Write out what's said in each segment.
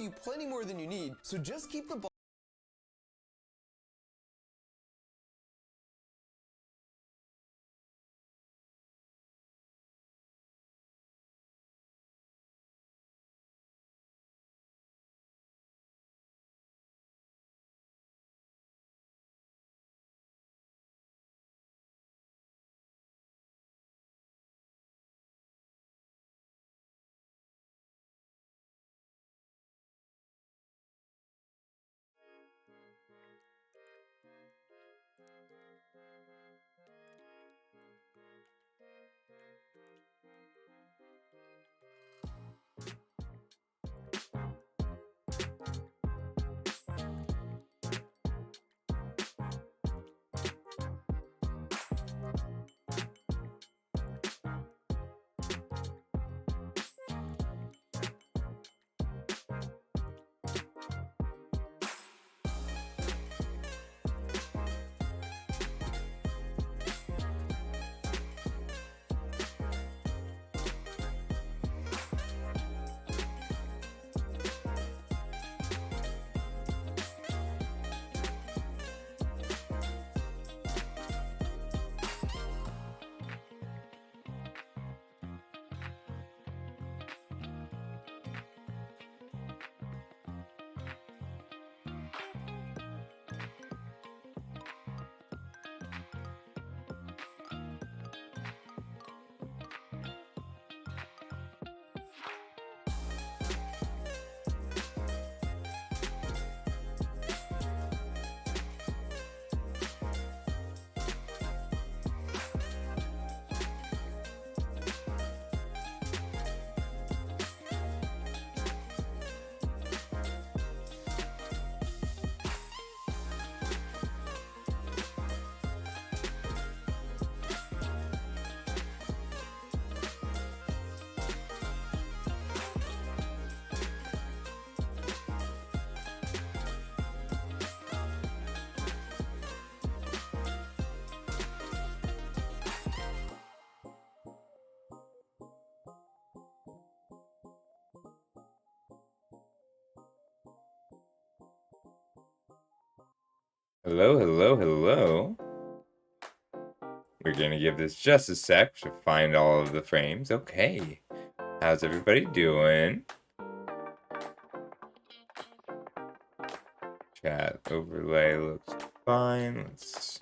you plenty more than you need, so just keep the Hello, hello, hello. We're gonna give this just a sec to find all of the frames. Okay. How's everybody doing? Chat overlay looks fine. Let's...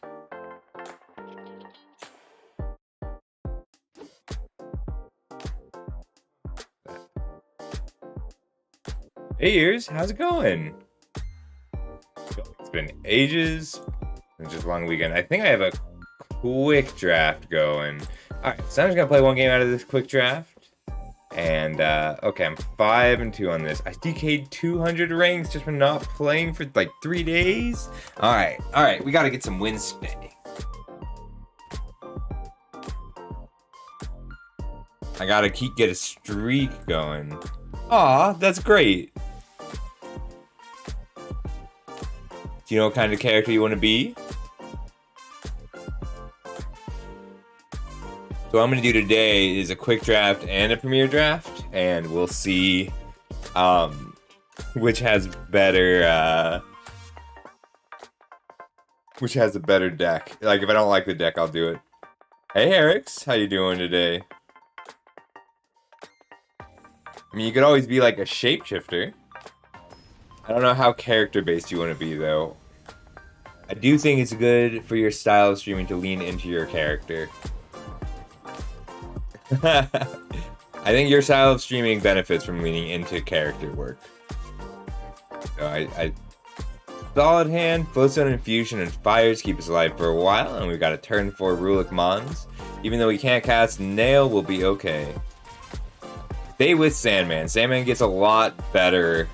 Hey ears, how's it going? It's been ages. It's just a long weekend. I think I have a quick draft going. Alright, so I'm just gonna play one game out of this quick draft. And okay, I'm 5-2 on this. I DK'd 200 ranks just from not playing for like 3 days. Alright, we gotta get some wins today. I gotta get a streak going. Aw, that's great. Do you know what kind of character you want to be? So what I'm going to do today is a quick draft and a premier draft, and we'll see which has better which has a better deck. Like, if I don't like the deck, I'll do it. Hey Eric's, how you doing today? I mean, you could always be like a shapeshifter. I don't know how character-based you want to be, though. I do think it's good for your style of streaming to lean into your character. I think your style of streaming benefits from leaning into character work. So solid hand, Flowstone Infusion, and Fires keep us alive for a while, and we've got a turn 4 Rulik Mons. Even though we can't cast Nail, we'll be okay. Stay with Sandman. Sandman gets a lot better.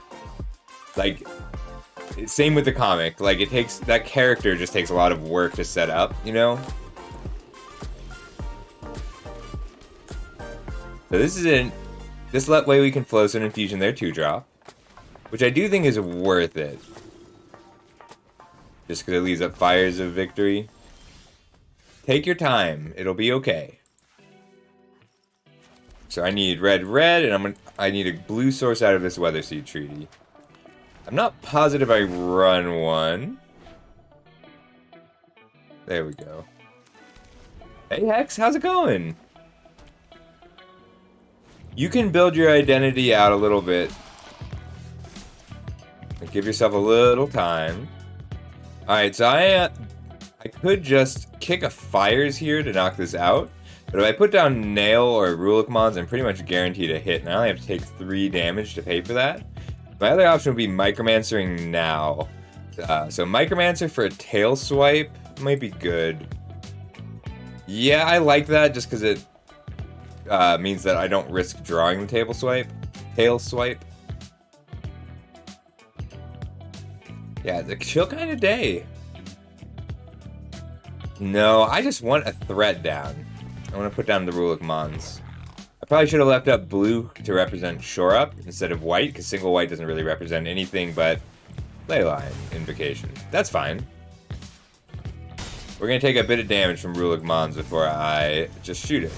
Like, same with the comic. Like, it takes, that character just takes a lot of work to set up, you know? So this is this way we can Flowstone Infusion their 2-drop, which I do think is worth it. Just because it leaves up Fires of Victory. Take your time, it'll be okay. So I need red, and I need a blue source out of this Weatherseed Treaty. I'm not positive I run one. There we go. Hey Hex, how's it going? You can build your identity out a little bit. And give yourself a little time. Alright, so I could just kick a fires here to knock this out. But if I put down Nail or Rulik Mons, I'm pretty much guaranteed a hit. And I only have to take 3 damage to pay for that. My other option would be Micromancering now. So Micromancer for a tail swipe might be good. Yeah, I like that just because it means that I don't risk drawing the tail swipe. Yeah, it's a chill kind of day. No, I just want a threat down. I want to put down the Rulik Mons. I probably should have left up blue to represent Shore Up instead of white, because single white doesn't really represent anything but Leyline Invocation. That's fine. We're going to take a bit of damage from Rulik Mons before I just shoot it.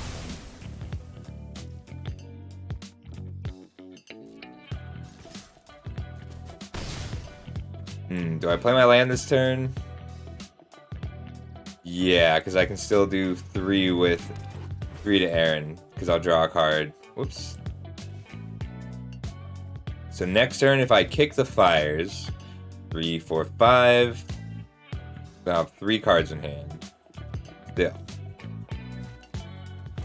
Do I play my land this turn? Yeah, because I can still do 3 with 3 to Aaron, because I'll draw a card. Whoops. So next turn, if I kick the fires, 3, 4, 5, then I'll have 3 cards in hand. Still.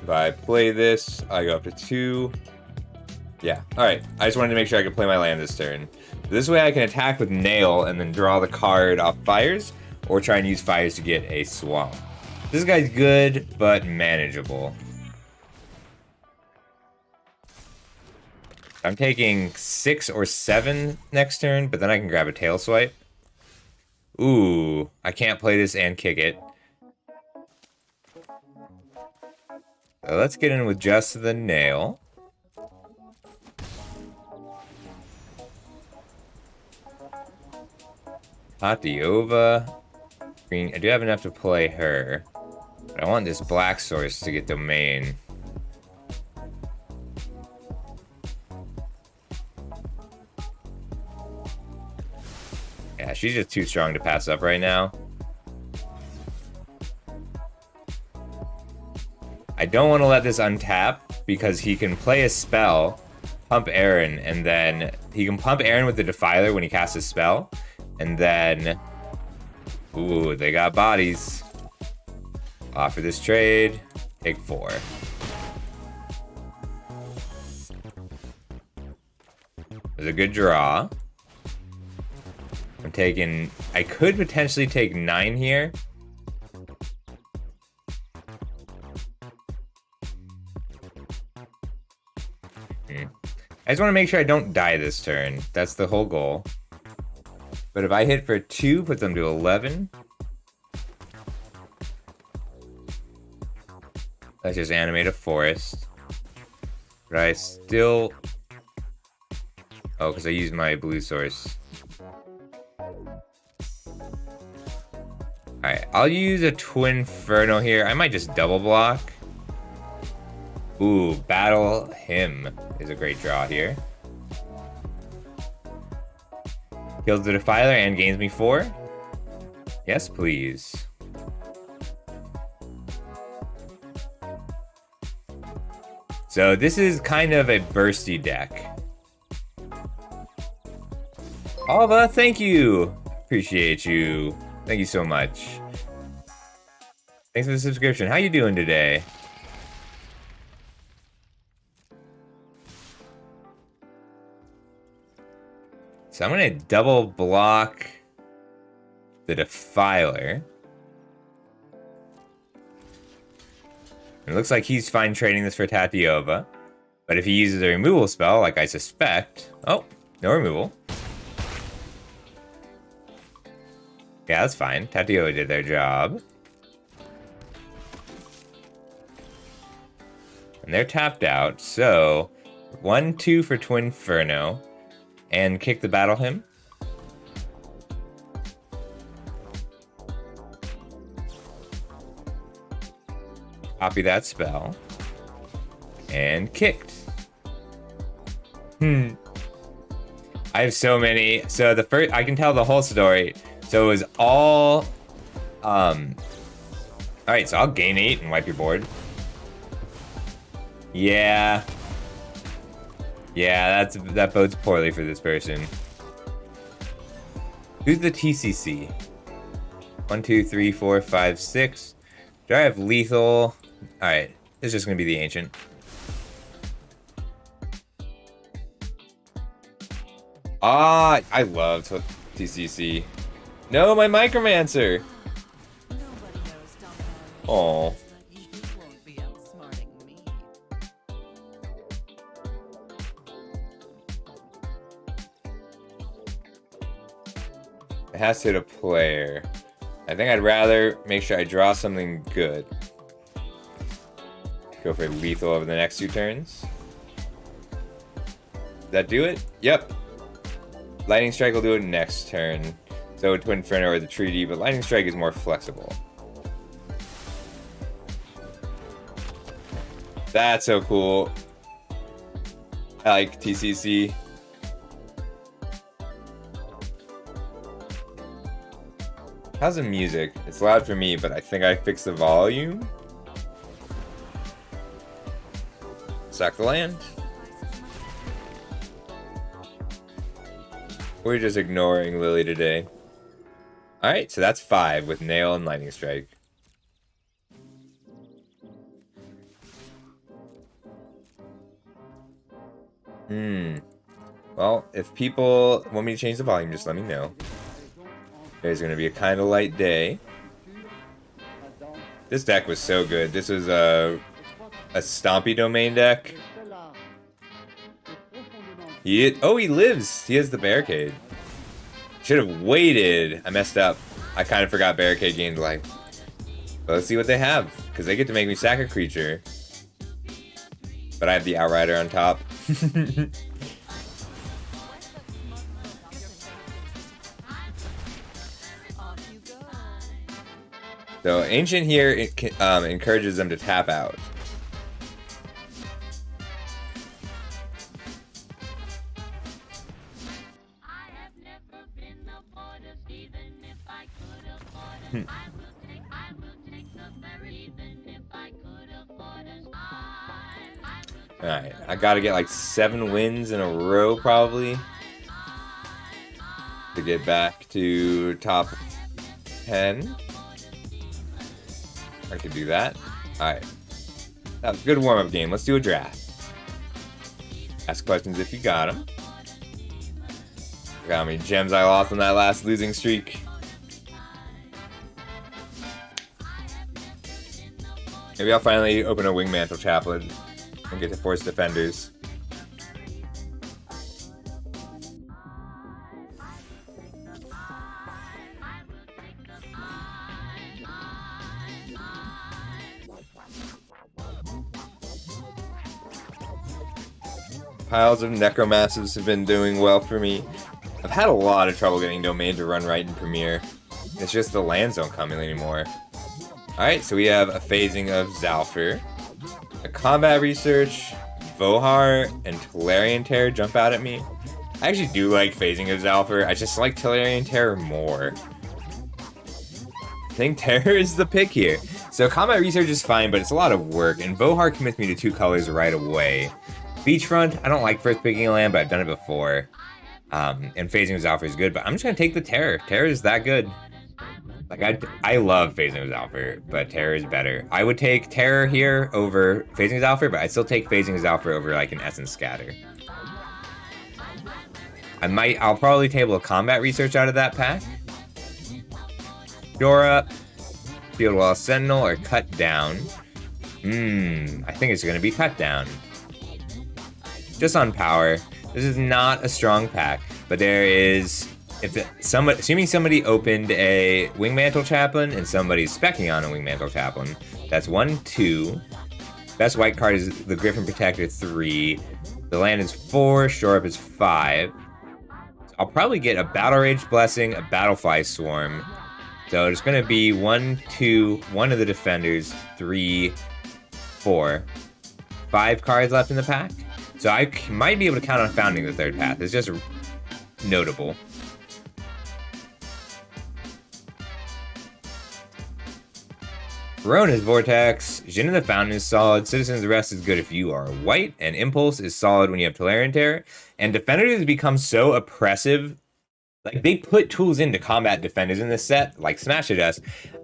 If I play this, I go up to 2. Yeah, alright. I just wanted to make sure I could play my land this turn. This way I can attack with Nail and then draw the card off fires, or try and use fires to get a swamp. This guy's good, but manageable. I'm taking 6 or 7 next turn, but then I can grab a tail swipe. Ooh, I can't play this and kick it. So let's get in with just the Nail. Tatiova. Green. I do have enough to play her. But I want this black source to get domain. Yeah, she's just too strong to pass up right now. I don't want to let this untap because he can play a spell, pump Aaron, and then he can pump Aaron with the Defiler when he casts his spell. And then, ooh, they got bodies. Offer this trade, take 4. There's a good draw. I'm taking, I could potentially take 9 here. I just want to make sure I don't die this turn. That's the whole goal. But if I hit for 2, put them to 11. Let's just animate a forest. But I still... Oh, because I used my blue source. Alright, I'll use a Twinferno here. I might just double block. Ooh, Battle Him is a great draw here. Kills the Defiler and gains me 4. Yes, please. So this is kind of a bursty deck. Alva, thank you. Appreciate you. Thank you so much. Thanks for the subscription. How you doing today? So I'm going to double block the Defiler. It looks like he's fine trading this for Tatiova. But if he uses a removal spell, like I suspect... Oh, no removal. Yeah, that's fine. Tatiova did their job. And they're tapped out, so... 1-2 for Twinferno. And kick the Battle Hymn. Copy that spell. And kicked. I have so many. So the first, I can tell the whole story. So it was all, all right, so I'll gain 8 and wipe your board. Yeah. Yeah, that bodes poorly for this person. Who's the TCC? 1, 2, 3, 4, 5, 6. Do I have lethal? Alright, this is just gonna be the ancient. Ah, I love TCC. No, my Micromancer! Oh. It has to hit a player. I think I'd rather make sure I draw something good. Go for lethal over the next 2 turns. Does that do it? Yep. Lightning Strike will do it next turn. So Twin Inferno or the Treaty, but Lightning Strike is more flexible. That's so cool. I like TCC. How's the music? It's loud for me, but I think I fixed the volume. Sack the land. We're just ignoring Lily today. Alright, so that's 5 with Nail and Lightning Strike. Well, if people want me to change the volume, just let me know. There's going to be a kind of light day. This deck was so good. This was a Stompy Domain deck. He lives. He has the Barricade. Should have waited. I messed up. I kind of forgot Barricade gained life. But let's see what they have, because they get to make me sack a creature. But I have the Outrider on top. So Ancient here encourages them to tap out. Alright, I gotta get like 7 wins in a row probably to get back to top 10. I could do that. Alright. That was a good warm-up game. Let's do a draft. Ask questions if you got them. Look how many gems I lost on that last losing streak. Maybe I'll finally open a Wingmantle Chaplain and get to Force Defenders. Piles of Necromassives have been doing well for me. I've had a lot of trouble getting Domain to run right in Premiere. It's just the lands don't come in anymore. Alright, so we have a phasing of Zalfir, a Combat Research, Vohar, and Tolarian Terror jump out at me. I actually do like phasing of Zalfir, I just like Tolarian Terror more. I think Terror is the pick here. So Combat Research is fine, but it's a lot of work, and Vohar commits me to 2 colors right away. Beachfront, I don't like first picking a land, but I've done it before. And phasing of Zalfir is good, but I'm just gonna take the Terror. Terror is that good. Like, I love phasing of Zalfir, but Terror is better. I would take Terror here over phasing of Zalfir, but I'd still take phasing of Zalfir over, like, an Essence Scatter. I'll probably table a Combat Research out of that pack. Shore Up, Field Wall Sentinel, or Cut Down. I think it's gonna be Cut Down. Just on power. This is not a strong pack, but there is, assuming somebody opened a Wingmantle Chaplain and somebody's specking on a Wingmantle Chaplain, that's 1, 2. Best white card is the Griffin Protector, 3. The land is 4, Shore Up is 5. I'll probably get a Battle Rage Blessing, a Battlefly Swarm. So it's going to be 1, 2, 1 of the defenders, 3, 4. 5 cards left in the pack. So I might be able to count on Founding the Third Path. It's just notable. Verona's Vortex, Jin of the Fountain is solid, Citizens of the Rest is good if you are white, and Impulse is solid when you have Tolarian Terror. And Defenders become so oppressive. Like, they put tools in to combat Defenders in this set, like Smash the Dust.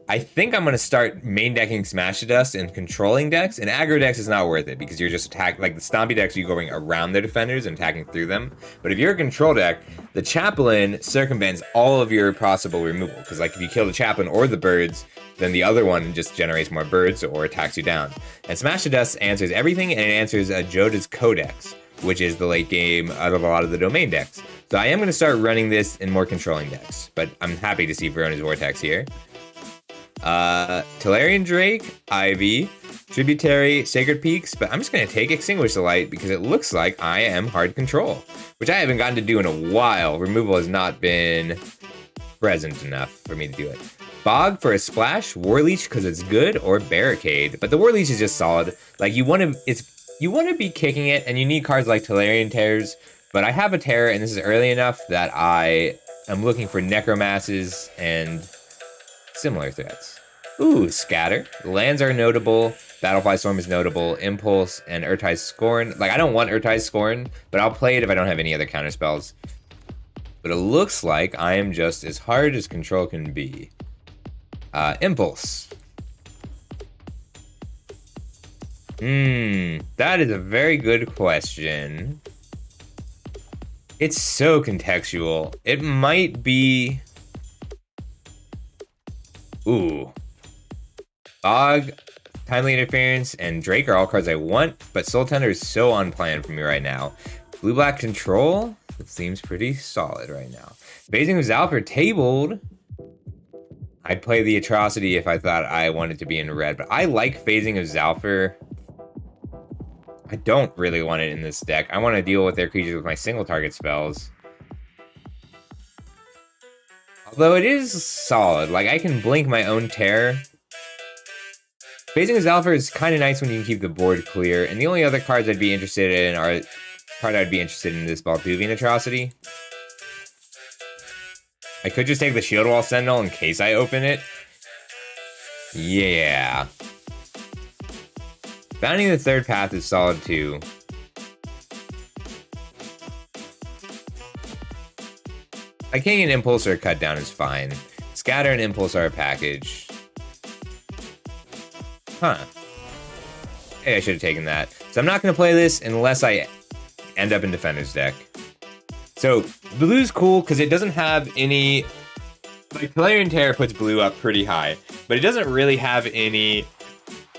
I think I'm going to start main decking Smash the Dust and controlling decks, and aggro decks is not worth it, because you're just attacking, like the Stompy decks, you're going around the Defenders and attacking through them. But if you're a control deck, the Chaplain circumvents all of your possible removal, because like if you kill the Chaplain or the birds, then the other one just generates more birds or attacks you down. And Smash the Dust answers everything, and it answers Joda's Codex, which is the late game out of a lot of the domain decks. So I am going to start running this in more controlling decks, but I'm happy to see Verona's Vortex here. Tolarian Drake, Ivy, Tributary, Sacred Peaks, but I'm just going to take Extinguish the Light because it looks like I am hard control, which I haven't gotten to do in a while. Removal has not been present enough for me to do it. Bog for a splash, Warleech because it's good, or Barricade, but the Warleech is just solid. Like you want to be kicking it, and you need cards like Tolarian Terrors, but I have a Terror, and this is early enough that I am looking for Necromasses and similar threats. Ooh, Scatter. Lands are notable. Battlefly Storm is notable. Impulse and Urtai's Scorn. Like, I don't want Urtai's Scorn, but I'll play it if I don't have any other counter spells. But it looks like I am just as hard as control can be. Impulse. That is a very good question. It's so contextual. It might be... Ooh. Bog, Timely Interference, and Drake are all cards I want, but Soul Tender is so unplanned for me right now. Blue-Black Control? It seems pretty solid right now. Phasing of Zalfir tabled. I'd play the Atrocity if I thought I wanted to be in red, but I like Phasing of Zalfir. I don't really want it in this deck. I want to deal with their creatures with my single target spells. Although it is solid. Like, I can blink my own Terror. Phasing of Zalfir is kind of nice when you can keep the board clear. And the only other cards I'd be interested in are... Card I'd be interested in this Balduvian Atrocity. I could just take the Shield Wall Sentinel in case I open it. Yeah. Founding the Third Path is solid too. A King and Impulse or a Cut Down is fine. Scatter and Impulse are a package. Huh. Hey, I should have taken that. So I'm not going to play this unless I end up in Defender's deck. So blue's cool because it doesn't have any... Like, Tolarian Terror puts blue up pretty high, but it doesn't really have any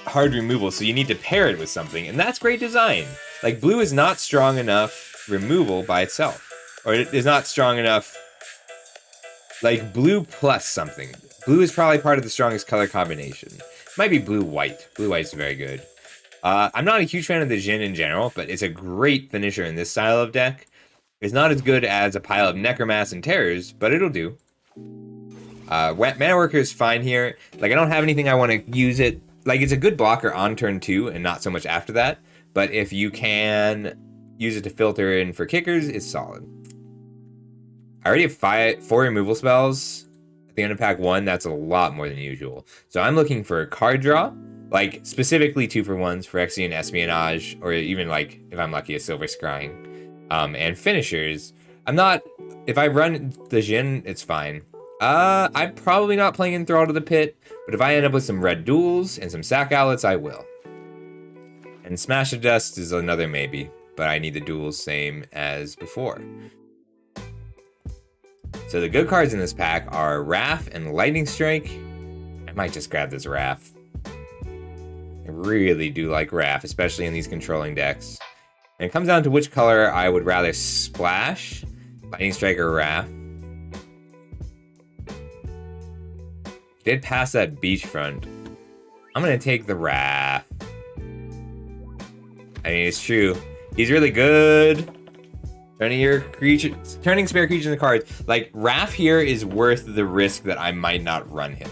hard removal, so you need to pair it with something, and that's great design. Like, blue is not strong enough removal by itself, or it is not strong enough, like, blue plus something. Blue is probably part of the strongest color combination. Might be blue-white. Blue-white's very good. I'm not a huge fan of the Jin in general, but it's a great finisher in this style of deck. It's not as good as a pile of Necromass and Terrors, but it'll do. Mana Worker is fine here. Like, I don't have anything I want to use it. Like, it's a good blocker on turn 2 and not so much after that. But if you can use it to filter in for kickers, it's solid. I already have 4 removal spells at the end of pack 1. That's a lot more than usual. So I'm looking for a card draw. Like, specifically 2-for-1s for Phyrexian Espionage, or even, like, if I'm lucky, a Silver Scrying. And finishers. I'm not... If I run the Jin, it's fine. I'm probably not playing Enthralled to the Pit, but if I end up with some red duels and some sack outlets, I will. And Smash the Dust is another maybe, but I need the duels same as before. So the good cards in this pack are Wrath and Lightning Strike. I might just grab this Wrath. I really do like Wrath, especially in these controlling decks. And it comes down to which color I would rather splash, Lightning Strike or Wrath. Did pass that Beachfront. I'm gonna take the Wrath. I mean, it's true. He's really good. Turning spare creatures into cards. Like, Wrath here is worth the risk that I might not run him.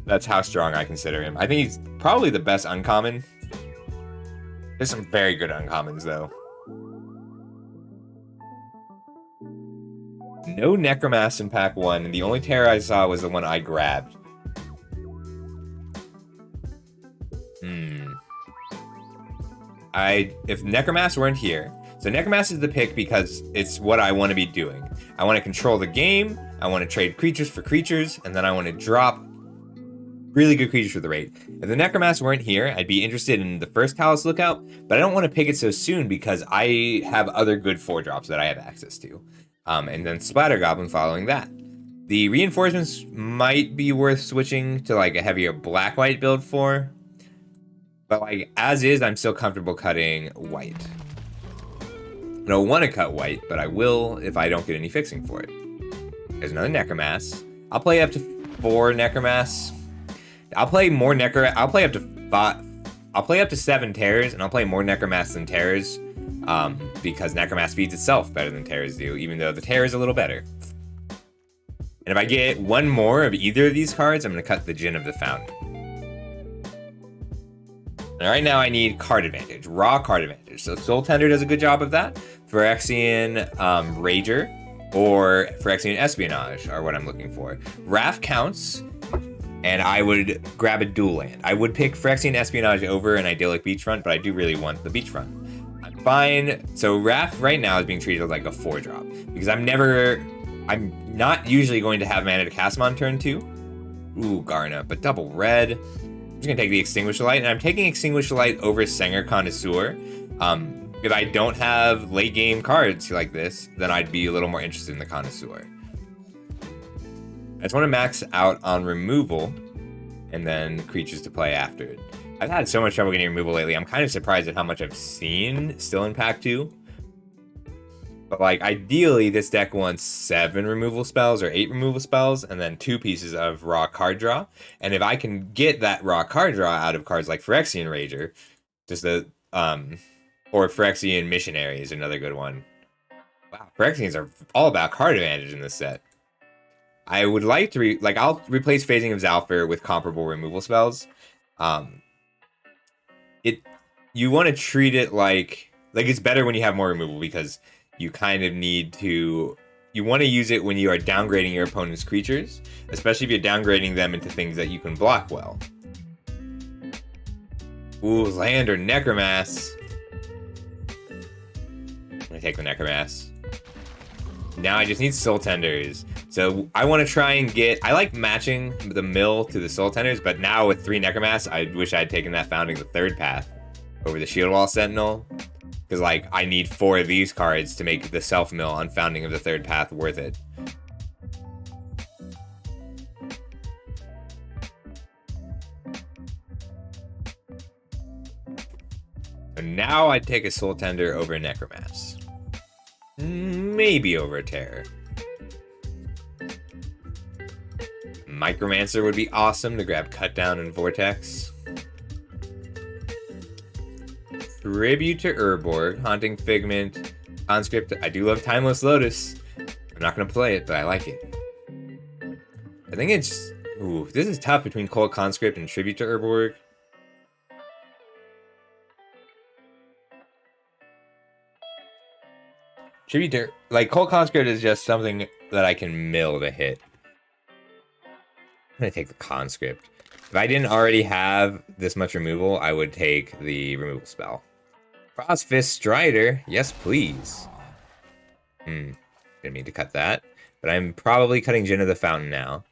That's how strong I consider him. I think he's probably the best uncommon. There's some very good uncommons, though. No Necromass in pack 1, and the only terror I saw was the one I grabbed. If Necromass weren't here, so Necromass is the pick because it's what I want to be doing. I want to control the game, I want to trade creatures for creatures, and then I want to drop really good creatures for the raid. If the Necromass weren't here, I'd be interested in the first Callous Lookout, but I don't want to pick it so soon because I have other good 4-drops that I have access to. And then Splatter Goblin following that. The reinforcements might be worth switching to like a heavier black-white build for. But like as is, I'm still comfortable cutting white. I don't want to cut white, but I will if I don't get any fixing for it. There's another Necromass. I'll play up to 4 Necromass. I'll play more I'll play up to 5. I'll play up to 7 Terrors, and I'll play more Necromass than Terrors. Because Necromass feeds itself better than Terrors do, even though the Terror is a little better. And if I get one more of either of these cards, I'm going to cut the Djinn of the Fountain. And right now I need card advantage, raw card advantage. So Soul Tender does a good job of that. Phyrexian Rager or Phyrexian Espionage are what I'm looking for. Wrath counts, and I would grab a dual land. I would pick Phyrexian Espionage over an Idyllic Beachfront, but I do really want the Beachfront. I'm fine. So Wrath right now is being treated like a 4-drop because I'm not usually going to have mana to cast him on turn 2. Ooh, Garna, but double red. I'm just gonna take the Extinguish the Light, and I'm taking Extinguish the Light over Sanger Connoisseur. If I don't have late game cards like this, then I'd be a little more interested in the Connoisseur. I just want to max out on removal, and then creatures to play after it. I've had so much trouble getting removal lately. I'm kind of surprised at how much I've seen still in pack 2. But like ideally, this deck wants 7 removal spells or 8 removal spells, and then 2 pieces of raw card draw. And if I can get that raw card draw out of cards like Phyrexian Rager, just the or Phyrexian Missionary is another good one. Wow, Phyrexians are all about card advantage in this set. I would like to I'll replace Phasing of Zalfir with comparable removal spells. You want to treat it like it's better when you have more removal because you kind of need to, you want to use it when you are downgrading your opponent's creatures, especially if you're downgrading them into things that you can block well. Ooh, land or Necromass. I'm gonna take the Necromass. Now I just need Soul Tenders. So I want to try and get, I like matching the mill to the Soul Tenders, but now with 3 Necromass, I wish I'd taken that Founding the Third Path over the Shield Wall Sentinel. Because, I need 4 of these cards to make the self-mill on Founding of the Third Path worth it. So now I'd take a Soul Tender over a Necromass. Maybe over a Terror. Micromancer would be awesome to grab Cut Down and Vortex. Tribute to Urborg, Haunting Figment, Conscript. I do love Timeless Lotus. I'm not going to play it, but I like it. I think it's... Ooh, this is tough between Cold Conscript and Tribute to Urborg. Tribute to... Cold Conscript is just something that I can mill to hit. I'm going to take the Conscript. If I didn't already have this much removal, I would take the removal spell. Frostfist Strider, yes please. Gonna need to cut that, but I'm probably cutting Djinn of the Fountain now.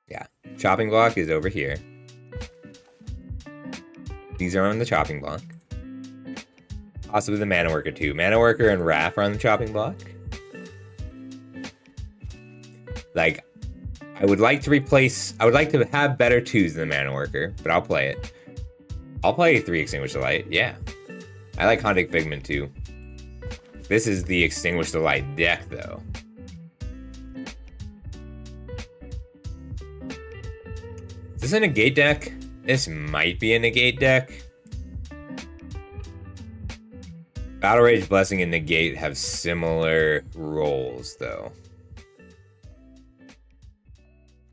Yeah, chopping block is over here. These are on the chopping block. Possibly the Mana Worker too. Mana Worker and Wrath are on the chopping block. I would like to replace... I would like to have better 2s than the Mana Worker, but I'll play it. I'll play 3 Extinguish the Light, yeah. I like Haunting Figment too. This is the Extinguish the Light deck, though. Is this a negate deck? This might be a negate deck. Battle Rage, Blessing, and Negate have similar roles, though.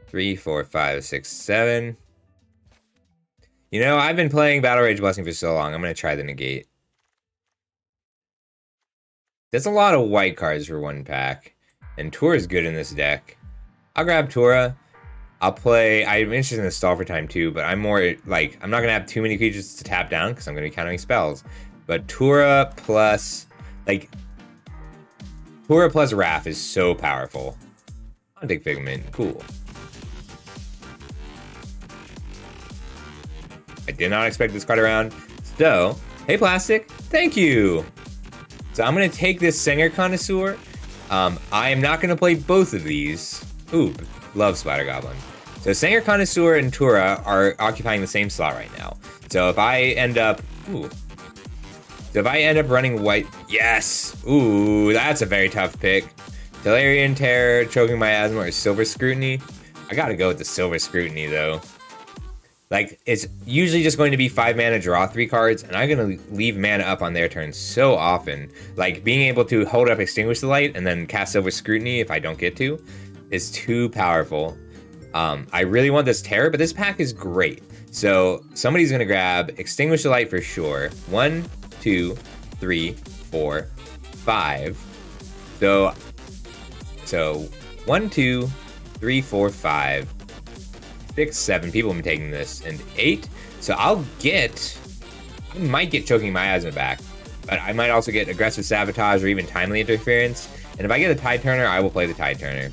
3, 4, 5, 6, 7. You know, I've been playing Battle Rage Blessing for so long, I'm going to try the Negate. There's a lot of white cards for one pack, and Tura is good in this deck. I'll grab Tura. I'm interested in the stall for time too, but I'm more like, I'm not going to have too many creatures to tap down because I'm going to be countering spells. But Tura plus Wrath is so powerful. Haunting Figment, cool. I did not expect this card around. So, hey Plastic, thank you. So I'm going to take this Singer Connoisseur. I am not going to play both of these. Ooh, love Splatter Goblin. So Singer Connoisseur and Tura are occupying the same slot right now. So if I end up... Ooh. So if I end up running white... Yes! Ooh, that's a very tough pick. Delirium Terror, Choking Miasma, or Silver Scrutiny. I gotta go with the Silver Scrutiny, though. Like, it's usually just going to be 5 mana, draw 3 cards, and I'm going to leave mana up on their turn so often. Like, being able to hold up Extinguish the Light and then cast Silver Scrutiny if I don't get to is too powerful. I really want this Terror, but this pack is great. So, somebody's going to grab Extinguish the Light for sure. 1, 2, 3, 4, 5. So 1, 2, 3, 4, 5. 6, 7 people have been taking this, and 8. So I might get Choking Miasma back, but I might also get Aggressive Sabotage or even Timely Interference. And if I get a Tide Turner, I will play the Tide Turner.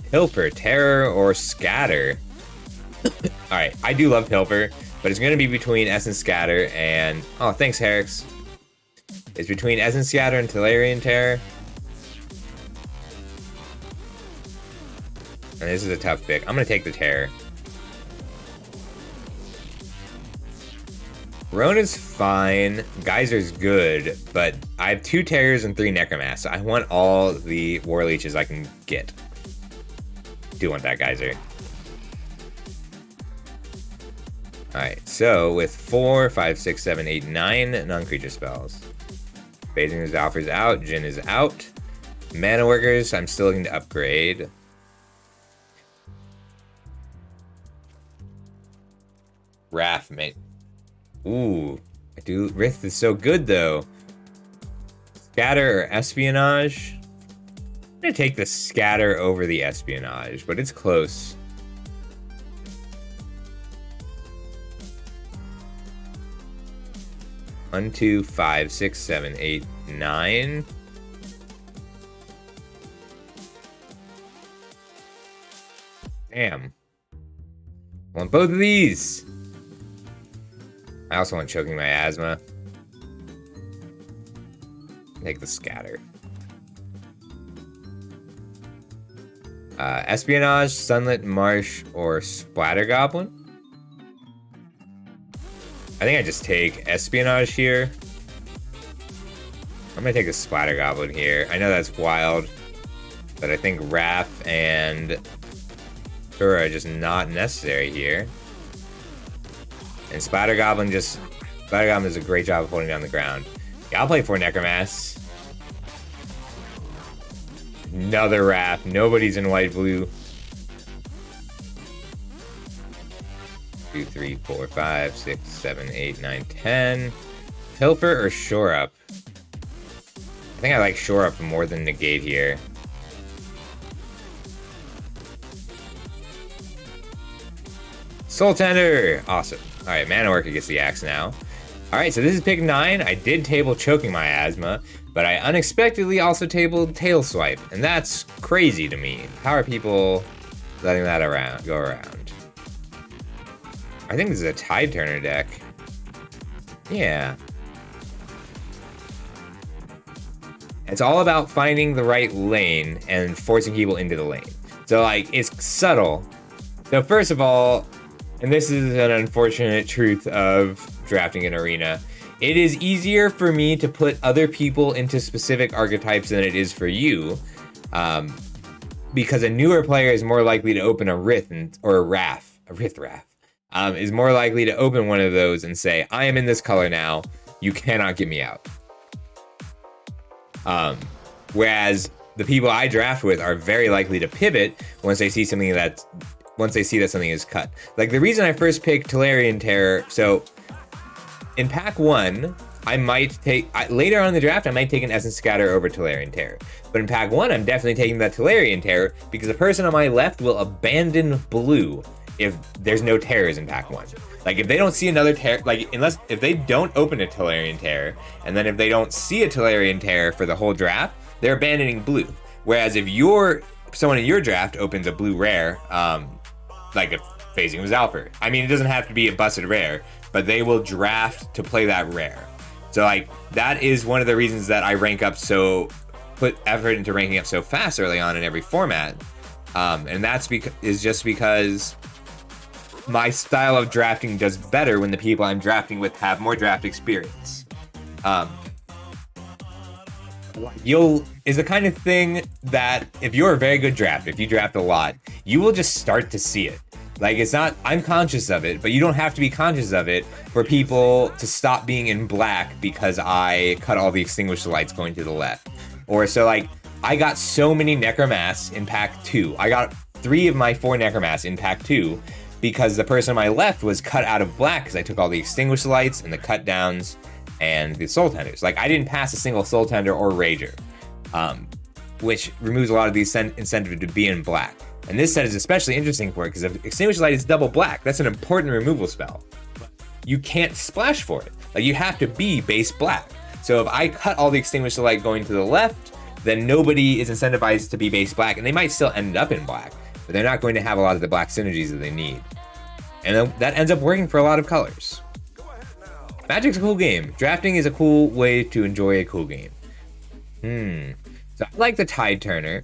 Pilfer, Terror, or Scatter. Alright, I do love Pilfer, but it's going to be between Essence Scatter and... Oh, thanks, Herix. It's between Essence Scatter and Telerian Terror. And this is a tough pick. I'm going to take the Terror. Rona's fine. Geyser's good, but I have 2 Terrors and 3 Necromass. So I want all the War Leeches I can get. Do want that Geyser. Alright, so with 4, 5, 6, 7, 8, 9 non-creature spells. Phasing Resolver is out. Jin is out. Mana Workers, I'm still looking to upgrade. Wrath, mate. Ooh, Rith is so good though. Scatter or Espionage? I'm gonna take the Scatter over the Espionage, but it's close. One, 2, 5, 6, 7, 8, 9. Damn. I want both of these. I also want Choking Miasma. Take the Scatter. Espionage, Sunlit Marsh, or Splatter Goblin? I think I just take Espionage here. I'm gonna take the Splatter Goblin here. I know that's wild, but I think Wrath and Tura are just not necessary here. And Splatter Goblin does a great job of holding down the ground. Yeah, I'll play 4 Necromass. Another Wrath. Nobody's in white-blue. 2, 3, 4, 5, 6, 7, 8, 9, 10. Pilfer or Shore Up? I think I like Shore Up more than Negate here. Soul Tender! Awesome. Alright, Mana Worker gets the axe now. Alright, so this is pick 9. I did table Choking Miasma, but I unexpectedly also tabled Tail Swipe, and that's crazy to me. How are people letting that go around? I think this is a Tide Turner deck. Yeah. It's all about finding the right lane and forcing people into the lane. So, like, it's subtle. So, first of all, and this is an unfortunate truth of drafting an arena, it is easier for me to put other people into specific archetypes than it is for you. Because a newer player is more likely to open a Rith or a Wrath. A Rith Wrath. Is more likely to open one of those and say, I am in this color now. You cannot get me out. Whereas the people I draft with are very likely to pivot once they see something that something is cut. Like the reason I first picked Telerian Terror, so in pack 1, I might take later on in the draft. I might take an Essence Scatter over Tolarian Terror. But in pack 1, I'm definitely taking that Tolarian Terror because the person on my left will abandon blue if there's no terrors in pack 1. Like if they don't see another terror, like if they don't open a Tolarian Terror, and then if they don't see a Tolarian Terror for the whole draft, they're abandoning blue. Whereas if someone in your draft opens a blue rare, like a Phasing of Zalfir. I mean, it doesn't have to be a busted rare, but they will draft to play that rare. So like that is one of the reasons that I put effort into ranking up so fast early on in every format, and that's just because my style of drafting does better when the people I'm drafting with have more draft experience. Is the kind of thing that if you're a very good drafter, if you draft a lot, you will just start to see it. Like it's not, I'm conscious of it, but you don't have to be conscious of it for people to stop being in black because I cut all the extinguished lights going to the left. Or so like, I got so many Necromass in pack 2. I got 3 of my 4 Necromass in pack 2 because the person on my left was cut out of black because I took all the extinguished lights and the cut downs and the soul tenders. Like I didn't pass a single soul tender or rager, which removes a lot of the incentive to be in black. And this set is especially interesting for it because if extinguished light is double black, that's an important removal spell. You can't splash for it. Like you have to be base black. So if I cut all the extinguished light going to the left, then nobody is incentivized to be base black, and they might still end up in black, but they're not going to have a lot of the black synergies that they need. And that ends up working for a lot of colors. Magic's a cool game. Drafting is a cool way to enjoy a cool game. So I like the Tide Turner.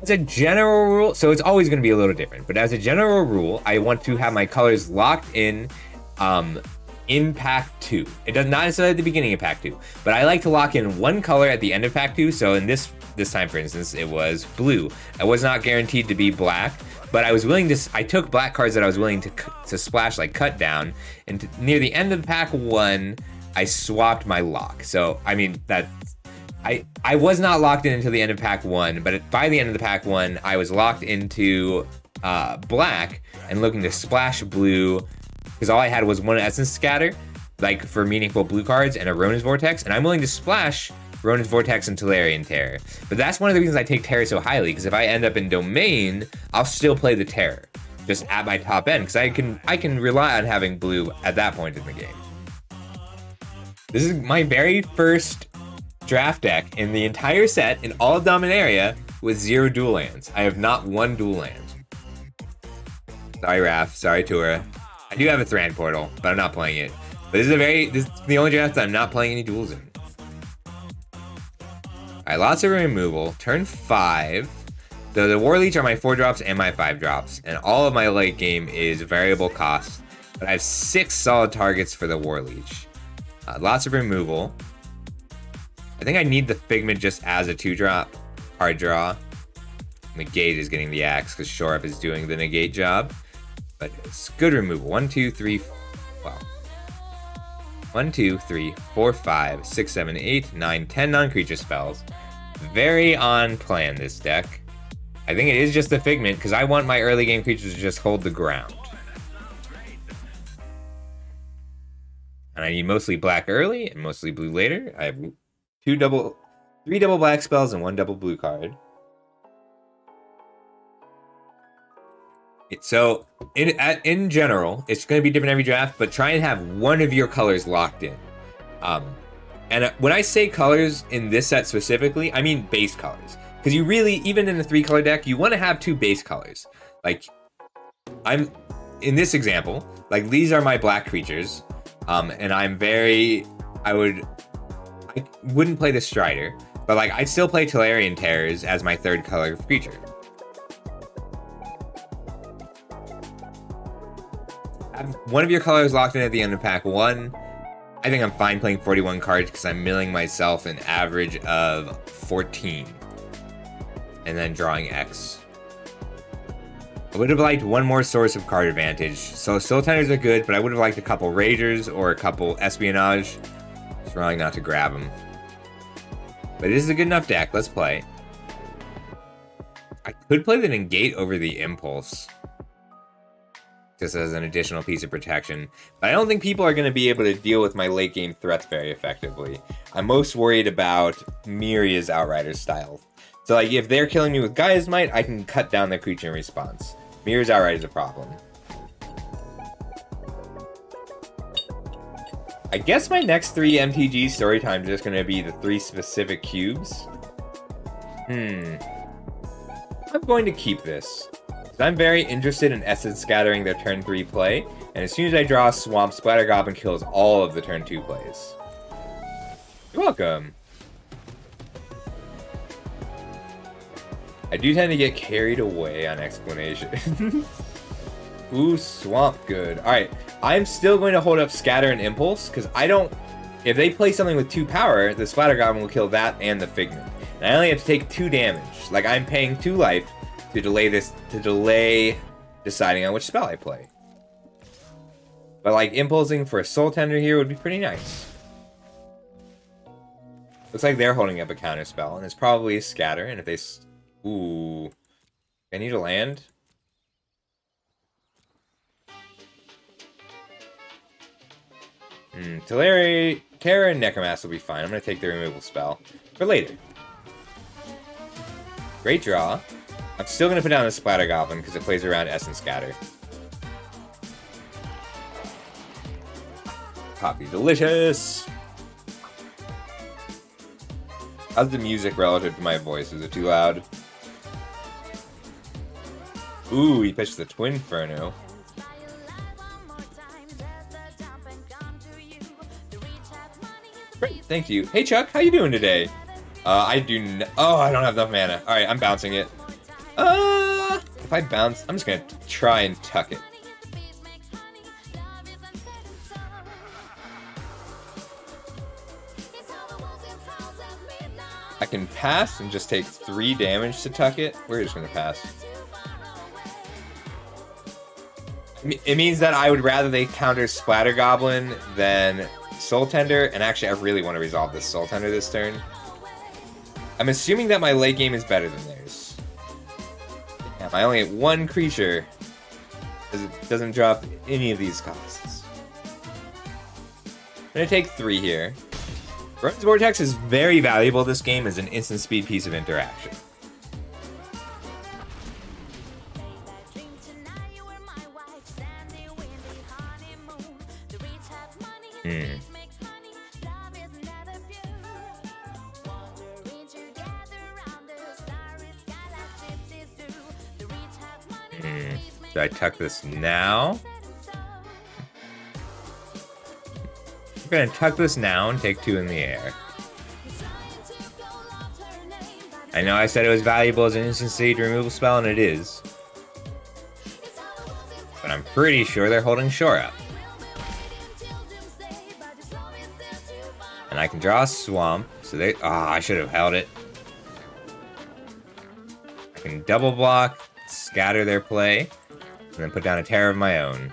As a general rule, so it's always going to be a little different, but as a general rule, I want to have my colors locked in pack 2. It does not necessarily at the beginning of pack 2, but I like to lock in one color at the end of pack 2. So in this time, for instance, it was blue. I was not guaranteed to be black, but I was willing to. I took black cards that I was willing to splash, like cut down, and near the end of pack 1, I swapped my lock. So I mean that. I was not locked in until the end of pack 1, but by the end of the pack 1, I was locked into black and looking to splash blue because all I had was one Essence Scatter, like for meaningful blue cards, and a Ronin's Vortex, and I'm willing to splash Ronin's Vortex and Tolarian Terror. But that's one of the reasons I take Terror so highly, because if I end up in Domain, I'll still play the Terror, just at my top end, because I can rely on having blue at that point in the game. This is my very first draft deck in the entire set in all of Dominaria with 0 dual lands. I have not one dual land. Sorry Raph, sorry Tura. I do have a Thran Portal, but I'm not playing it. But this is the only draft that I'm not playing any duels in. Alright, lots of removal. Turn 5. So the War Leech are my 4 drops and my 5 drops, and all of my late game is variable cost. But I have 6 solid targets for the War Leech. Lots of removal. I think I need the Figment just as a 2-drop. Hard draw. Negate is getting the axe because Shore Up is doing the negate job. But it's good removal. 1, 2, 3. Wow. 1, 2, 3, 4, 5, 6, 7, 8, 9, 10 non-creature spells. Very on plan, this deck. I think it is just the Figment because I want my early game creatures to just hold the ground. And I need mostly black early and mostly blue later. I have 3 double black spells and 1 double blue card. So in general, it's going to be different every draft, but try and have one of your colors locked in. And when I say colors in this set specifically, I mean base colors. Because you really, even in a 3-color deck, you want to have 2 base colors. Like, in this example, like these are my black creatures. And I wouldn't play the Strider, but like I'd still play Tolarian Terrors as my 3rd color creature. Have one of your colors locked in at the end of pack 1. I think I'm fine playing 41 cards because I'm milling myself an average of 14. And then drawing X. I would have liked one more source of card advantage. So Soul Tenders are good, but I would have liked a couple Ragers or a couple Espionage. Just trying not to grab them. But this is a good enough deck. Let's play. I could play the Negate over the Impulse. just as an additional piece of protection. But I don't think people are going to be able to deal with my late game threats very effectively. I'm most worried about Miria's Outrider style. So like if they're killing me with Gaia's Might, I can cut down their creature in response. Miria's Outrider is a problem. I guess my next 3 MTG story times are just going to be the 3 specific cubes. I'm going to keep this. I'm very interested in Essence Scattering their turn 3 play, and as soon as I draw a Swamp, Splatter Goblin kills all of the turn 2 plays. You're welcome. I do tend to get carried away on Explanation. Ooh, Swamp, good. Alright, I'm still going to hold up Scatter and Impulse, because I don't... If they play something with 2 power, the Splatter Goblin will kill that and the Figment. And I only have to take 2 damage. Like, I'm paying 2 life to delay deciding on which spell I play. But like impulsing for a Soul Tender here would be pretty nice. Looks like they're holding up a counter spell, and it's probably a Scatter. And if they, ooh, I need a land. Terra and Necromass will be fine. I'm gonna take the removal spell for later. Great draw. I'm still going to put down the Splatter Goblin because it plays around Essence Scatter. Coffee delicious! How's the music relative to my voice? Is it too loud? Ooh, he pitched the Twinferno. Great, thank you. Hey Chuck, how you doing today? I don't have enough mana. Alright, I'm bouncing it. If I bounce, I'm just gonna try and tuck it. I can pass and just take 3 damage to tuck it. We're just gonna pass. It means that I would rather they counter Splatter Goblin than Soul Tender, and actually I really want to resolve this Soul Tender this turn. I'm assuming that my late game is better than theirs. Damn, I only get 1 creature. It doesn't drop any of these costs. I'm gonna take 3 here. Ronin's Vortex is very valuable this game as an instant speed piece of interaction. Do I tuck this now? I'm gonna tuck this now and take 2 in the air. I know I said it was valuable as an instant stage removal spell, and it is. But I'm pretty sure they're holding Shore Up. And I can draw a Swamp, so they... I should have held it. I can double block, scatter their play, and then put down a Terror of my own.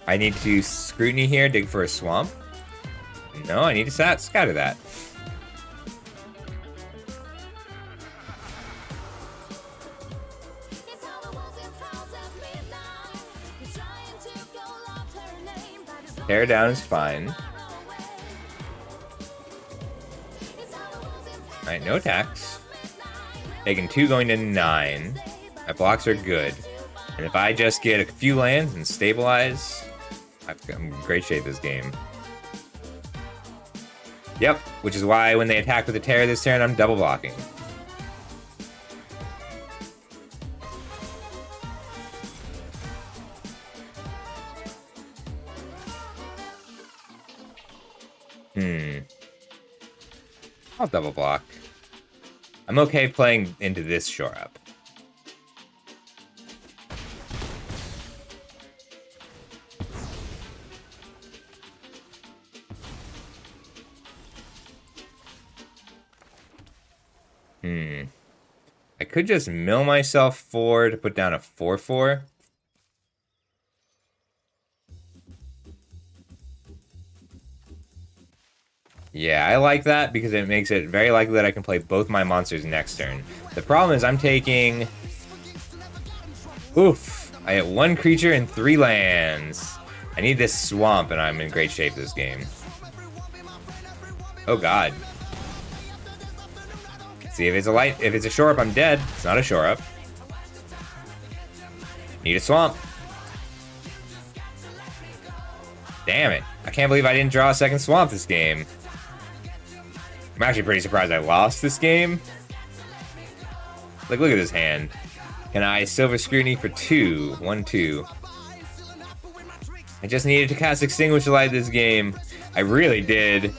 I need to Scrutiny here, dig for a Swamp. No, I need to scatter that. Tear down is fine. Alright, no attacks. Taking 2 going to 9. My blocks are good. And if I just get a few lands and stabilize, I'm in great shape this game. Yep, which is why when they attack with a Terror this turn, I'm double blocking. I'll double block. I'm okay playing into this Shore Up. I could just mill myself 4 to put down a 4/4. Yeah, I like that because it makes it very likely that I can play both my monsters next turn. The problem is I'm taking... Oof. I hit 1 creature and 3 lands. I need this swamp, and I'm in great shape this game. Oh god. See, if it's a shore up, I'm dead. It's not a shore up. Need a swamp. Damn it. I can't believe I didn't draw a second swamp this game. I'm actually pretty surprised I lost this game. Like, look at this hand. Can I Silver Scrutiny for 2? 1, 2. I just needed to cast Extinguish Light this game. I really did.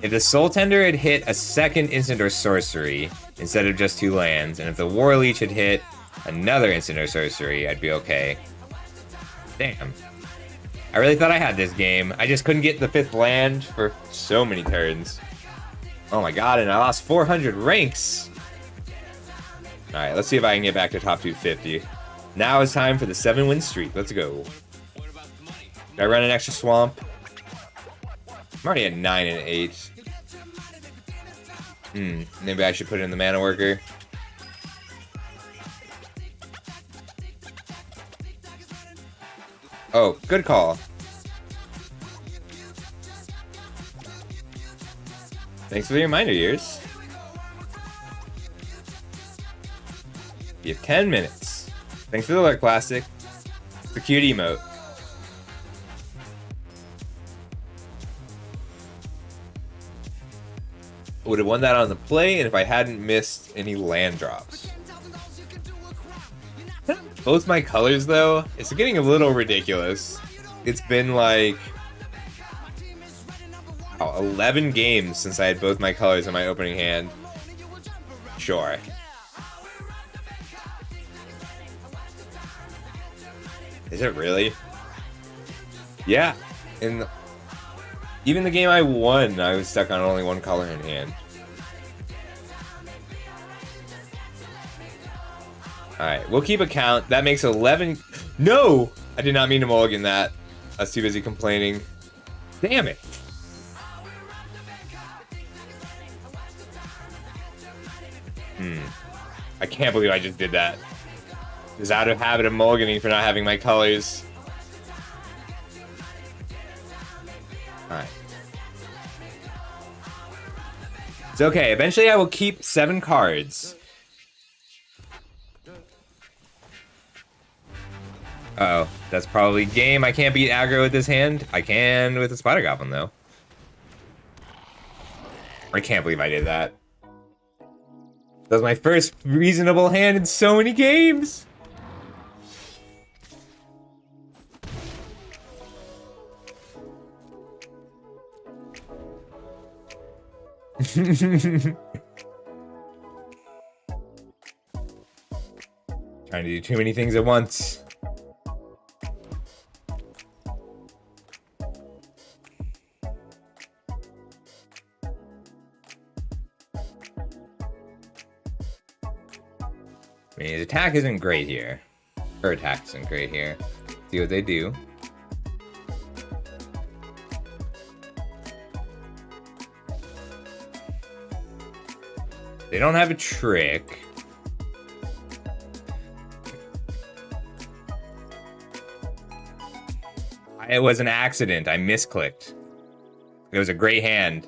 If the Soul Tender had hit a second instant or sorcery instead of just 2 lands, and if the War Leech had hit another instant or sorcery, I'd be okay. Damn. I really thought I had this game. I just couldn't get the 5th land for so many turns. Oh my god, and I lost 400 ranks! Alright, let's see if I can get back to top 250. Now it's time for the 7-win streak. Let's go. Did I run an extra swamp? I'm already at 9 and 8. Maybe I should put in the mana worker. Oh, good call. Thanks for the reminder, Years. You have 10 minutes. Thanks for the alert, Plastic. It's the cute emote. Would have won that on the play, and if I hadn't missed any land drops. Both my colors, though, it's getting a little ridiculous. It's been like 11 games since I had both my colors in my opening hand. Sure. Is it really? Yeah. And even the game I won, I was stuck on only 1 color in hand. Alright, we'll keep a count. That makes 11... No! I did not mean to mulligan that. I was too busy complaining. Damn it! I can't believe I just did that. Just out of habit of mulliganing for not having my colors. Alright. It's okay. Eventually I will keep 7 cards. Uh oh, that's probably game. I can't beat aggro with this hand. I can with the Spider Goblin, though. I can't believe I did that. That was my first reasonable hand in so many games. Trying to do too many things at once. I mean, his attack isn't great here. Her attack isn't great here. See what they do. They don't have a trick. It was an accident. I misclicked. It was a great hand.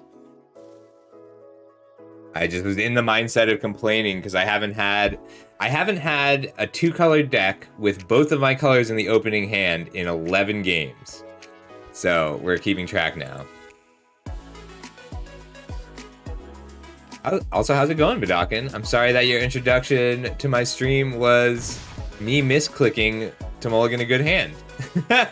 I just was in the mindset of complaining because I haven't had a 2-color deck with both of my colors in the opening hand in 11 games. So we're keeping track now. Also, how's it going, Badakin? I'm sorry that your introduction to my stream was me misclicking to mulligan a good hand. I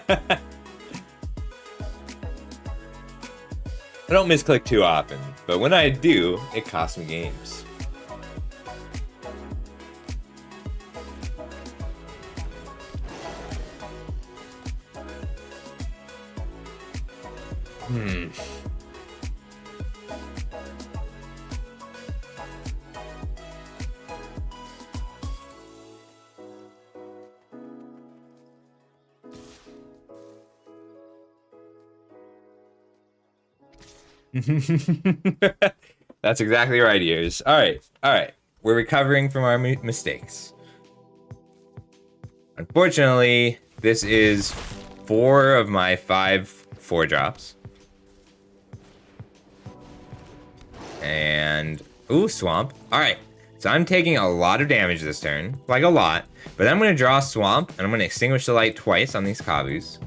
don't misclick too often, but when I do, it costs me games. That's exactly right, ears. All right, all right. We're recovering from our mistakes. Unfortunately, this is 4 of my 5 4-drops. And, ooh, Swamp. All right, so I'm taking a lot of damage this turn, like a lot. But I'm going to draw Swamp, and I'm going to Extinguish the Light twice on these Kabus.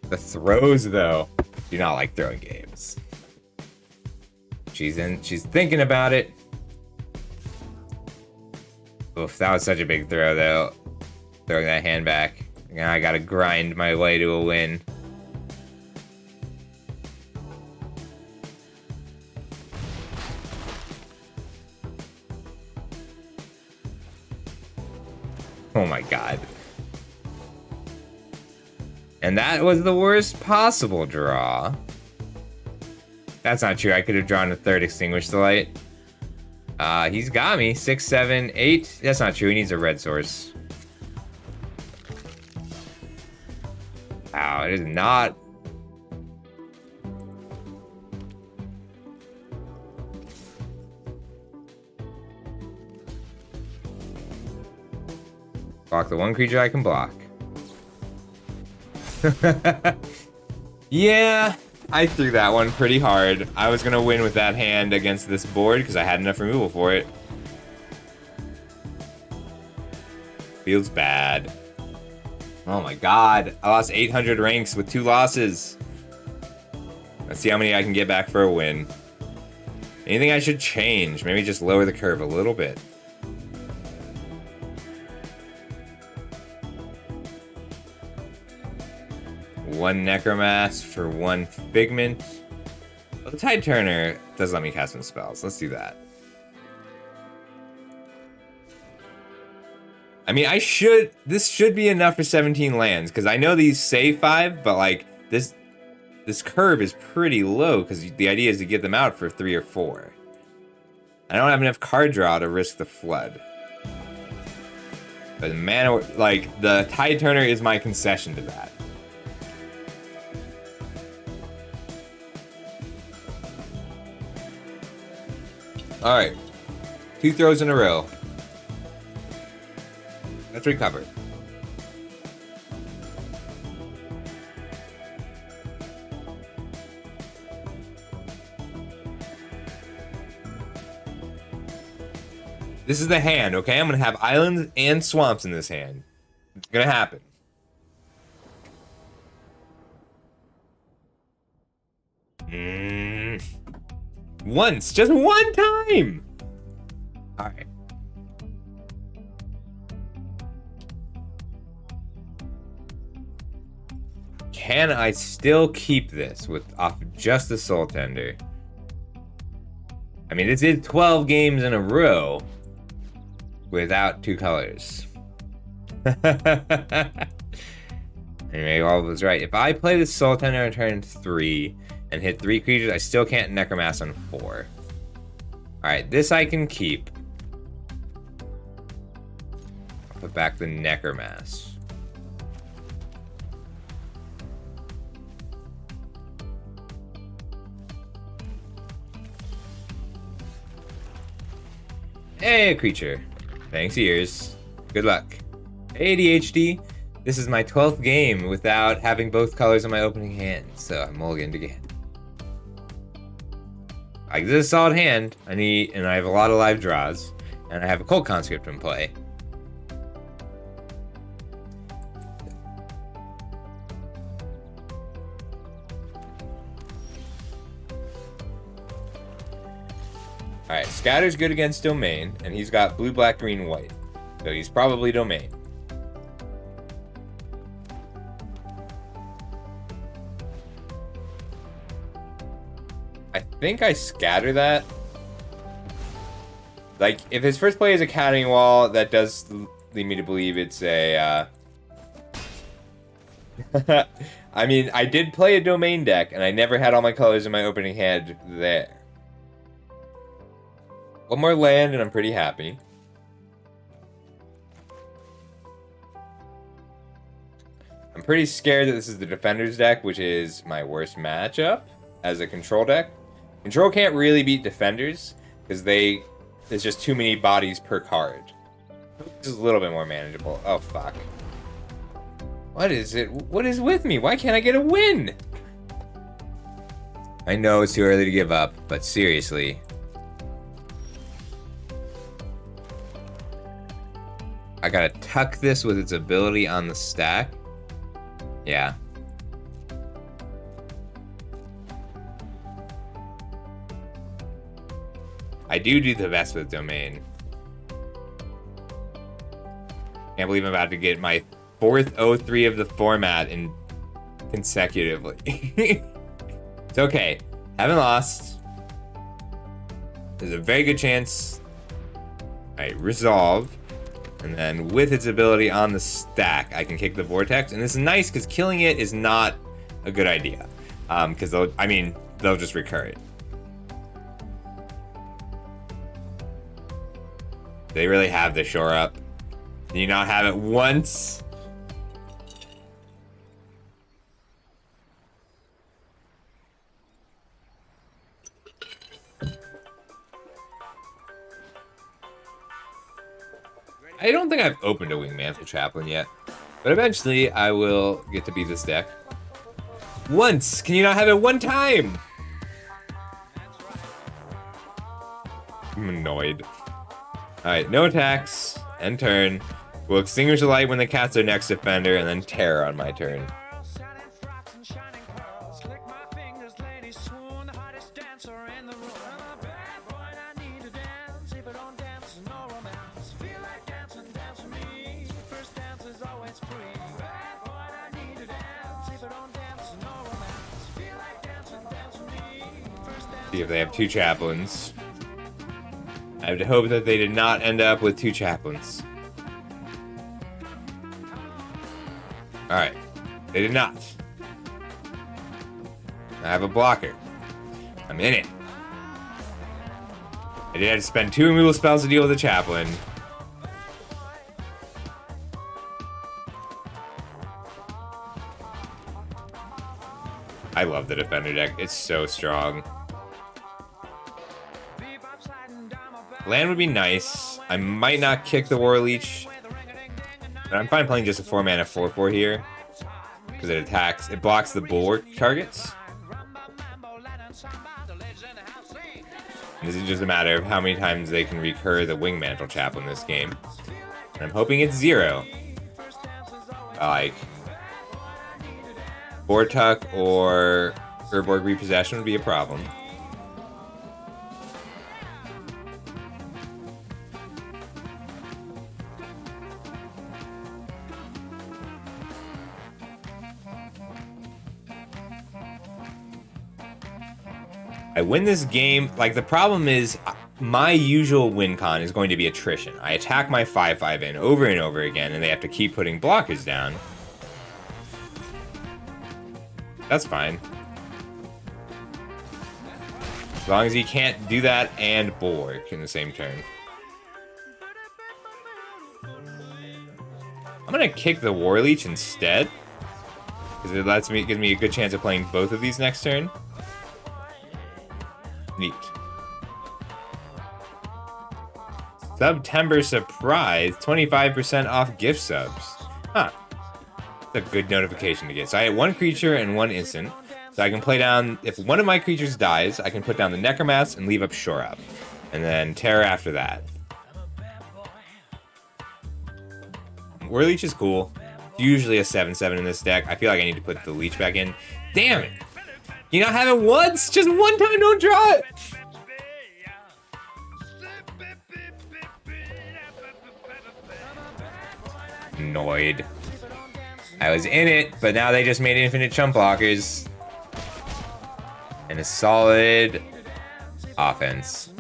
The throws, though, do not like throwing games. She's thinking about it. Oof, that was such a big throw, though. Throwing that hand back. Now I gotta grind my way to a win. Oh my god. And that was the worst possible draw. That's not true. I could have drawn a third Extinguish the Light. He's got me. 6, 7, 8. That's not true. He needs a red source. Wow, it is not. Block the one creature I can block. Yeah, I threw that one pretty hard. I was gonna win with that hand against this board because I had enough removal for it. Feels bad. Oh my god, I lost 800 ranks with 2 losses. Let's see how many I can get back for a win. Anything I should change? Maybe just lower the curve a little bit. One Necromass for 1 Figment. Well, the Tide Turner does let me cast some spells. Let's do that. I mean, this should be enough for 17 lands, because I know these say 5, but like, this curve is pretty low, because the idea is to get them out for 3 or 4. I don't have enough card draw to risk the flood. But mana, like, the Tide Turner is my concession to that. Alright. 2 throws in a row. Let's recover. This is the hand, okay? I'm gonna have islands and swamps in this hand. It's gonna happen. Once, just one time. All right. Can I still keep this off just the Soul Tender? I mean, this is 12 games in a row without 2 colors. Anyway, all was right. If I play the Soul Tender on turn 3 and hit 3 creatures, I still can't Necromass on 4. Alright, this I can keep. I'll put back the Necromass. Hey, a creature. Thanks, ears. Good luck. ADHD. This is my 12th game without having both colors in my opening hand, so I'm mulliganed again. Like, this is a solid hand. I have a lot of live draws, and I have a Cold Conscript in play. Alright, Scatter's good against Domain, and he's got blue, black, green, white. So he's probably Domain. I think I scatter that. Like, if his first play is a Countering Wall, that does lead me to believe it's a, I mean, I did play a Domain deck, and I never had all my colors in my opening hand there. One more land, and I'm pretty happy. I'm pretty scared that this is the Defender's deck, which is my worst matchup as a Control deck. Control can't really beat Defenders because there's just too many bodies per card. This is a little bit more manageable. Oh, fuck. What is it? What is with me? Why can't I get a win? I know it's too early to give up, but seriously. I gotta tuck this with its ability on the stack. Yeah. I do the best with Domain. Can't believe I'm about to get my 4th 0-3 of the format in consecutively. It's okay. Haven't lost. There's a very good chance I resolve. And then with its ability on the stack, I can kick the Vortex. And this is nice because killing it is not a good idea. Because they'll just recur it. They really have the shore up. Can you not have it once? I don't think I've opened a Wingmantle Chaplain yet, but eventually I will get to beat this deck. Once! Can you not have it one time? I'm annoyed. Alright, no attacks. End turn. We'll extinguish the light when they cast their next defender, and then terror on my turn. See if they have 2 chaplains. I have to hope that they did not end up with 2 chaplains. Alright. They did not. I have a blocker. I'm in it. I did have to spend 2 removal spells to deal with a chaplain. I love the Defender deck. It's so strong. Land would be nice. I might not kick the War Leech, but I'm fine playing just a 4-mana 4/4 here because it attacks. It blocks the Bulwark targets. And this is just a matter of how many times they can recur the Wingmantle Chaplain this game. And I'm hoping it's 0. Like Vortuck or Urborg Repossession would be a problem. I win this game. Like, the problem is my usual win con is going to be attrition. I attack my 5/5 in over and over again, and they have to keep putting blockers down. That's fine. As long as he can't do that and Bulwark in the same turn. I'm gonna kick the War Leech instead, because it gives me a good chance of playing both of these next turn. Neat. September surprise, 25% off gift subs. Huh. That's a good notification to get. So I had 1 creature and 1 instant. So I can play down, if one of my creatures dies, I can put down the Necromass and leave up Shore Up. And then Terror after that. War Leech is cool. It's usually a 7/7 in this deck. I feel like I need to put the Leech back in. Damn it! You not have it once? Just one time, don't draw it! Annoyed. I was in it, but now they just made infinite chump blockers. And a solid offense.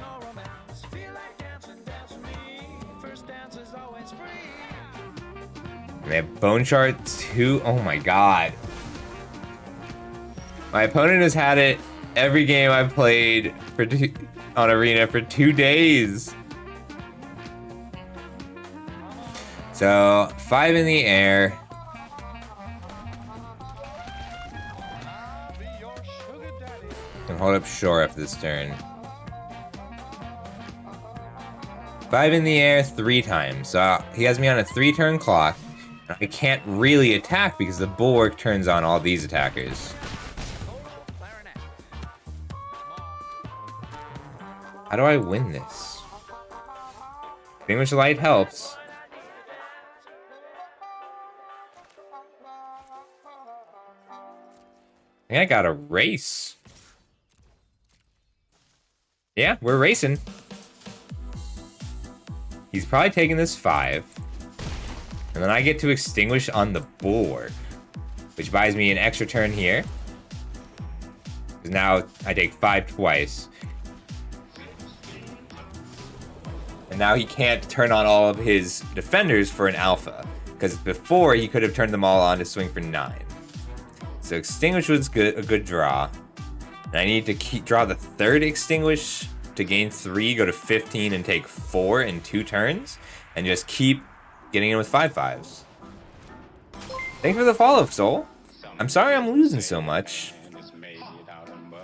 And they have Bone Shard 2. Oh my god. My opponent has had it every game I've played on Arena for 2 days. So, 5 in the air. And hold up shore up this turn. 5 in the air 3 times. So he has me on a 3-turn clock. I can't really attack because the bulwark turns on all these attackers. How do I win this? Extinguish light helps. I think I got a race. Yeah, we're racing. He's probably taking this 5. And then I get to extinguish on the bulwark, which buys me an extra turn here. Because now I take 5 twice. And now he can't turn on all of his defenders for an alpha. Because before, he could have turned them all on to swing for 9. So extinguish was a good draw. And I need to draw the 3rd extinguish to gain 3, go to 15, and take 4 in 2 turns. And just keep getting in with 5/5s. Thanks for the follow, Soul. I'm sorry I'm losing so much.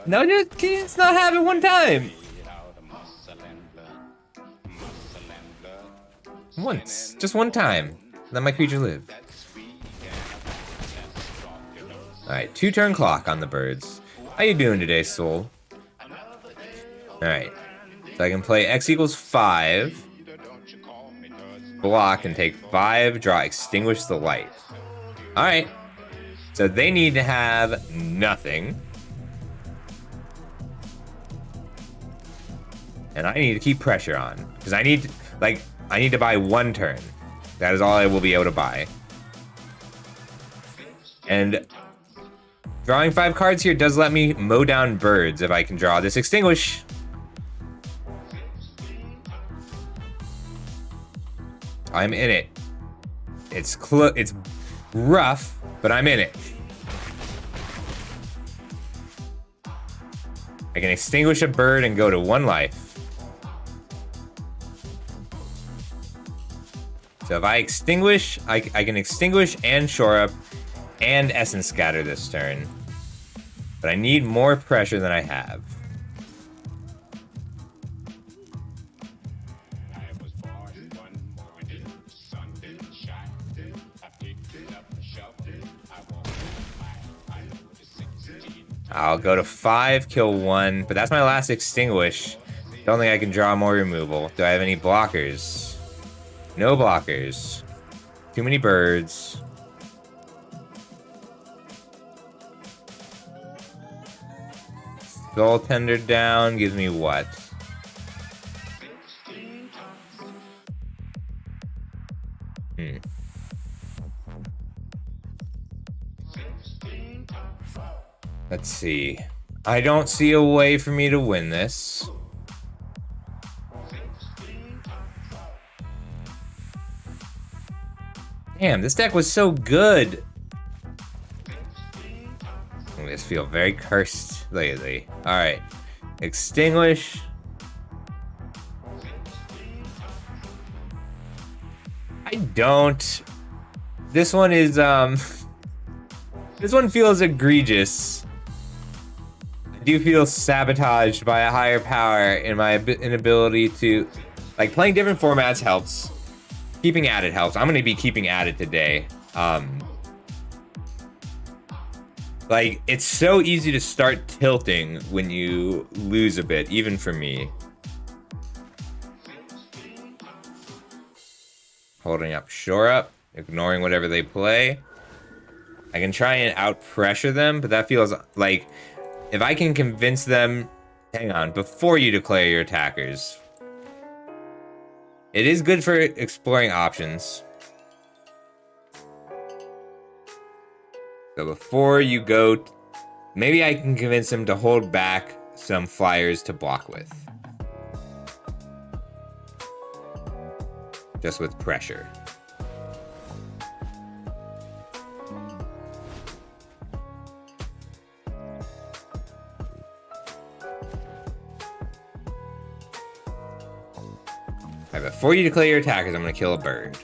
No, just not have it one time. Once. Just one time. Let my creature live. Alright, 2-turn clock on the birds. How you doing today, Soul? Alright. So I can play X equals 5. Block and take 5, draw, extinguish the light. Alright. So they need to have nothing. And I need to keep pressure on. Because I need to buy 1 turn. That is all I will be able to buy. And drawing 5 cards here does let me mow down birds if I can draw this extinguish. I'm in it. It's rough, but I'm in it. I can extinguish a bird and go to 1 life. So if I extinguish, I can extinguish and shore up and essence scatter this turn. But I need more pressure than I have. I'll go to 5, kill 1, but that's my last extinguish. Don't think I can draw more removal. Do I have any blockers? No blockers. Too many birds. Soul Tender down gives me what? Let's see. I don't see a way for me to win this. Damn, this deck was so good. I just feel very cursed lately. Alright. Extinguish. I don't. This one is, this one feels egregious. I do feel sabotaged by a higher power in my inability to... Like, playing different formats helps. Keeping at it helps. I'm going to be keeping at it today. Like, it's so easy to start tilting when you lose a bit, even for me. Holding up, shore up, ignoring whatever they play. I can try and out-pressure them, but that feels like... If I can convince them... Hang on, before you declare your attackers. It is good for exploring options. So before you go... Maybe I can convince them to hold back some flyers to block with. Just with pressure. Alright, before you declare your attackers, I'm gonna kill a bird.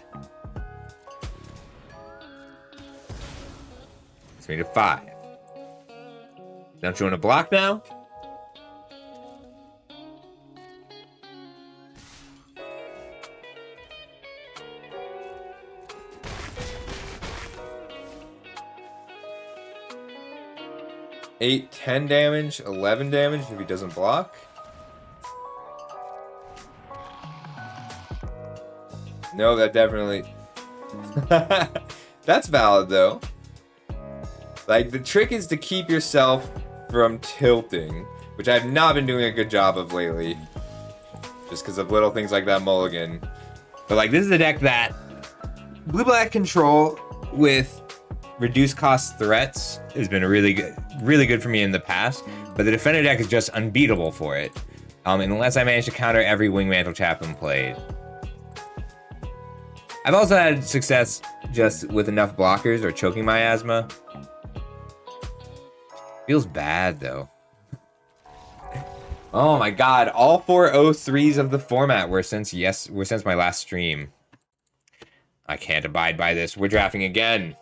It's me to 5. Don't you want to block now? 8, 10 damage, 11 damage if he doesn't block. No, that definitely... That's valid, though. Like, the trick is to keep yourself from tilting, which I've not been doing a good job of lately. Just because of little things like that mulligan. But, like, this is a deck that... Blue-black control with reduced cost threats has been really good for me in the past. But the defender deck is just unbeatable for it. Unless I manage to counter every Wingmantle Chaplain played. I've also had success just with enough blockers or choking miasma. Feels bad though. Oh my god, all 4 03s of the format were since my last stream. I can't abide by this. We're drafting again.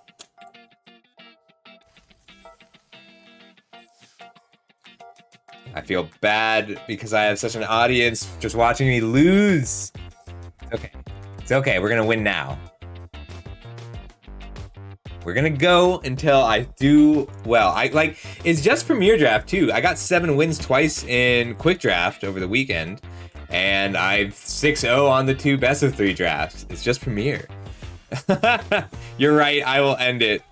I feel bad because I have such an audience just watching me lose. Okay. It's okay, we're gonna win now. We're gonna go until I do well. It's just Premier Draft too. I got 7 wins twice in Quick Draft over the weekend, and I'm 6-0 on the 2 best of 3 drafts. It's just Premier. You're right, I will end it.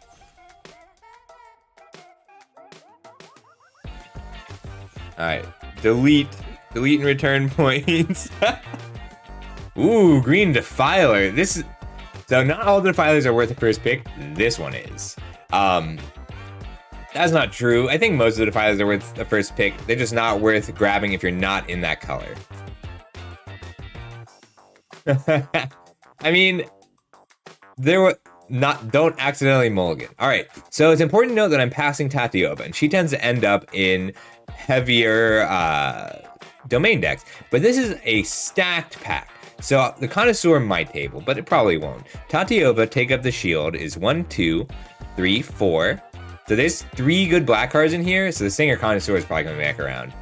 Alright, delete and return points. Ooh, green Defiler. So not all the Defilers are worth the first pick. This one is. That's not true. I think most of the Defilers are worth the first pick. They're just not worth grabbing if you're not in that color. I mean, don't accidentally mulligan. All right, so it's important to note that I'm passing Tatioba, and she tends to end up in heavier domain decks. But this is a stacked pack. So the Connoisseur might table, but it probably won't. Tatioba, take up the shield, is 1, 2, 3, 4. So there's 3 good black cards in here, so the Singer Connoisseur is probably coming back around.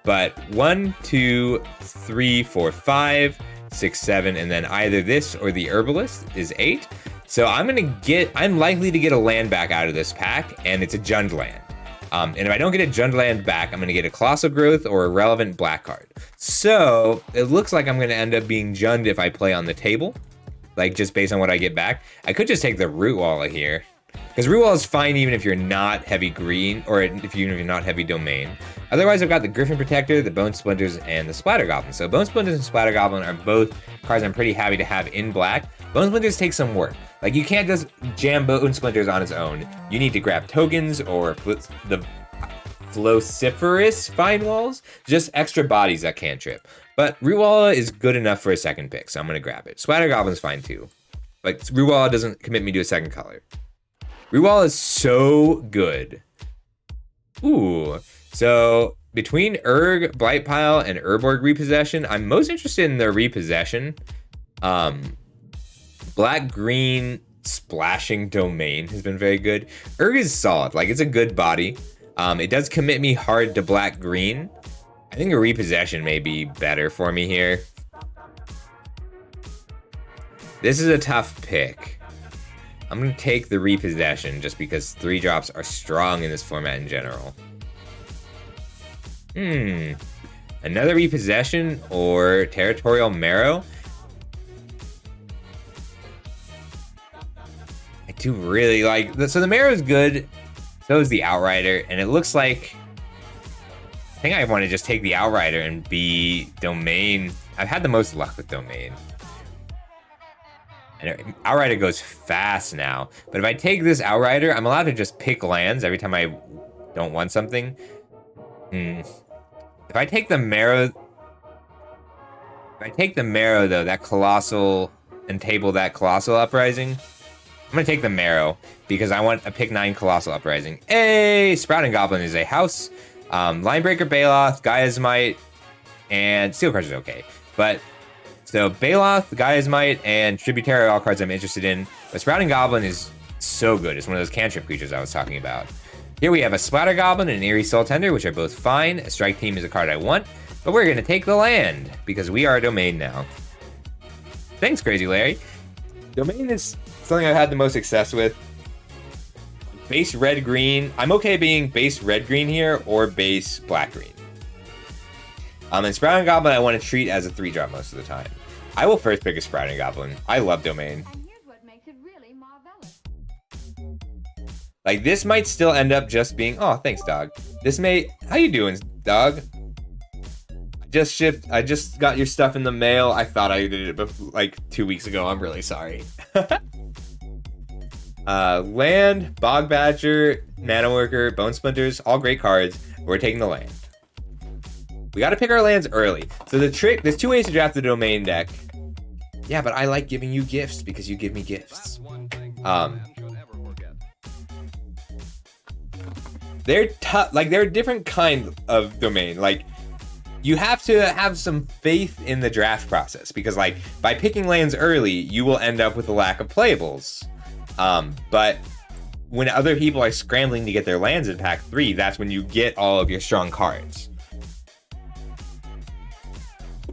But 1, 2, 3, 4, 5, 6, 7, and then either this or the Herbalist is 8. So I'm likely to get a land back out of this pack, and it's a Jund land. And if I don't get a Jund land back, I'm going to get a Colossal Growth or a relevant black card. So it looks like I'm going to end up being Jund if I play on the table, like just based on what I get back. I could just take the Root Walla here, because Root Walla is fine even if you're not heavy green, or even if you're not heavy domain. Otherwise, I've got the Griffin Protector, the Bone Splinters, and the Splatter Goblin. So Bone Splinters and Splatter Goblin are both cards I'm pretty happy to have in black. Bone Splinters take some work. Like, you can't just jam Bone Splinters on its own. You need to grab tokens or the Flociferous Fine Walls, just extra bodies that cantrip. But Root Walla is good enough for a second pick, so I'm going to grab it. Splatter Goblin's fine too. Like, Root Walla doesn't commit me to a second color. Root Walla is so good. Ooh. So, between Urg, Blightpile, and Urborg Repossession, I'm most interested in the Repossession. Black-green splashing domain has been very good. Urg is solid. Like, it's a good body. It does commit me hard to black-green. I think a Repossession may be better for me here. This is a tough pick. I'm going to take the Repossession just because 3-drops are strong in this format in general. Another Repossession or Territorial Marrow? I do really like... So the Marrow is good. So is the Outrider. And it looks like... I think I want to just take the Outrider and be Domain. I've had the most luck with Domain. And Outrider goes fast now. But if I take this Outrider, I'm allowed to just pick lands every time I don't want something. If I take the Marrow... though, that Colossal... and table that Colossal Uprising, I'm going to take the Marrow because I want a pick 9 Colossal Uprising. Hey! Sprouting Goblin is a house. Linebreaker, Baloth, Gaia's Might, and Steel Crush is okay. But, so Baloth, Gaia's Might, and Tributary are all cards I'm interested in. But Sprouting Goblin is so good. It's one of those cantrip creatures I was talking about. Here we have a Splatter Goblin and an Eerie Soul Tender, which are both fine. A Strike Team is a card I want. But we're going to take the land because we are a Domain now. Thanks, Crazy Larry. Domain is something I've had the most success with. base red-green. I'm okay being base red-green here or base black-green. And Sprouting Goblin I want to treat as a 3-drop most of the time. I will first pick a Sprouting Goblin. I love Domain. And here's what makes it really marvelous. Like, this might still end up just being... Oh, thanks, dog. This may... How you doing, dog? I just got your stuff in the mail. I thought I did it before, like 2 weeks ago. I'm really sorry. Land, Bog Badger, Mana Worker, Bone Splinters, all great cards. We're taking the land. We got to pick our lands early. So the trick, there's 2 ways to draft the Domain deck. Yeah, but I like giving you gifts because you give me gifts. They're tough. Like, they're a different kind of Domain. Like, you have to have some faith in the draft process because, like, by picking lands early, you will end up with a lack of playables. But when other people are scrambling to get their lands in pack 3, that's when you get all of your strong cards.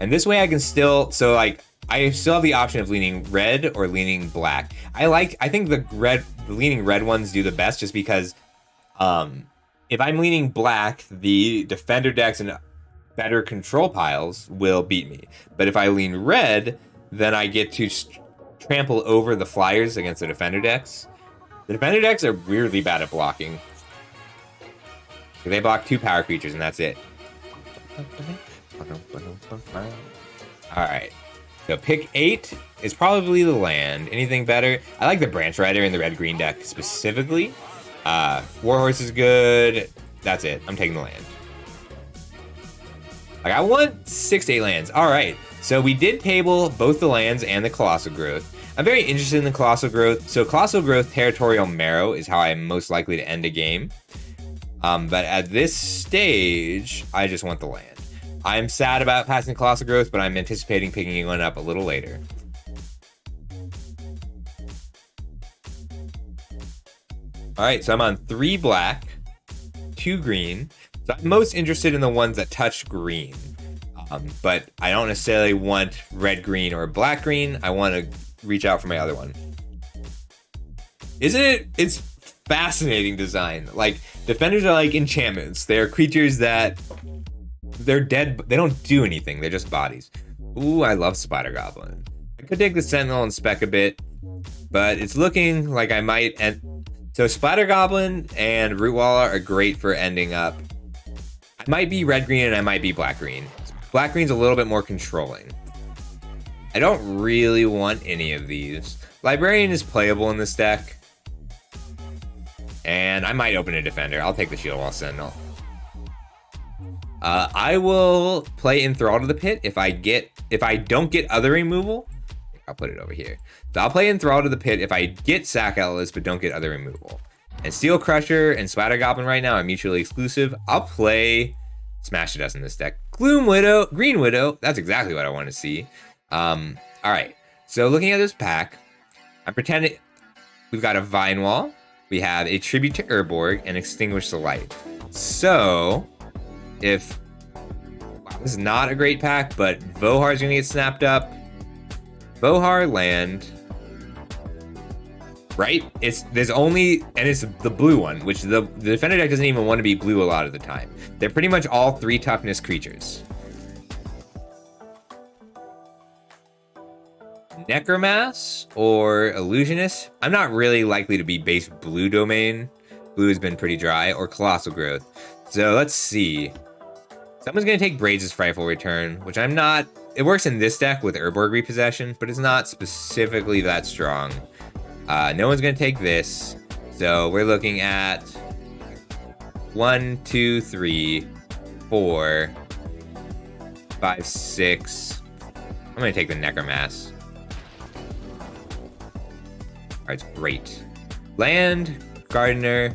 And this way I can still, so like, I still have the option of leaning red or leaning black. I think the leaning red ones do the best just because, if I'm leaning black, the defender decks and better control piles will beat me. But if I lean red, then I get to trample over the flyers against the defender decks. The defender decks are weirdly bad at blocking. They block 2 power creatures and that's it. Alright. So pick 8 is probably the land. Anything better? I like the Branch Rider in the red-green deck specifically. Warhorse is good. That's it. I'm taking the land. Like, I want 6 to 8 lands. Alright. So we did table both the lands and the Colossal Growth. I'm very interested in the Colossal Growth. So Colossal Growth Territorial Marrow is how I'm most likely to end a game. But at this stage, I just want the land. I'm sad about passing Colossal Growth, but I'm anticipating picking one up a little later. Alright, so I'm on 3 black, 2 green. So I'm most interested in the ones that touch green. But I don't necessarily want red-green or black-green. I want to reach out for my other one. Isn't it? It's fascinating design. Like, defenders are like enchantments. They're creatures that... They're dead, they don't do anything. They're just bodies. Ooh, I love Spider Goblin. I could take the Sentinel and spec a bit, but it's looking like I might end... So Spider Goblin and Rootwalla are great for ending up. I might be red-green and I might be black-green. Black-green's a little bit more controlling. I don't really want any of these. Librarian is playable in this deck. And I might open a Defender. I'll take the Shield Wall Sentinel. I will play Enthrall to the Pit if I don't get other removal. I'll put it over here. So I'll play Enthrall to the Pit if I get Sack Atlas but don't get other removal. And Steel Crusher and Spider Goblin right now are mutually exclusive. I'll play Smash Dust in this deck. Gloom Widow, Green Widow. That's exactly what I want to see. All right. So looking at this pack, I'm pretending we've got a Vine Wall. We have a Tribute to Urborg and Extinguish the Light. So if this is not a great pack, but Vohar's gonna get snapped up. Vohar land. Right? There's only, and it's the blue one, which the defender deck doesn't even want to be blue a lot of the time. They're pretty much all 3 toughness creatures. Necromass or Illusionist. I'm not really likely to be base blue Domain. Blue has been pretty dry, or Colossal Growth. So let's see. Someone's going to take Braids' Frightful Return, which I'm not... It works in this deck with Urborg Repossession, but it's not specifically that strong. No one's going to take this. So we're looking at 1, 2, 3, 4, 5, 6. I'm going to take the Necromass. Alright, great. Land, Gardener,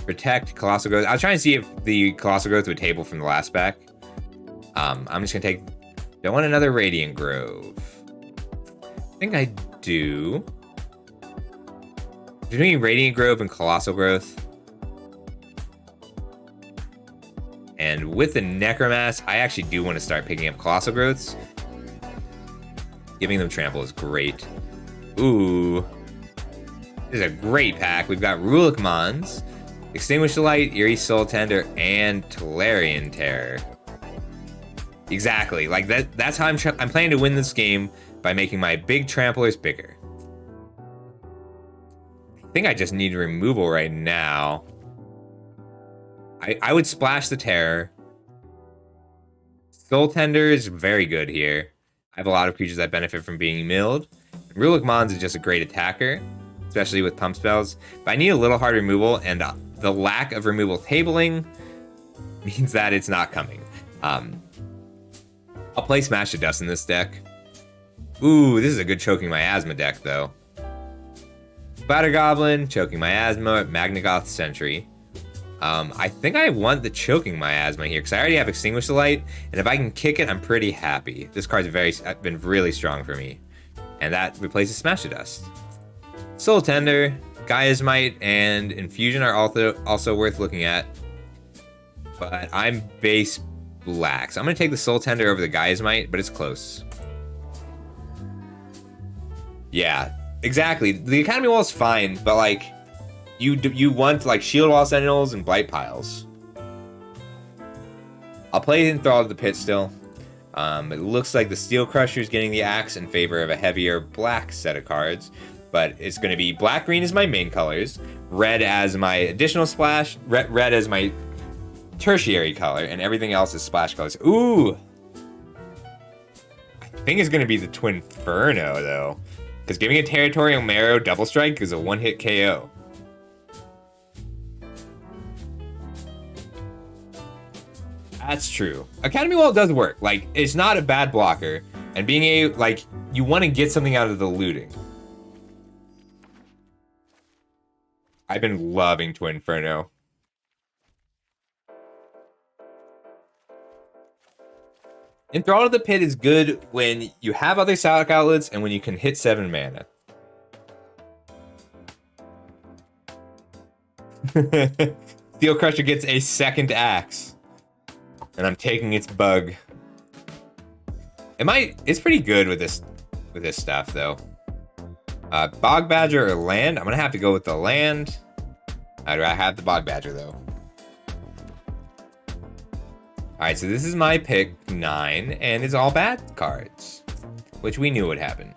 Protect, Colossal Growth. I was trying to see if the Colossal Growth would table from the last pack. I'm just going to take... Do I want another Radiant Grove? I think I do. Between Radiant Grove and Colossal Growth. And with the Necromass, I actually do want to start picking up Colossal Growths. Giving them Trample is great. Ooh. This is a great pack. We've got Rulik Mons, Extinguish the Light, Eerie Soul Tender, and Tolarian Terror. Exactly. Like that's how I'm planning to win this game, by making my big tramplers bigger. I think I just need removal right now. I would splash the Terror. Soul Tender is very good here. I have a lot of creatures that benefit from being milled. Rulik Mons is just a great attacker, especially with pump spells. But I need a little hard removal, and the lack of removal tabling means that it's not coming. I'll play Smash to Dust in this deck. Ooh, this is a good Choking Miasma deck, though. Splatter Goblin, Choking Miasma, Magnagoth Sentry. I think I want the Choking Miasma here, because I already have Extinguish the Light, and if I can kick it, I'm pretty happy. This card's been really strong for me. And that replaces Smash to Dust. Soul Tender, Gaia's Might, and Infusion are also worth looking at. But I'm base black, so I'm going to take the Soul Tender over the Gaia's Might, but it's close. Yeah, exactly. The Academy Wall is fine, but like, you want like Shield Wall Sentinels and Blight Piles. I'll play Enthralled to the Pit still. It looks like the Steel Crusher is getting the axe in favor of a heavier black set of cards, but it's going to be black-green as my main colors, red as my additional splash, red as my tertiary color, and everything else is splash colors. Ooh! I think it's going to be the Twinferno, though, because giving a Territorial Marrow double strike is a one-hit KO. That's true. Academy Wall does work. Like, it's not a bad blocker. And being like, you want to get something out of the looting. I've been loving Twinferno. Enthralled to the Pit is good when you have other Salak outlets and when you can hit 7 mana. Steel Crusher gets a second axe. And I'm taking its bug. It's pretty good with this stuff though. Bog Badger or land? I'm gonna have to go with the land. I have the Bog Badger though. Alright, so this is my pick 9, and it's all bad cards. Which we knew would happen.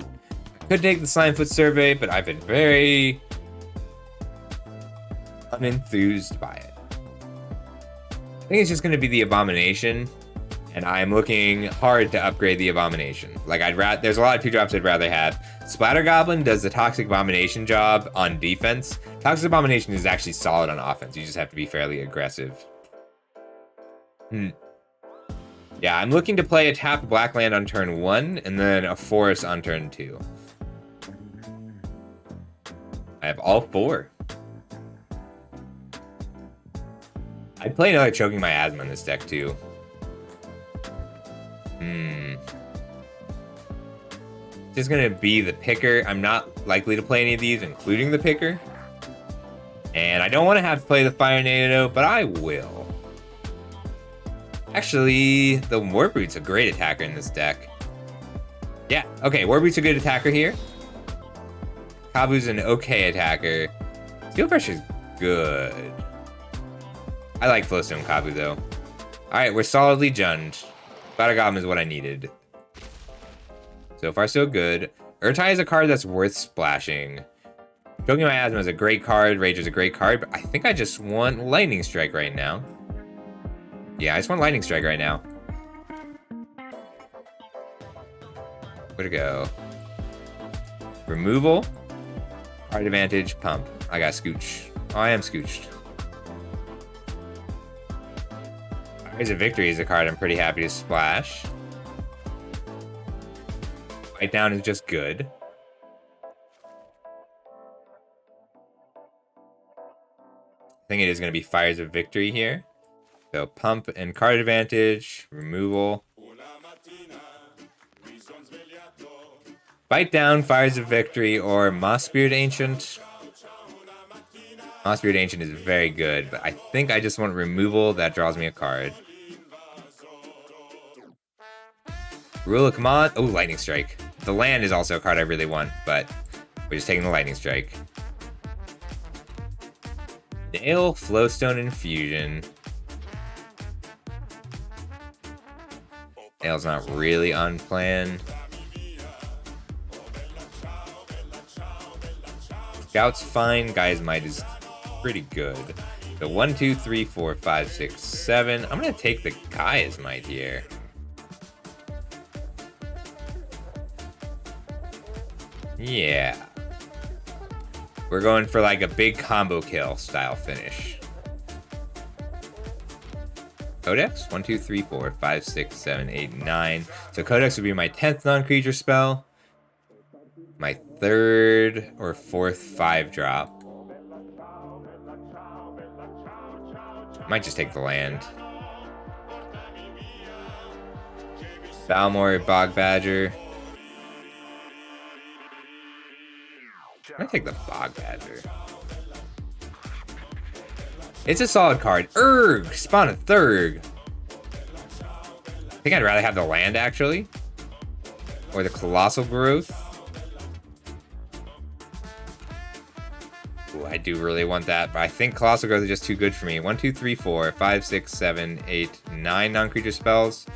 I could take the Slimefoot Survey, but I've been very unenthused by it. I think it's just going to be the Abomination, and I'm looking hard to upgrade the Abomination. Like, there's a lot of 2-drops I'd rather have. Splatter Goblin does the Toxic Abomination job on defense. Toxic Abomination is actually solid on offense. You just have to be fairly aggressive. Yeah, I'm looking to play a tapped black land on turn 1, and then a forest on turn 2. I have all 4. I'd play another Choking Miasma in this deck, too. Just gonna be the Picker. I'm not likely to play any of these, including the Picker. And I don't want to have to play the Fire Nado, but I will. Actually, the Warbrute's a great attacker in this deck. Yeah, okay, Warbrute's a good attacker here. Kabu's an okay attacker. Steel Crusher's good. I like Flowstone Kabu, though. Alright, we're solidly Jund. Battle Goblin is what I needed. So far, so good. Urtai is a card that's worth splashing. Choking Miasma is a great card. Rager is a great card, but I think I just want Lightning Strike right now. Yeah, I just want Lightning Strike right now. Where'd it go? Removal. Card advantage, pump. I got Scooch. Oh, I am Scooched. Rise of Victory is a card I'm pretty happy to splash. Bite Down is just good. I think it is going to be Fires of Victory here. So pump and card advantage, removal. Bite Down, Fires of Victory, or Moss Spirit Ancient. Moss Spirit Ancient is very good, but I think I just want removal. That draws me a card. Rulik Mons. Oh, Lightning Strike. The land is also a card I really want, but we're just taking the Lightning Strike. Ale, Flowstone, Infusion. Ale's not really on plan. Scout's fine. Guy's Might is pretty good. So 1, 2, 3, 4, 5, 6, 7. I'm gonna take the Guy's Might here. Yeah. We're going for like a big combo kill style finish. Codex? 1, 2, 3, 4, 5, 6, 7, 8, 9. So Codex would be my 10th non-creature spell. My 3rd or 4th 5-drop. Might just take the land. Balmor, Bog Badger. I'm gonna take the Bog Badger. It's a solid card. Urg! Spawn a Thurg. I think I'd rather have the land, actually. Or the Colossal Growth. Ooh, I do really want that, but I think Colossal Growth is just too good for me. 1, 2, 3, 4, 5, 6, 7, 8, 9 non-creature spells.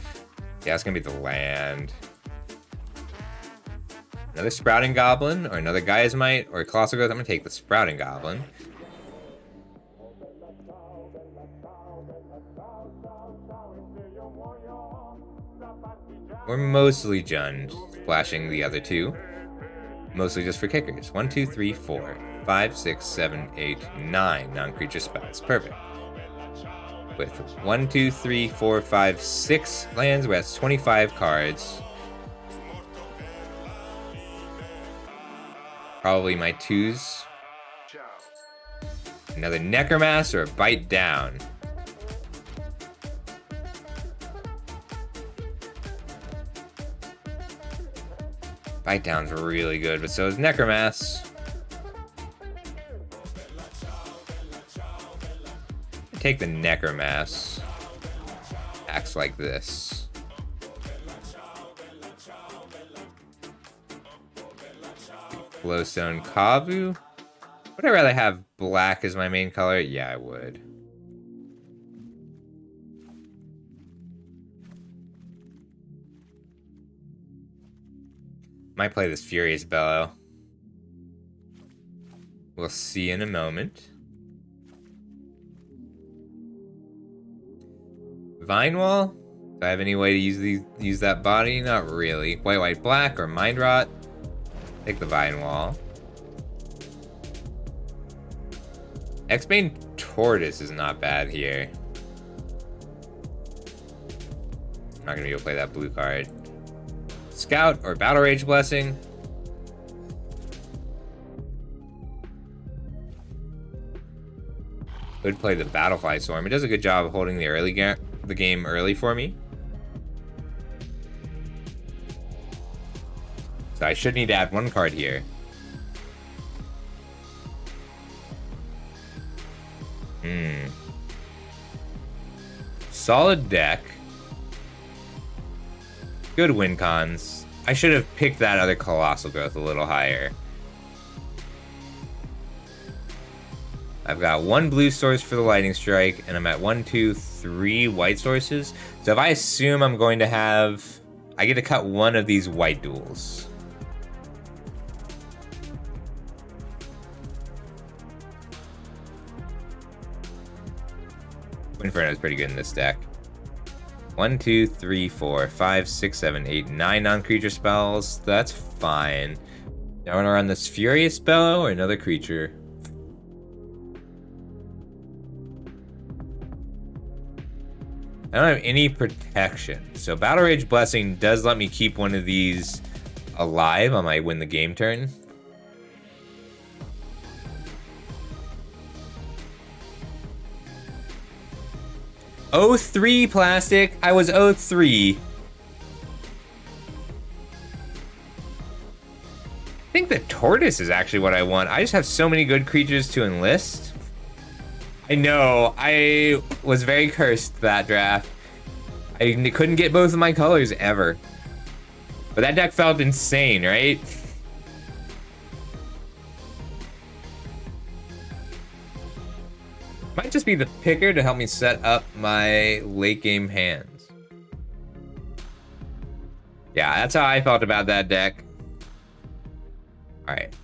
Yeah, it's gonna be the land. Another Sprouting Goblin, or another Gaia's Might, or Colossal Growth. I'm gonna take the Sprouting Goblin. We're mostly Jund, splashing the other two. Mostly just for kickers. 1, 2, 3, 4, 5, 6, 7, 8, 9 non-creature spells. Perfect. With 1, 2, 3, 4, 5, 6 lands, that's 25 cards. Probably my 2s. Another Necromass or a Bite Down. Bite Down's really good, but so is Necromass. Take the Necromass. Acts like this. Glowstone Kavu. Would I rather have black as my main color? Yeah, I would. Might play this Furious Bellow. We'll see in a moment. Vine Wall? Do I have any way to use that body? Not really. White, white, black, or Mind Rot? Take the Vine Wall. X-Bane Tortoise is not bad here. I'm not gonna be able to play that blue card. Scout or Battle Rage Blessing. Could play the Battlefly Swarm. It does a good job of holding the game early for me. So I should need to add one card here. Solid deck. Good win cons. I should have picked that other Colossal Growth a little higher. I've got 1 blue source for the Lightning Strike, and I'm at 1, 2, 3 white sources. So if I assume I'm going to have... I get to cut one of these white duels. Inferno is pretty good in this deck. 1, 2, 3, 4, 5, 6, 7, 8, 9 non-creature spells. That's fine. Now I want to run this Furious Bellow or another creature. I don't have any protection. So Battle Rage Blessing does let me keep one of these alive on my win the game turn. O3 plastic. I was O3. I think the Tortoise is actually what I want. I just have so many good creatures to enlist. I know. I was very cursed that draft. I couldn't get both of my colors ever. But that deck felt insane, right? Might just be the picker to help me set up my late game hands. Yeah, that's how I felt about that deck. Alright.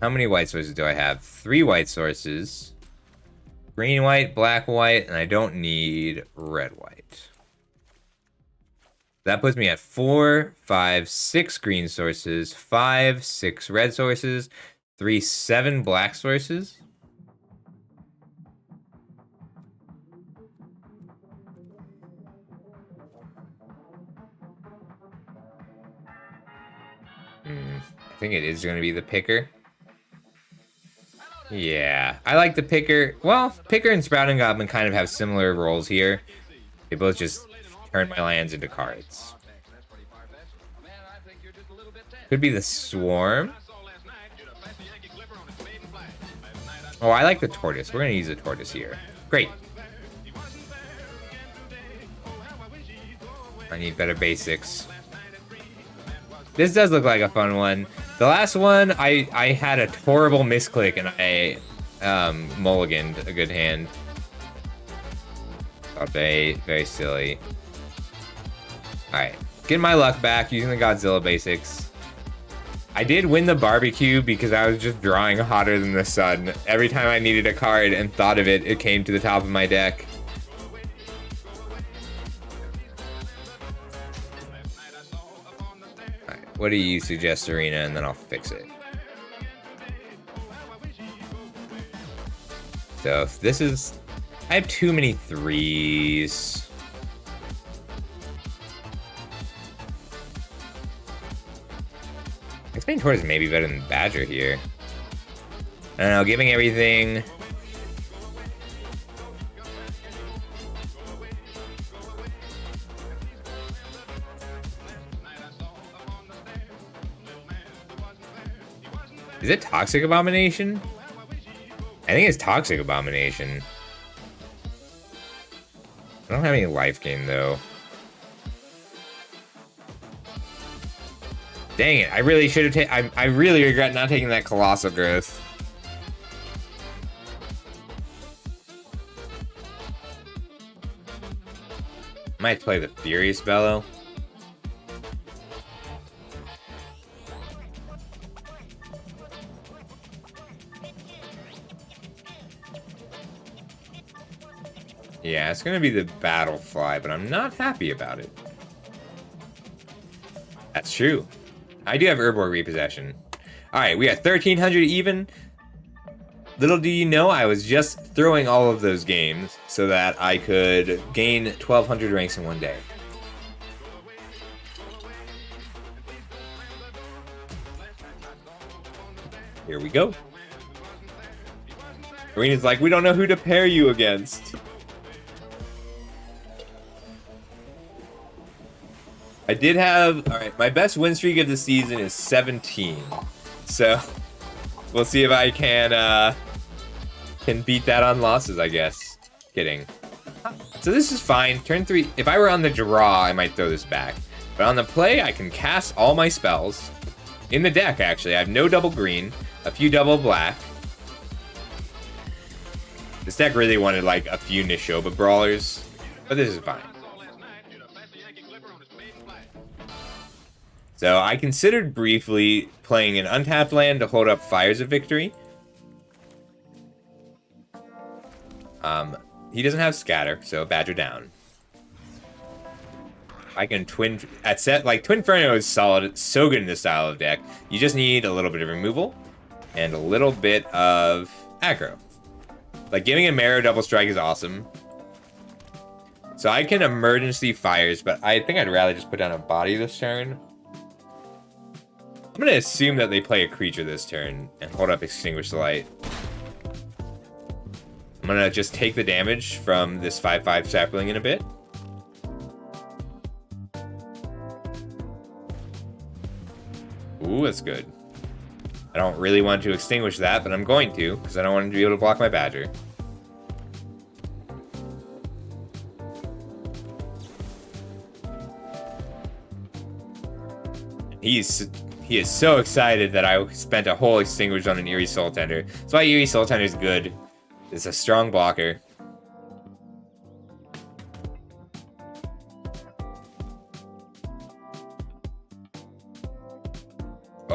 How many white sources do I have? 3 white sources. Green, white, black, white, and I don't need red, white. That puts me at 4, 5, 6 green sources, 5, 6 red sources, 3, 7 black sources. I think it is going to be the picker. Yeah, I like the picker. Well, picker and sprouting goblin kind of have similar roles here. They both just turn my lands into cards. Could be the swarm. Oh, I like the tortoise. We're going to use the tortoise here. Great. I need better basics. This does look like a fun one. The last one, I had a horrible misclick and I mulliganed a good hand. Felt very silly. Alright, getting my luck back using the Godzilla basics. I did win the barbecue because I was just drawing hotter than the sun. Every time I needed a card and thought of it, it came to the top of my deck. What do you suggest, Arena? And then I'll fix it. So if this is... I have too many 3s. X-Bane Tortoise may be better than Badger here. I don't know, giving everything... Is it Toxic Abomination? I think it's Toxic Abomination. I don't have any life gain, though. Dang it, I really should have taken... I really regret not taking that Colossal Growth. Might play the Furious Bellow. Yeah, it's gonna be the Battlefly, but I'm not happy about it. That's true. I do have Urborg Repossession. Alright, we are 1,300 even. Little do you know, I was just throwing all of those games so that I could gain 1,200 ranks in one day. Here we go. Arena's like, we don't know who to pair you against. I did have... Alright, my best win streak of the season is 17. So, we'll see if I can beat that on losses, I guess. Kidding. So this is fine. Turn 3... If I were on the draw, I might throw this back. But on the play, I can cast all my spells. In the deck, actually. I have no double green. A few double black. This deck really wanted, like, a few Nishoba brawlers. But this is fine. So I considered briefly playing an untapped land to hold up Fires of Victory. He doesn't have Scatter, so Badger down. I can Twin... At set, like, Twinferno is solid. It's so good in this style of deck. You just need a little bit of removal and a little bit of aggro. Like, giving a Marrow Double Strike is awesome. So I can Emergency Fires, but I think I'd rather just put down a body this turn. I'm going to assume that they play a creature this turn and hold up Extinguish the Light. I'm going to just take the damage from this 5/5 Sapling in a bit. Ooh, that's good. I don't really want to extinguish that, but I'm going to, because I don't want him to be able to block my Badger. He is so excited that I spent a whole extinguish on an Eerie Soul Tender. That's why Eerie Soul Tender is good. It's a strong blocker.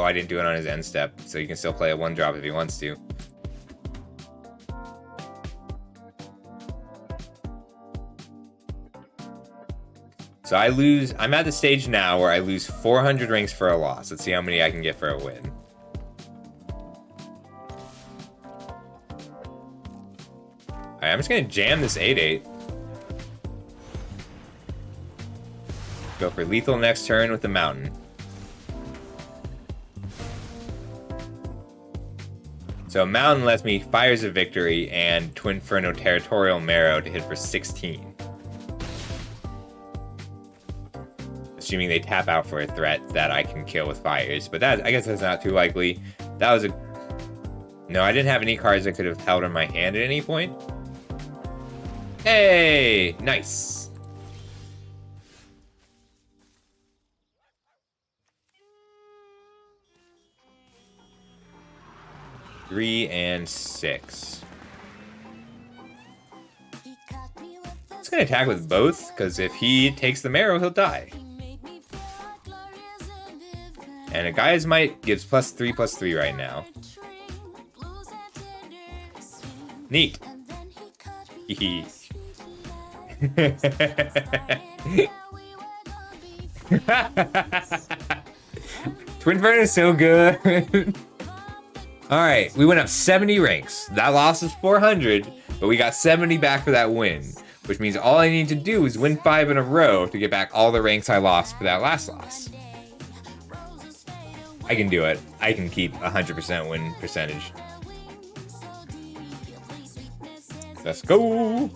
why I didn't do it on his end step, so he can still play a 1-drop if he wants to. So I'm at the stage now where I lose 400 rings for a loss. Let's see how many I can get for a win. Alright, I'm just gonna jam this 8-8. Go for lethal next turn with the mountain. So mountain lets me Fires of Victory and Twinferno Territorial Marrow to hit for 16. Assuming they tap out for a threat that I can kill with fires. But that, I guess that's not too likely. That was a... No, I didn't have any cards I could have held in my hand at any point. Hey! Nice! Three and 6. It's gonna attack with both, because if he takes the marrow, he'll die. And a guy's might gives +3/+3 right now. Neat. Hee. Twinferno is so good. Alright, we went up 70 ranks. That loss was 400, but we got 70 back for that win. Which means all I need to do is win 5 in a row to get back all the ranks I lost for that last loss. I can do it. I can keep 100% win percentage. Let's go!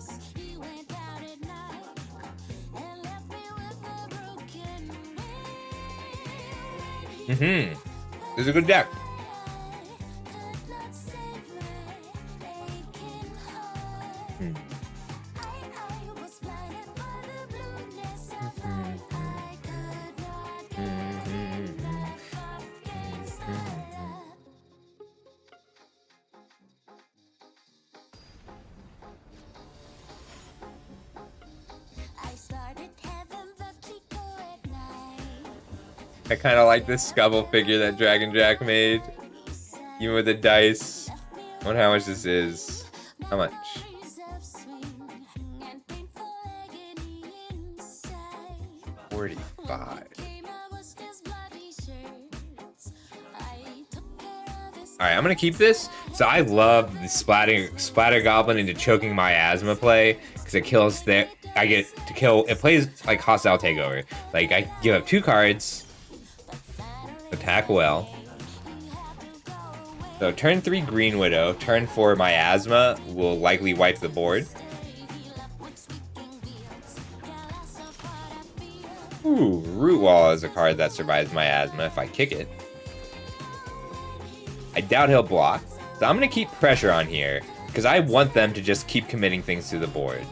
This is a good deck. I kind of like this Scubble figure that Dragon Jack made. Even with the dice. I wonder how much this is. How much? $45. Alright, I'm gonna keep this. So I love the Splatter Goblin into choking miasma play. Because it kills the... I get to kill... It plays like Hostile Takeover. Like, I give up 2 cards. Attack well. So turn 3 Green Widow, turn 4 Miasma will likely wipe the board. Ooh, Root Wall is a card that survives Miasma if I kick it. I doubt he'll block, so I'm gonna keep pressure on here because I want them to just keep committing things to the board.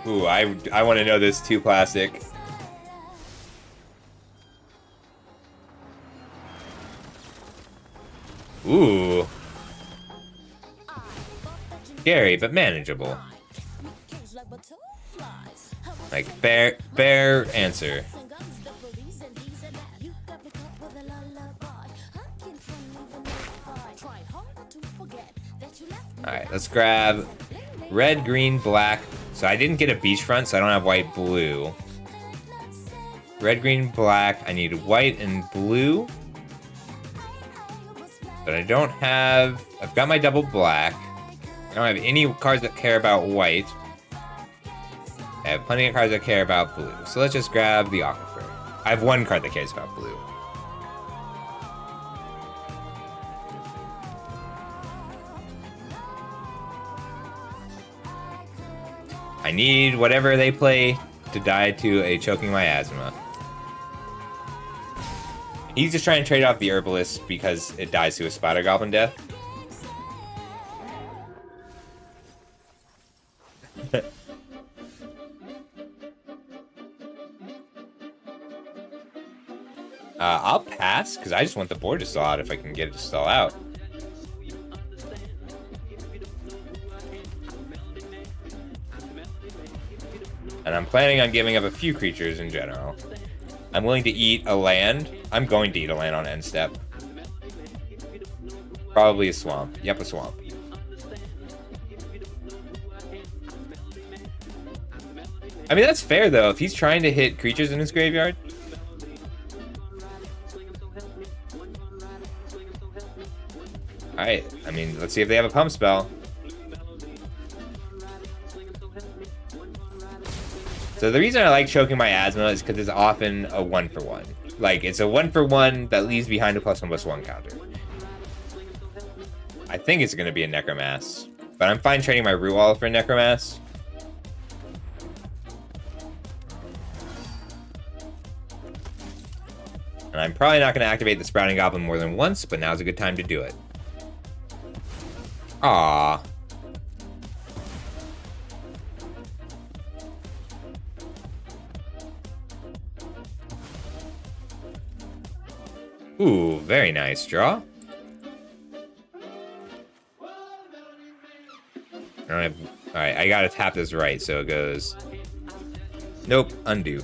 Ooh, I want to know this too, Plastic. Ooh. Scary, but manageable. Like, fair answer. Alright, let's grab red, green, black. So I didn't get a beachfront, so I don't have white, blue. Red, green, black. I need white and blue. But I don't have... I've got my double black. I don't have any cards that care about white. I have plenty of cards that care about blue. So let's just grab the Aquifer. I have 1 card that cares about blue. I need whatever they play to die to a choking miasma. He's just trying to trade off the Herbalist because it dies to a Spider Goblin death. I'll pass because I just want the board to stall out if I can get it to stall out. And I'm planning on giving up a few creatures in general. I'm willing to eat a land. I'm going to eat a land on end step. Probably a swamp. Yep, a swamp. I mean, that's fair, though. If he's trying to hit creatures in his graveyard. Alright, I mean, let's see if they have a pump spell. So the reason I like choking my asthma is because it's often a 1-for-1. Like, it's a 1-for-1 that leaves behind a +1/+1 counter. I think it's going to be a Necromass. But I'm fine trading my Root Wall for a Necromass. And I'm probably not going to activate the Sprouting Goblin more than once, but now's a good time to do it. Aww. Ooh, very nice draw. Alright, I gotta tap this right, so it goes... Nope, undo.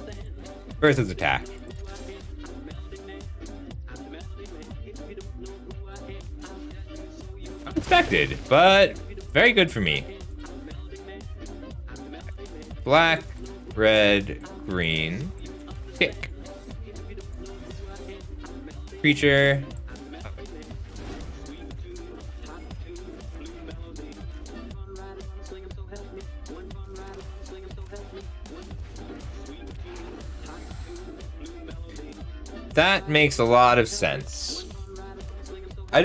Versus attack. Unexpected, but very good for me. Black, red, green, kick. Creature. That makes a lot of sense. I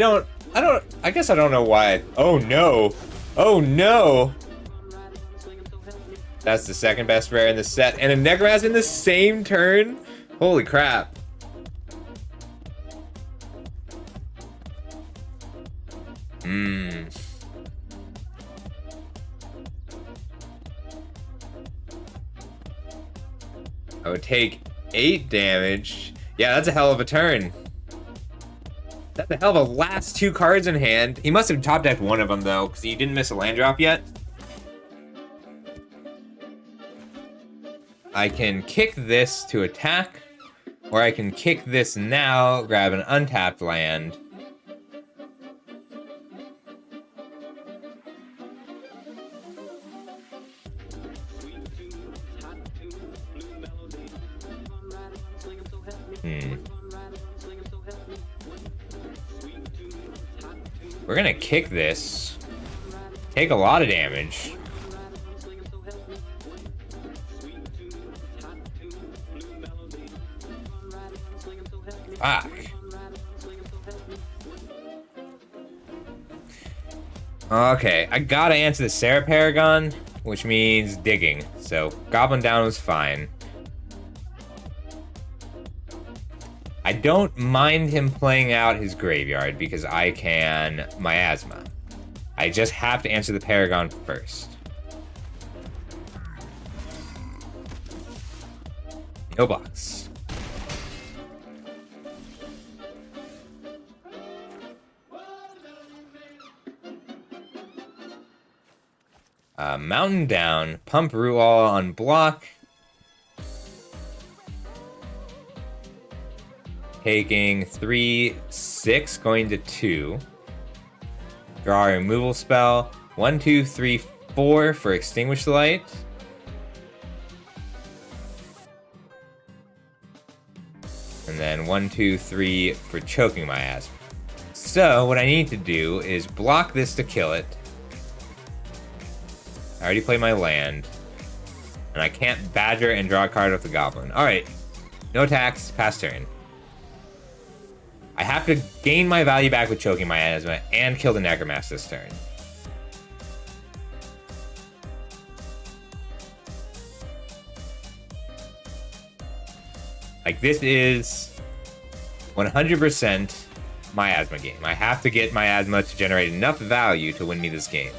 guess I don't know why. Oh no. Oh no. That's the second best rare in the set. And a Necromass in the same turn? Holy crap. I would take 8 damage. Yeah, that's a hell of a turn. That's a hell of a last 2 cards in hand. He must have top decked one of them, though, because he didn't miss a land drop yet. I can kick this to attack, or I can kick this now, grab an untapped land. We're gonna kick this. Take a lot of damage. Fuck. Okay, I gotta answer the Sarah Paragon, which means digging. So, Goblin down was fine. I don't mind him playing out his graveyard because I can Miasma. I just have to answer the Paragon first. No box. Mountain down, pump Root Wall on block. Taking 3, 6, going to 2. Draw a removal spell. 1, 2, 3, 4 for Extinguish the Light. And then 1, 2, 3 for Choking Miasma. So what I need to do is block this to kill it. I already played my land. And I can't Badger and draw a card with the Goblin. Alright. No attacks, pass turn. I have to gain my value back with Choking Miasma and kill the Necromass this turn. Like, this is 100% Miasma game. I have to get Miasma to generate enough value to win me this game.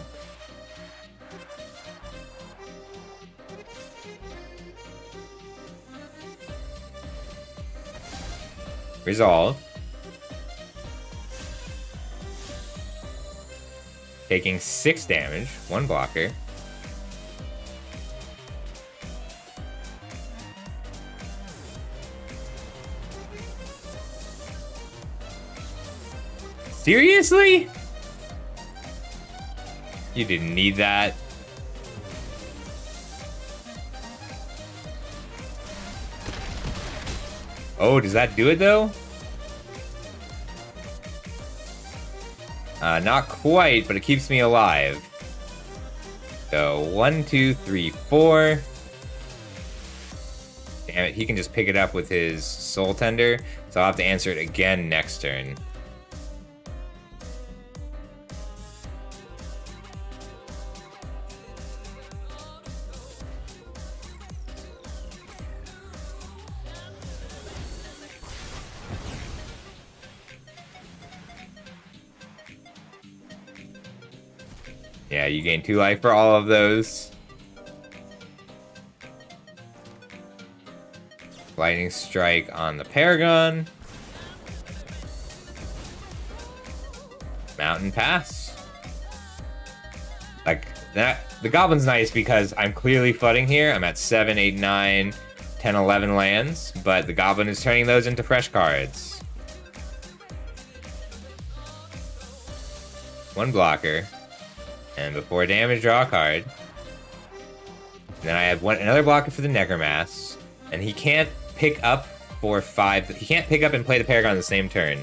Resolve. Taking 6 damage, 1 blocker. Seriously? You didn't need that. Oh, does that do it though? Not quite, but it keeps me alive. So 1, 2, 3, 4. Damn it, he can just pick it up with his Soul Tender, so I'll have to answer it again next turn. Yeah, you gain 2 life for all of those. Lightning Strike on the Paragon. Mountain Pass. Like, that. The Goblin's nice because I'm clearly flooding here. I'm at 7, 8, 9, 10, 11 lands, but the Goblin is turning those into fresh cards. 1 blocker. And before damage, draw a card. And then I have another blocker for the Necromass. And he can't pick up for 5. He can't pick up and play the Paragon on the same turn.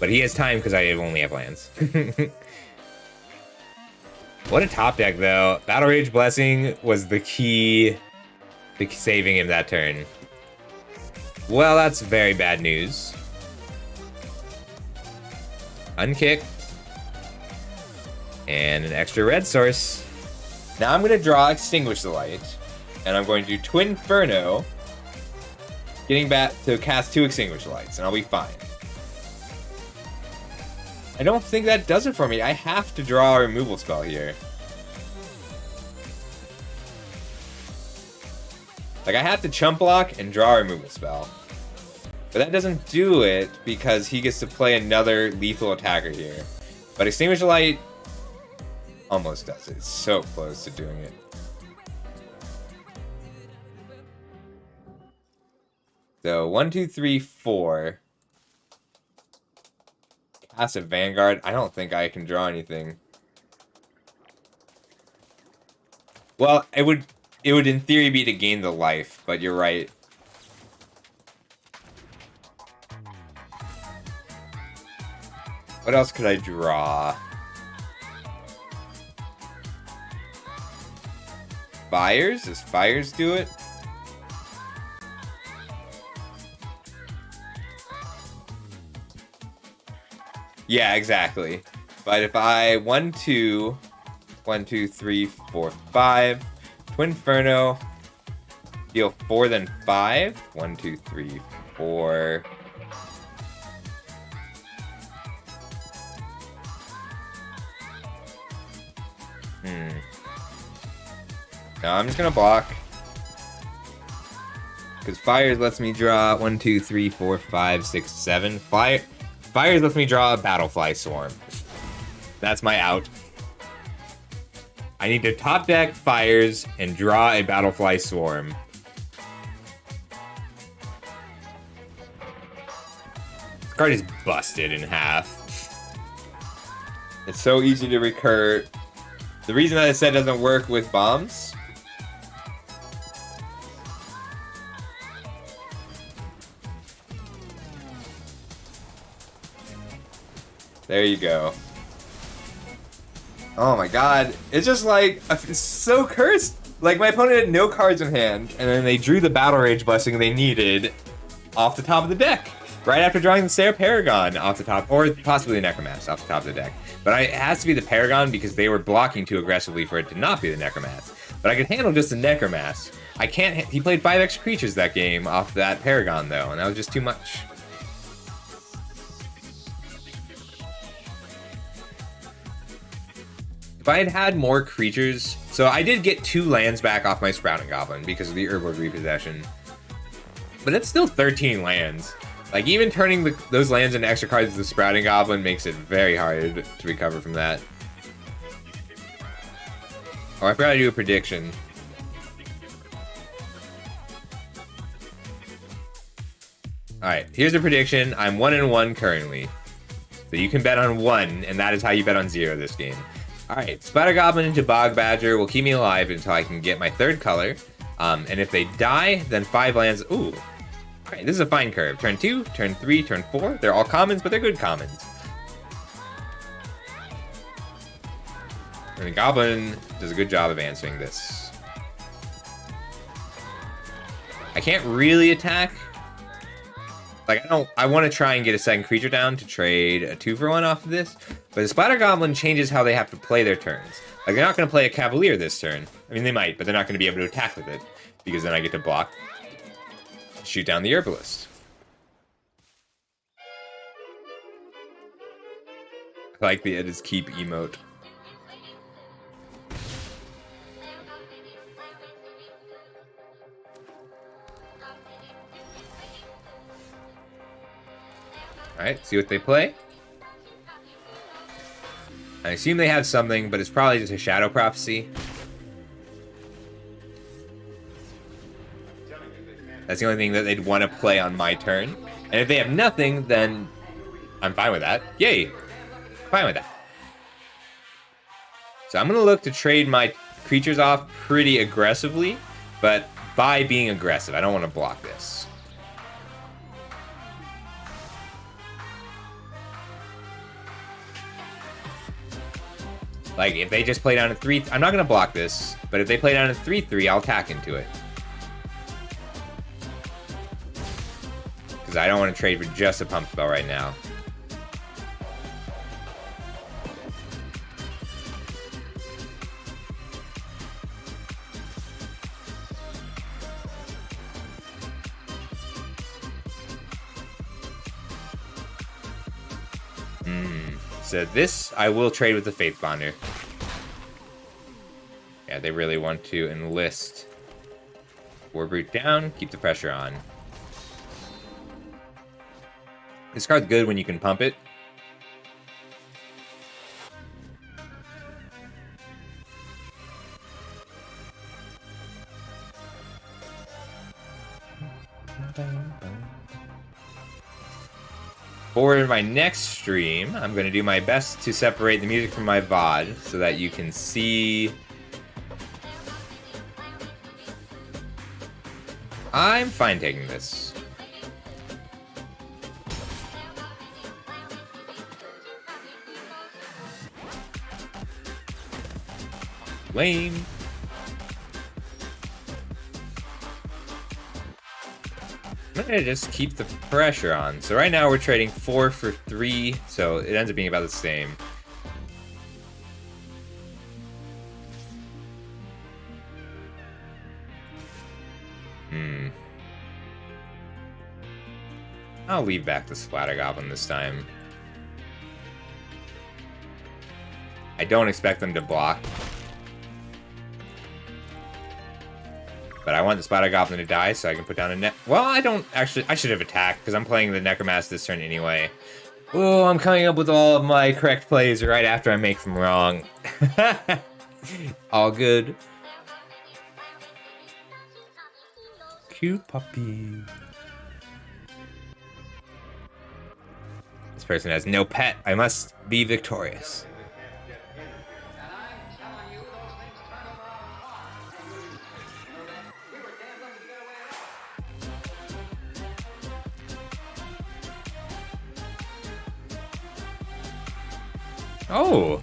But he has time because I only have lands. What a top deck, though. Battle Rage Blessing was the key to saving him that turn. Well, that's very bad news. Unkicked. And an extra red source. Now I'm going to draw Extinguish the Light. And I'm going to do Twin Inferno. Getting back to cast 2 Extinguish the Lights. And I'll be fine. I don't think that does it for me. I have to draw a removal spell here. Like, I have to chump block and draw a removal spell. But that doesn't do it because he gets to play another lethal attacker here. But Extinguish the Light almost does it. It's so close to doing it. So 1, 2, 3, 4. Cast a Vanguard. I don't think I can draw anything. Well, it would in theory be to gain the life, but you're right. What else could I draw? Fires? Does Fires do it? Yeah, exactly. But if I 1, 2, 1, 2, 3, 4, 5, Twin Inferno, deal 4, then 5. 1, 2, 3, 4. No, I'm just gonna block. Because Fires lets me draw 1, 2, 3, 4, 5, 6, 7. Fires lets me draw a Battlefly Swarm. That's my out. I need to top deck Fires and draw a Battlefly Swarm. This card is busted in half. It's so easy to recur. The reason that I said it doesn't work with bombs. There you go. Oh my god. It's just like, it's so cursed. Like, my opponent had no cards in hand, and then they drew the Battle Rage Blessing they needed off the top of the deck. Right after drawing the Sarah Paragon off the top, or possibly the Necromass off the top of the deck. But it has to be the Paragon because they were blocking too aggressively for it to not be the Necromass. But I could handle just the Necromass. I can't, he played 5 extra creatures that game off that Paragon though, and that was just too much. If I had had more creatures, so I did get 2 lands back off my Sprouting Goblin because of the Urborg Repossession. But it's still 13 lands. Like, even turning those lands into extra cards as the Sprouting Goblin makes it very hard to recover from that. Oh, I forgot to do a prediction. Alright, here's the prediction. I'm 1-1 currently. So you can bet on 1, and that is how you bet on 0 this game. Alright, Spider Goblin into Bog Badger will keep me alive until I can get my 3rd color. And if they die, then 5 lands. Ooh. Alright, this is a fine curve. Turn 2, turn 3, turn 4. They're all commons, but they're good commons. And the Goblin does a good job of answering this. I can't really attack. Like, I want to try and get a 2nd creature down to trade a 2-for-1 off of this. But the Spider Goblin changes how they have to play their turns. Like, they're not going to play a Cavalier this turn. I mean, they might, but they're not going to be able to attack with it. Because then I get to block. Shoot down the Herbalist. I like the It Is Keep emote. Alright, see what they play. I assume they have something, but it's probably just a Shadow Prophecy. That's the only thing that they'd want to play on my turn. And if they have nothing, then I'm fine with that. Yay! Fine with that. So I'm going to look to trade my creatures off pretty aggressively, but by being aggressive. I don't want to block this. Like, if they just play down a 3... I'm not going to block this, but if they play down a 3/3, I'll attack into it. Because I don't want to trade for just a pump spell right now. So this, I will trade with the Faith Bonder. Yeah, they really want to enlist. Warbrute down, keep the pressure on. This card's good when you can pump it. For my next stream, I'm going to do my best to separate the music from my VOD so that you can see. I'm fine taking this. Lame. I'm gonna just keep the pressure on. So right now we're trading 4 for 3, so it ends up being about the same. I'll leave back the Splatter Goblin this time. I don't expect them to block. But I want the Splatter Goblin to die so I can put down a net. Well, I don't actually. I should have attacked because I'm playing the Necromancer this turn anyway. Oh, I'm coming up with all of my correct plays right after I make them wrong. All good. Cute puppy. This person has no pet. I must be victorious. Oh.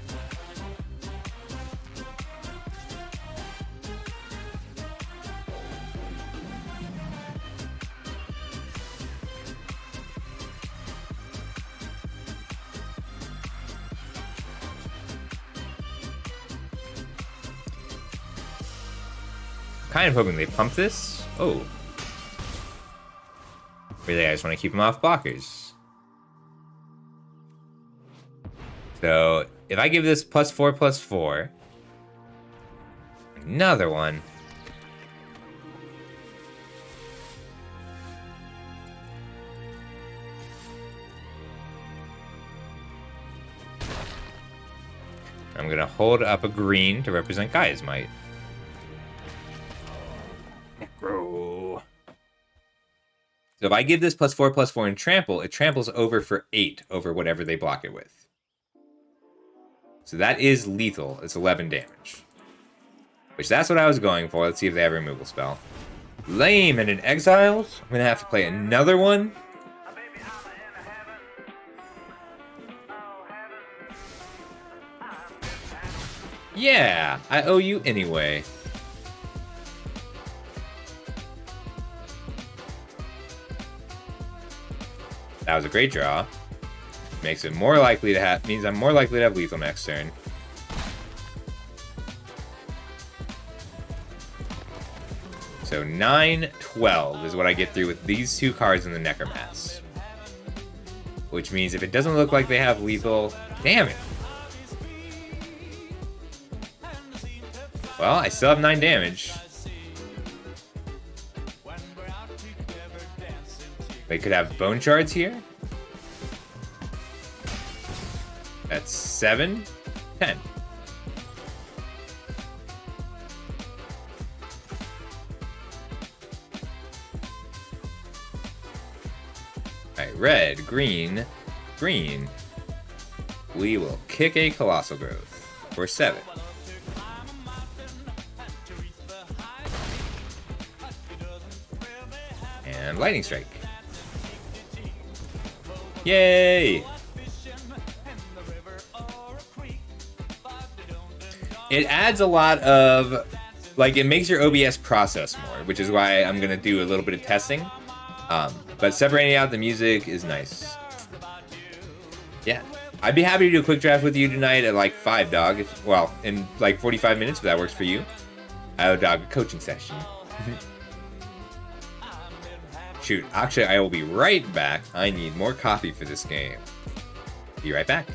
Kind of hoping they pump this. Oh. Really, I just want to keep them off blockers. So, if I give this +4/+4, another one. I'm gonna hold up a green to represent Gaia's Might. Necro. So if I give this +4/+4 and trample, it tramples over for 8 over whatever they block it with. So that is lethal. It's 11 damage. Which that's what I was going for. Let's see if they have a removal spell. Lame and an Exiles. I'm going to have to play another one. Yeah, I owe you anyway. That was a great draw. Makes it more likely to have, means I'm more likely to have lethal next turn. So 9-12 is what I get through with these 2 cards in the Necromass. Which means if it doesn't look like they have lethal, damn it. Well, I still have 9 damage. They could have bone shards here. That's 7, 10. Alright, red, green, green. We will kick a Colossal Growth for 7. And Lightning Strike. Yay! It adds a lot of, like, it makes your OBS process more, which is why I'm going to do a little bit of testing. But separating out the music is nice. Yeah. I'd be happy to do a quick draft with you tonight at like 5, dog. Well, in like 45 minutes, if that works for you. I owe dog a coaching session. Shoot, actually, I will be right back. I need more coffee for this game. Be right back.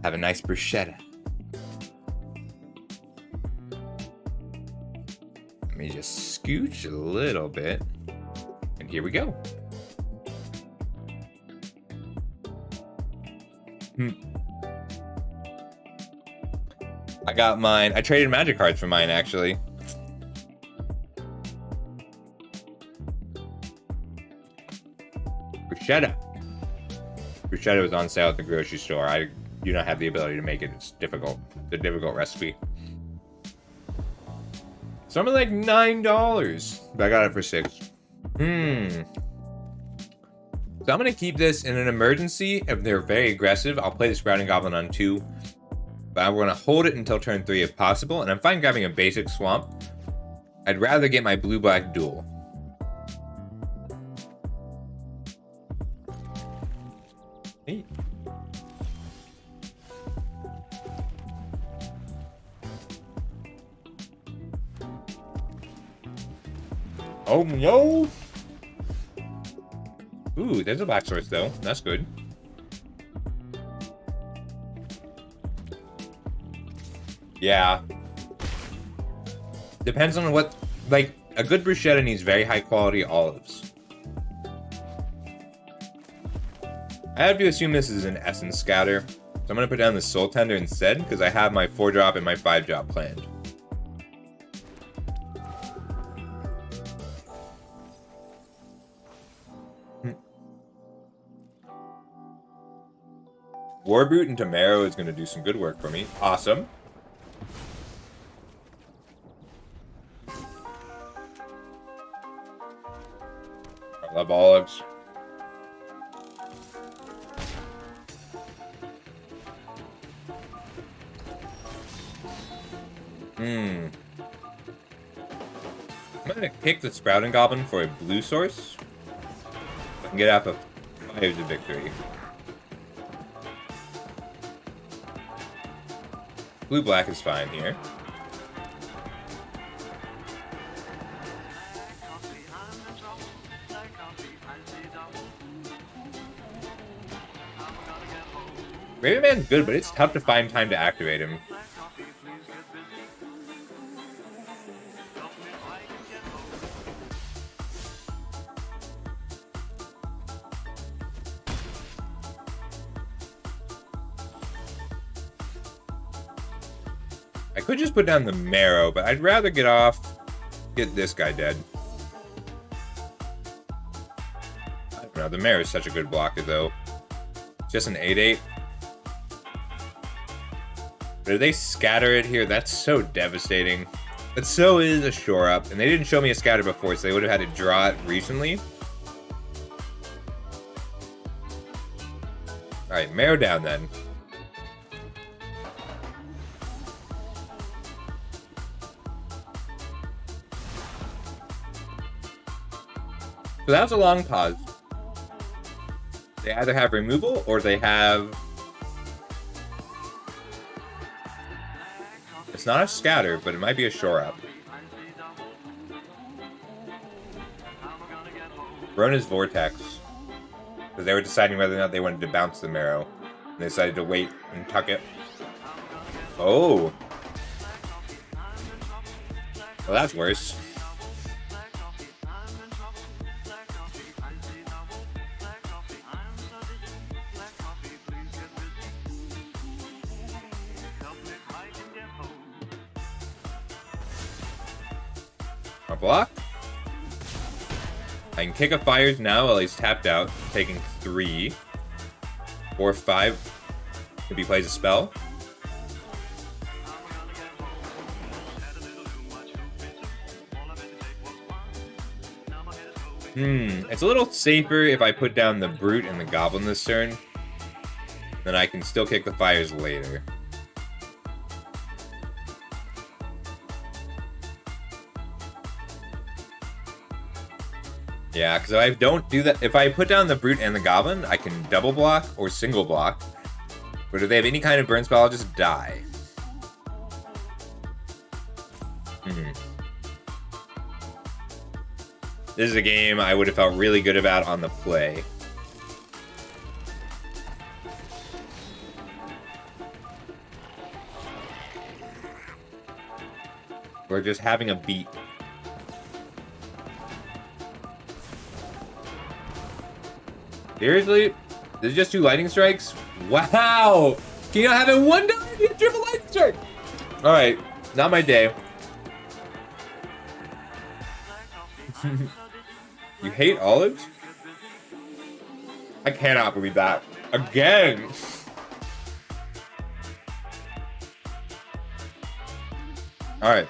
Have a nice bruschetta. Let me just scooch a little bit. And here we go. I got mine. I traded magic cards for mine, actually. Bruschetta. Bruschetta was on sale at the grocery store. I do not have the ability to make it. It's difficult. It's a difficult recipe. Something like $9. But I got it for $6. So I'm going to keep this in an emergency. If they're very aggressive, I'll play the Sprouting Goblin on 2. But I'm going to hold it until turn 3 if possible. And I'm fine grabbing a basic Swamp. I'd rather get my blue-black duel. Hey. Oh no! Ooh, there's a black source though. That's good. Yeah. Depends on what, like, a good bruschetta needs very high quality olives. I have to assume this is an Essence Scatter. So I'm going to put down the Soul Tender instead, because I have my 4-drop and my 5-drop planned. Warboot into Marrow is going to do some good work for me. Awesome. I love olives. I'm gonna kick the Sprouting Goblin for a blue source. I can get out of Fires of Victory. Blue-black is fine here. Raven Man's good, but it's tough to find time to activate him. I could just put down the Marrow, but I'd rather get this guy dead. I don't know, the Marrow is such a good blocker though. Just an 8/8. But if they scatter it here, that's so devastating. But so is a shore up, and they didn't show me a scatter before, so they would have had to draw it recently. Alright, Marrow down then. So that was a long pause. They either have removal or they have... It's not a scatter, but it might be a shore up. Rona's Vortex. Because they were deciding whether or not they wanted to bounce the Marrow. And they decided to wait and tuck it. Oh! Well, that's worse. Block. I can kick a Fires now while he's tapped out, taking 3 or 5 if he plays a spell. It's a little safer if I put down the Brute and the Goblin this turn. Then I can still kick the Fires later. Yeah, because if I don't do that, if I put down the Brute and the Goblin, I can double block or single block. But if they have any kind of burn spell, I'll just die. This is a game I would have felt really good about on the play. We're just having a beat. Seriously? This is just 2 lightning strikes? Wow! Can you not have it one die? You have triple lightning strike! Alright, not my day. You hate olives? I cannot believe that. Again! Alright.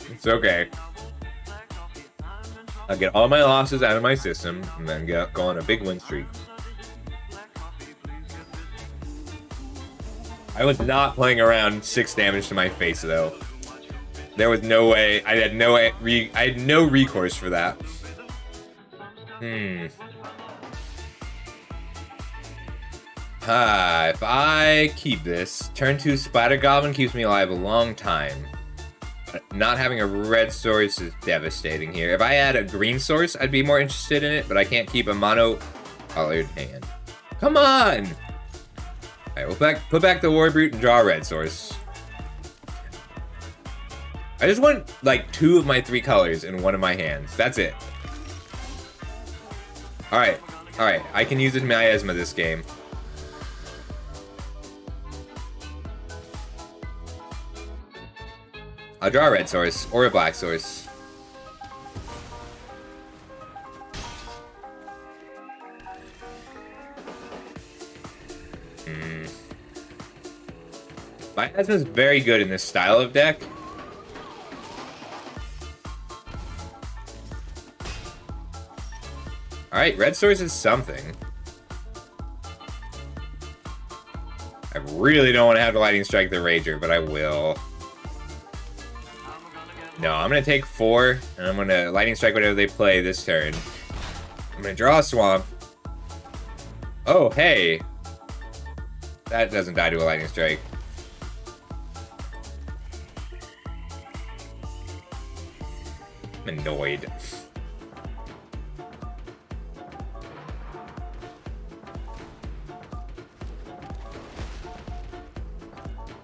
It's okay. I'll get all my losses out of my system and then go on a big win streak. I was not playing around 6 damage to my face though. There was no way. I had no recourse for that. If I keep this, turn 2 Splatter Goblin keeps me alive a long time. But not having a red source is devastating here. If I had a green source, I'd be more interested in it, but I can't keep a mono-colored hand. Come on! Alright, we'll put back the War Brute and draw a red source. I just want, like, 2 of my 3 colors in one of my hands. That's it. Alright, alright. I can use it miasma this game. I'll draw a red source, or a black source. Miasma is very good in this style of deck. Alright, red source is something. I really don't want to have to lightning strike the Rager, but I will. No, I'm going to take 4, and I'm going to lightning strike whatever they play this turn. I'm going to draw a swamp. Oh, hey. That doesn't die to a lightning strike. I'm annoyed.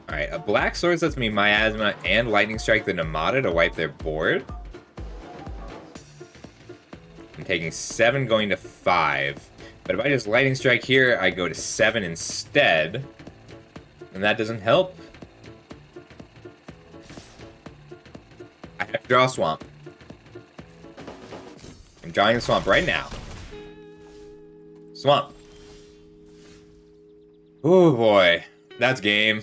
Alright, a black source lets me miasma and lightning strike the Namada to wipe their board. I'm taking 7 going to 5. But if I just lightning strike here, I go to 7 instead. And that doesn't help. I have to draw a swamp. I'm drawing the swamp right now. Swamp. Oh boy. That's game.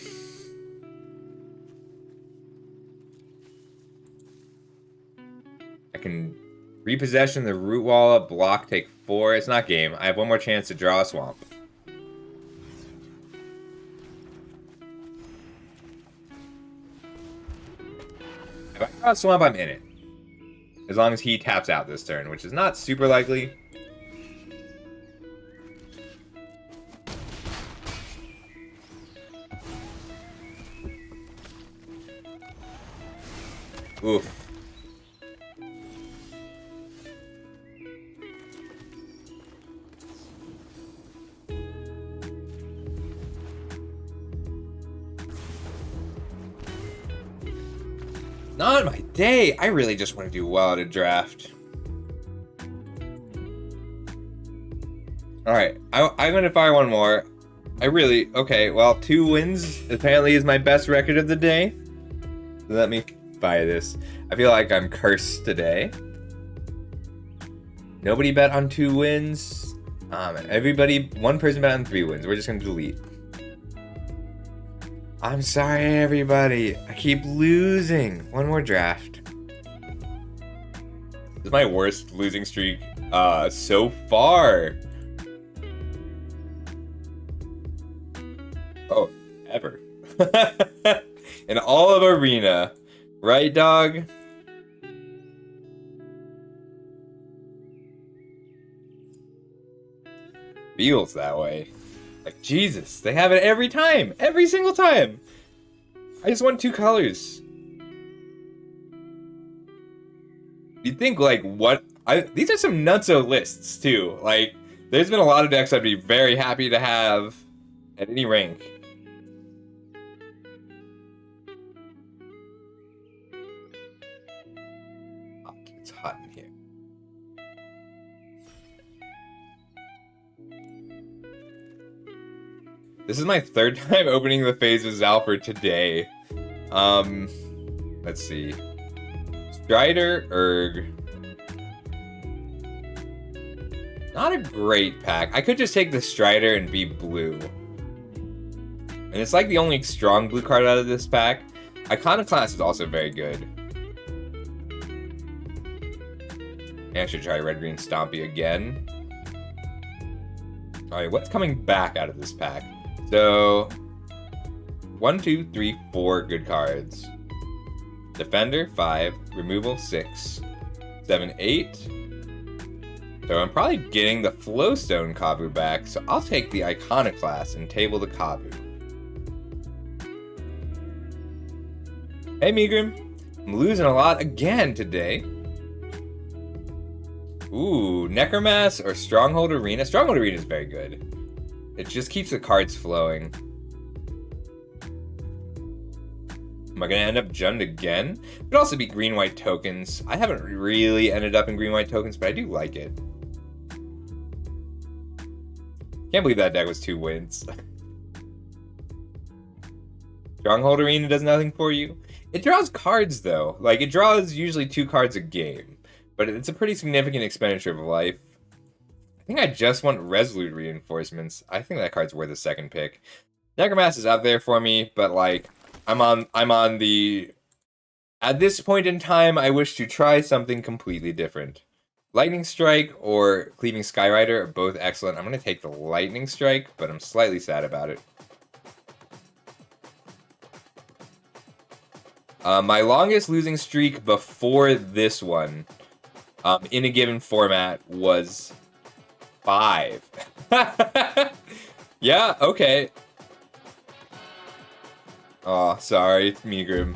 I can repossession the root wall up, block, take 4. It's not game. I have one more chance to draw a swamp. If I draw a swamp, I'm in it. As long as he taps out this turn, which is not super likely. Oof. Not my day. I really just want to do well at a draft. Alright, I'm going to fire one more. Okay, well, 2 wins apparently is my best record of the day. So let me fire this. I feel like I'm cursed today. Nobody bet on 2 wins. One person bet on 3 wins. We're just going to delete. I'm sorry, everybody. I keep losing. One more draft. This is my worst losing streak so far. Oh, ever. In all of Arena. Right, dog? Feels that way. Like, Jesus, they have it every time. Every single time. I just want 2 colors. You think like what? These are some nutso lists too. Like, there's been a lot of decks I'd be very happy to have at any rank. Oh, it's hot in here. This is my third time opening the phase of Zalford today. Let's see. Strider, Erg. Not a great pack. I could just take the Strider and be blue. And it's like the only strong blue card out of this pack. Iconoclast is also very good. I should try Red Green Stompy again. Alright, what's coming back out of this pack? So, 1, 2, 3, 4 good cards. Defender, 5. Removal, 6. 7, 8. So I'm probably getting the Flowstone Kavu back, so I'll take the Iconoclast and table the Kavu. Hey Megrim, I'm losing a lot again today. Ooh, Necromass or Stronghold Arena? Stronghold Arena is very good. It just keeps the cards flowing. Am I going to end up Jund again? It could also be green-white tokens. I haven't really ended up in green-white tokens, but I do like it. Can't believe that deck was 2 wins. Stronghold Arena does nothing for you. It draws cards, though. Like, it draws usually 2 cards a game. But it's a pretty significant expenditure of life. I think I just want Resolute Reinforcements. I think that card's worth a second pick. Necromass is out there for me, but like I'm on the at this point in time I wish to try something completely different. Lightning Strike or Cleaving Skyrider are both excellent. I'm gonna take the Lightning Strike, but I'm slightly sad about it. My longest losing streak before this one in a given format was 5. Yeah, okay. Oh, sorry, Megrim.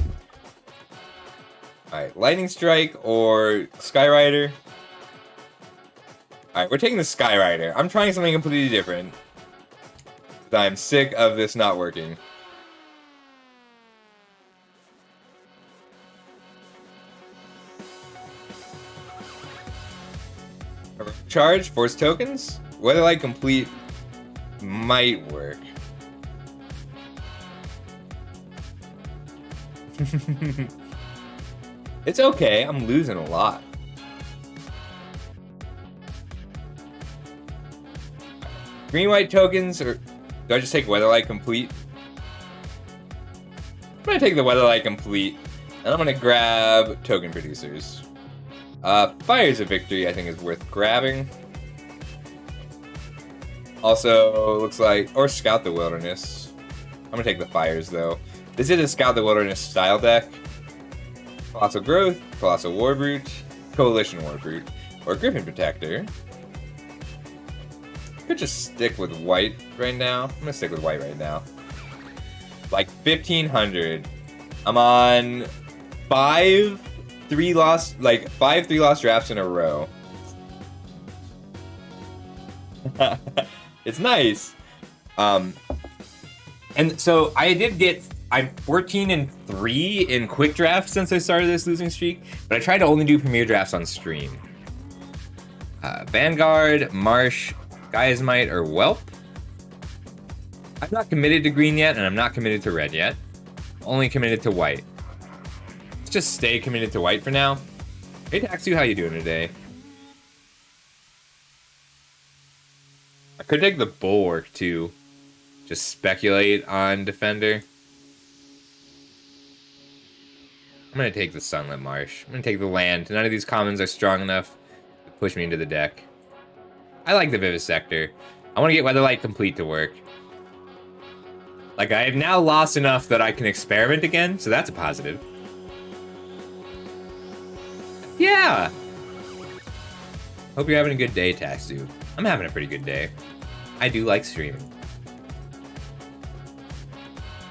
Alright, Lightning Strike or Skyrider? Alright, we're taking the Skyrider. I'm trying something completely different. I'm sick of this not working. Charge, force tokens? Weatherlight Complete might work. It's okay, I'm losing a lot. Green-white tokens, or do I just take Weatherlight Complete? I'm gonna take the Weatherlight Complete, and I'm gonna grab Token Producers. Fire's a Victory, I think, is worth grabbing. Also, looks like... Or Scout the Wilderness. I'm gonna take the Fires, though. This is a Scout the Wilderness style deck. Colossal Growth, Colossal Warbrute, Coalition Warbrute, or Griffin Protector. Could just stick with white right now. I'm gonna stick with white right now. Like 1,500. I'm on 5 3-loss drafts in a row. It's nice. And so I'm 14-3 in quick drafts since I started this losing streak, but I tried to only do premier drafts on stream. Vanguard, Marsh, Gaiasmite, or Whelp. I'm not committed to green yet, and I'm not committed to red yet. Only committed to white. Let's just stay committed to white for now. Hey Taxu, how you doing today? I could take the Bulwark too. Just speculate on Defender. I'm gonna take the Sunlit Marsh. I'm gonna take the land. None of these commons are strong enough to push me into the deck. I like the Vivisector. I want to get Weatherlight Complete to work. Like, I have now lost enough that I can experiment again, so that's a positive. Yeah! Hope you're having a good day, Taxu. I'm having a pretty good day. I do like streaming.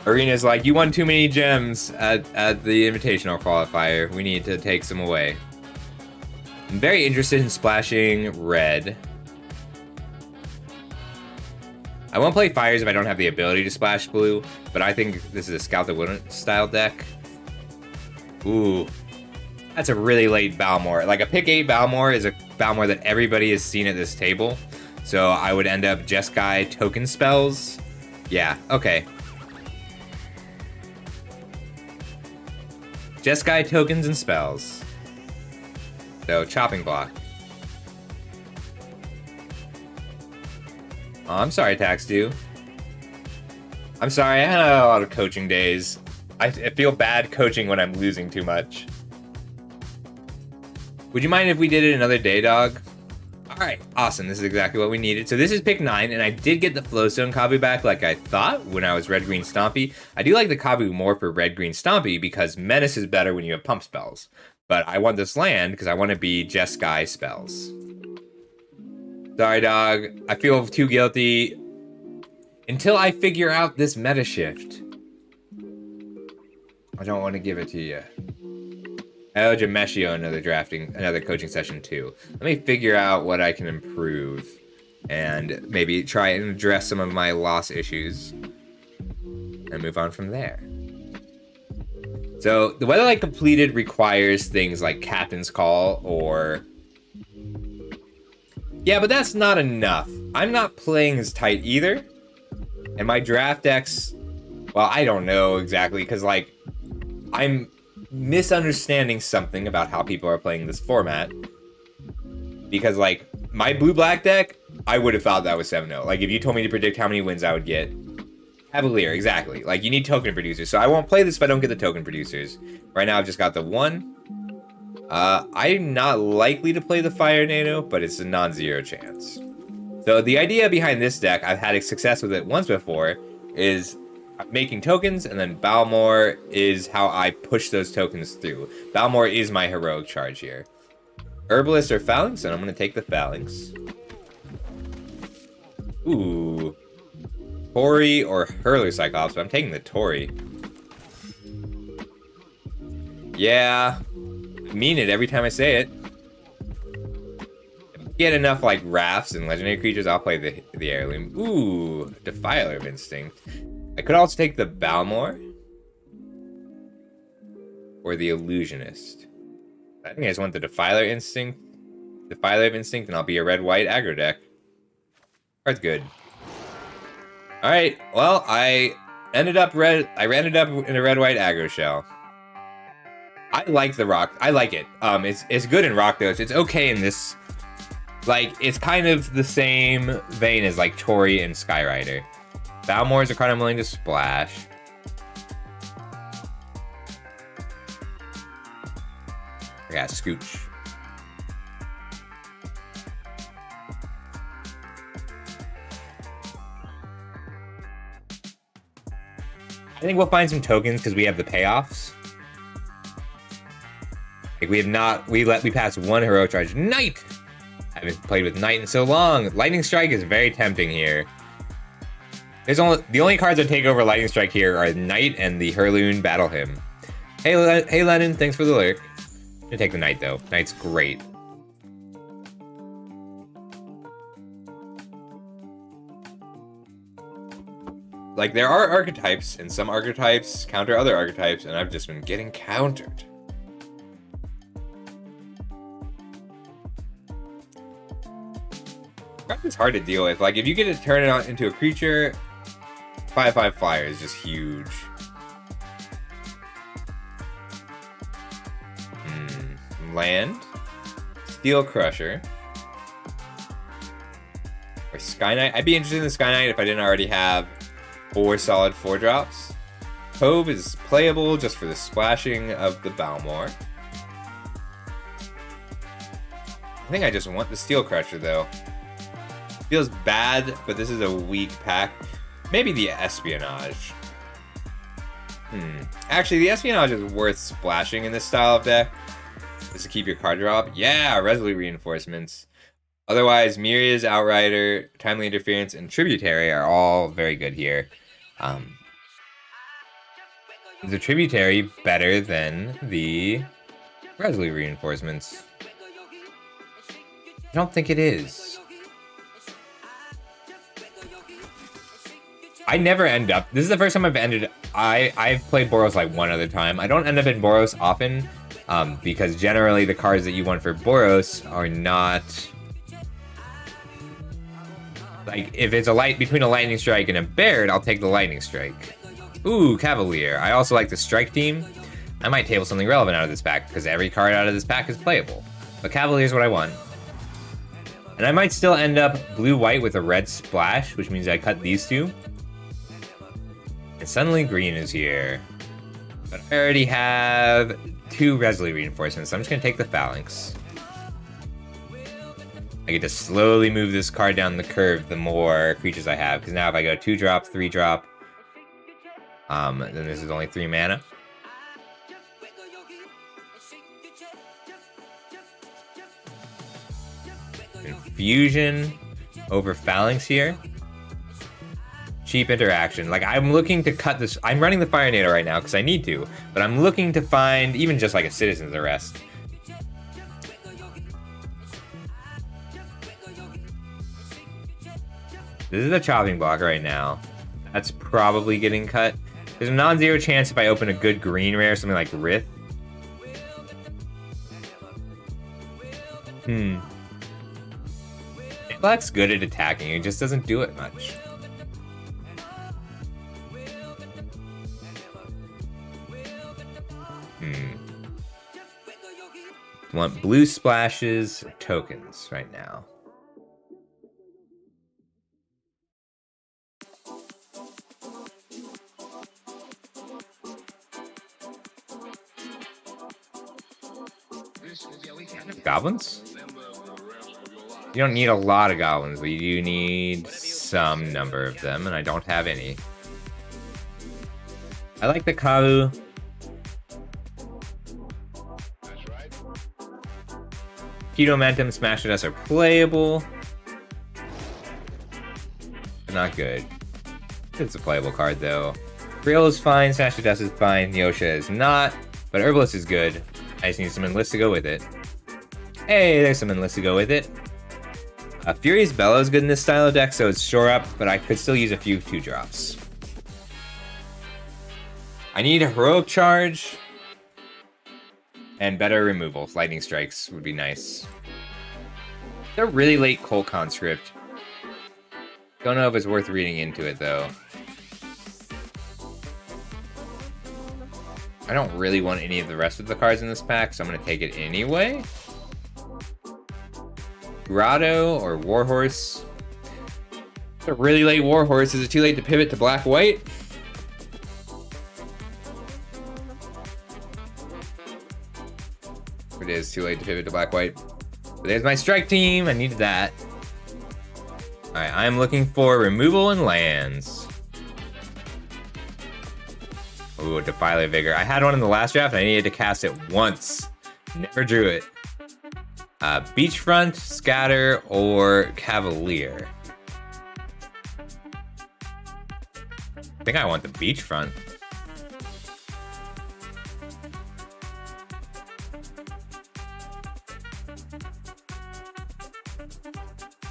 Arena's like, you won too many gems at the Invitational qualifier. We need to take some away. I'm very interested in splashing red. I won't play fires if I don't have the ability to splash blue, but I think this is a Scout the Wooden style deck. Ooh, that's a really late Balmor. Like a pick 8 Balmor is a Balmor that everybody has seen at this table. So I would end up Jeskai token spells. Yeah, okay. Jeskai tokens and spells. So chopping block. Oh, I'm sorry, Taxdu. I'm sorry, I had a lot of coaching days. I feel bad coaching when I'm losing too much. Would you mind if we did it another day, dog? Alright, awesome. This is exactly what we needed. So this is pick 9, and I did get the Flowstone Kabu back like I thought when I was Red-Green Stompy. I do like the Kabu more for Red-Green Stompy because Menace is better when you have pump spells. But I want this land because I want to be Jeskai spells. Sorry, dog. I feel too guilty until I figure out this meta shift. I don't want to give it to you. I owe Jameshio another coaching session too. Let me figure out what I can improve and maybe try and address some of my loss issues and move on from there. So the Weatherlight Completed requires things like Captain's Call or... Yeah, but that's not enough. I'm not playing as tight either. And my draft decks, well, I don't know exactly because like I'm misunderstanding something about how people are playing this format. Because, like, my blue-black deck, I would have thought that was 7-0. Like, if you told me to predict how many wins I would get. Cavalier, exactly. Like, you need token producers. So I won't play this if I don't get the token producers. Right now, I've just got the 1. I'm not likely to play the Fire Nano, but it's a non-zero chance. So the idea behind this deck, I've had success with it once before, is making tokens, and then Balmor is how I push those tokens through. Balmor is my heroic charge here. Herbalist or Phalanx, and I'm going to take the Phalanx. Ooh. Tori or Hurler Cyclops, but I'm taking the Tori. Yeah. I mean it every time I say it. If I get enough, like, rafts and legendary creatures, I'll play the Heirloom. Ooh. Defiler of Instinct. I could also take the Balmor or the Illusionist. I think I just want the Defiler of Instinct, and I'll be a red-white aggro deck. That's good. Alright, well, I ended up in a red-white aggro shell. I like the rock. I like it. It's good in Rakdos. It's okay in this. Like, it's kind of the same vein as, like, Tori and Skyrider. Balmor is a card I'm willing to splash. I got Scooch. I think we'll find some tokens because we have the payoffs. Like we passed one heroic charge. Knight! I haven't played with Knight in so long. Lightning Strike is very tempting here. The only cards that take over Lightning Strike here are Knight and the Hurloon Battle Hymn. Hey Lennon, thanks for the lurk. I'm gonna take the Knight though. Knight's great. Like, there are archetypes, and some archetypes counter other archetypes, and I've just been getting countered. It's hard to deal with. Like, if you get to turn it on into a creature, 5/5 flyer is just huge. Land, Steel Crusher, or Sky Knight. I'd be interested in the Sky Knight if I didn't already have 4 solid 4-drops. Cove is playable just for the splashing of the Balmor. I think I just want the Steel Crusher though. Feels bad, but this is a weak pack. Maybe the Espionage. Actually, the Espionage is worth splashing in this style of deck. Just to keep your card drop. Yeah, Resolute Reinforcements. Otherwise, Myria's Outrider, Timely Interference, and Tributary are all very good here. Is the Tributary better than the Resolute Reinforcements? I don't think it is. I never end up. This is the first time I've ended. I've played Boros like one other time. I don't end up in Boros often, because generally the cards that you want for Boros are not. Like, if it's between a Lightning Strike and a Baird, I'll take the Lightning Strike. Ooh, Cavalier. I also like the Strike team. I might table something relevant out of this pack, because every card out of this pack is playable. But Cavalier is what I want. And I might still end up blue-white with a red splash, which means I cut these two. And suddenly green is here. But I already have 2 Resolute reinforcements, so I'm just going to take the Phalanx. I get to slowly move this card down the curve the more creatures I have, because now if I go 2-drop, 3-drop, then this is only 3 mana. Infusion over Phalanx here. Cheap interaction. Like, I'm looking to cut this. I'm running the Fire Tornado right now because I need to, but I'm looking to find even just like a Citizen's Arrest. This is a chopping block right now. That's probably getting cut. There's a non-zero chance if I open a good green rare, something like Rith. Black's good at attacking, it just doesn't do it much. Want blue splashes, tokens right now. Goblins? You don't need a lot of goblins, but you do need some number of them, and I don't have any. I like the Kavu. Momentum, Smash Us are playable. But not good. It's a playable card, though. Real is fine, Smash Us is fine, Yosha is not, but Herbalist is good. I just need some Enlist to go with it. Hey, there's some Enlist to go with it. Furious Bellow is good in this style of deck, so it's shore up, but I could still use a few 2-drops. I need a Heroic Charge and better removals. Lightning Strikes would be nice. They're really late Colt Conscript. Don't know if it's worth reading into it, though. I don't really want any of the rest of the cards in this pack, so I'm going to take it anyway. Grotto or Warhorse. It's a really late Warhorse. Is it too late to pivot to black-white? It is too late to pivot to black-white. But there's my strike team. I needed that. Alright, I'm looking for removal and lands. Ooh, Defiler Vigor. I had one in the last draft and I needed to cast it once. Never drew it. Beachfront, Scatter, or Cavalier. I think I want the Beachfront.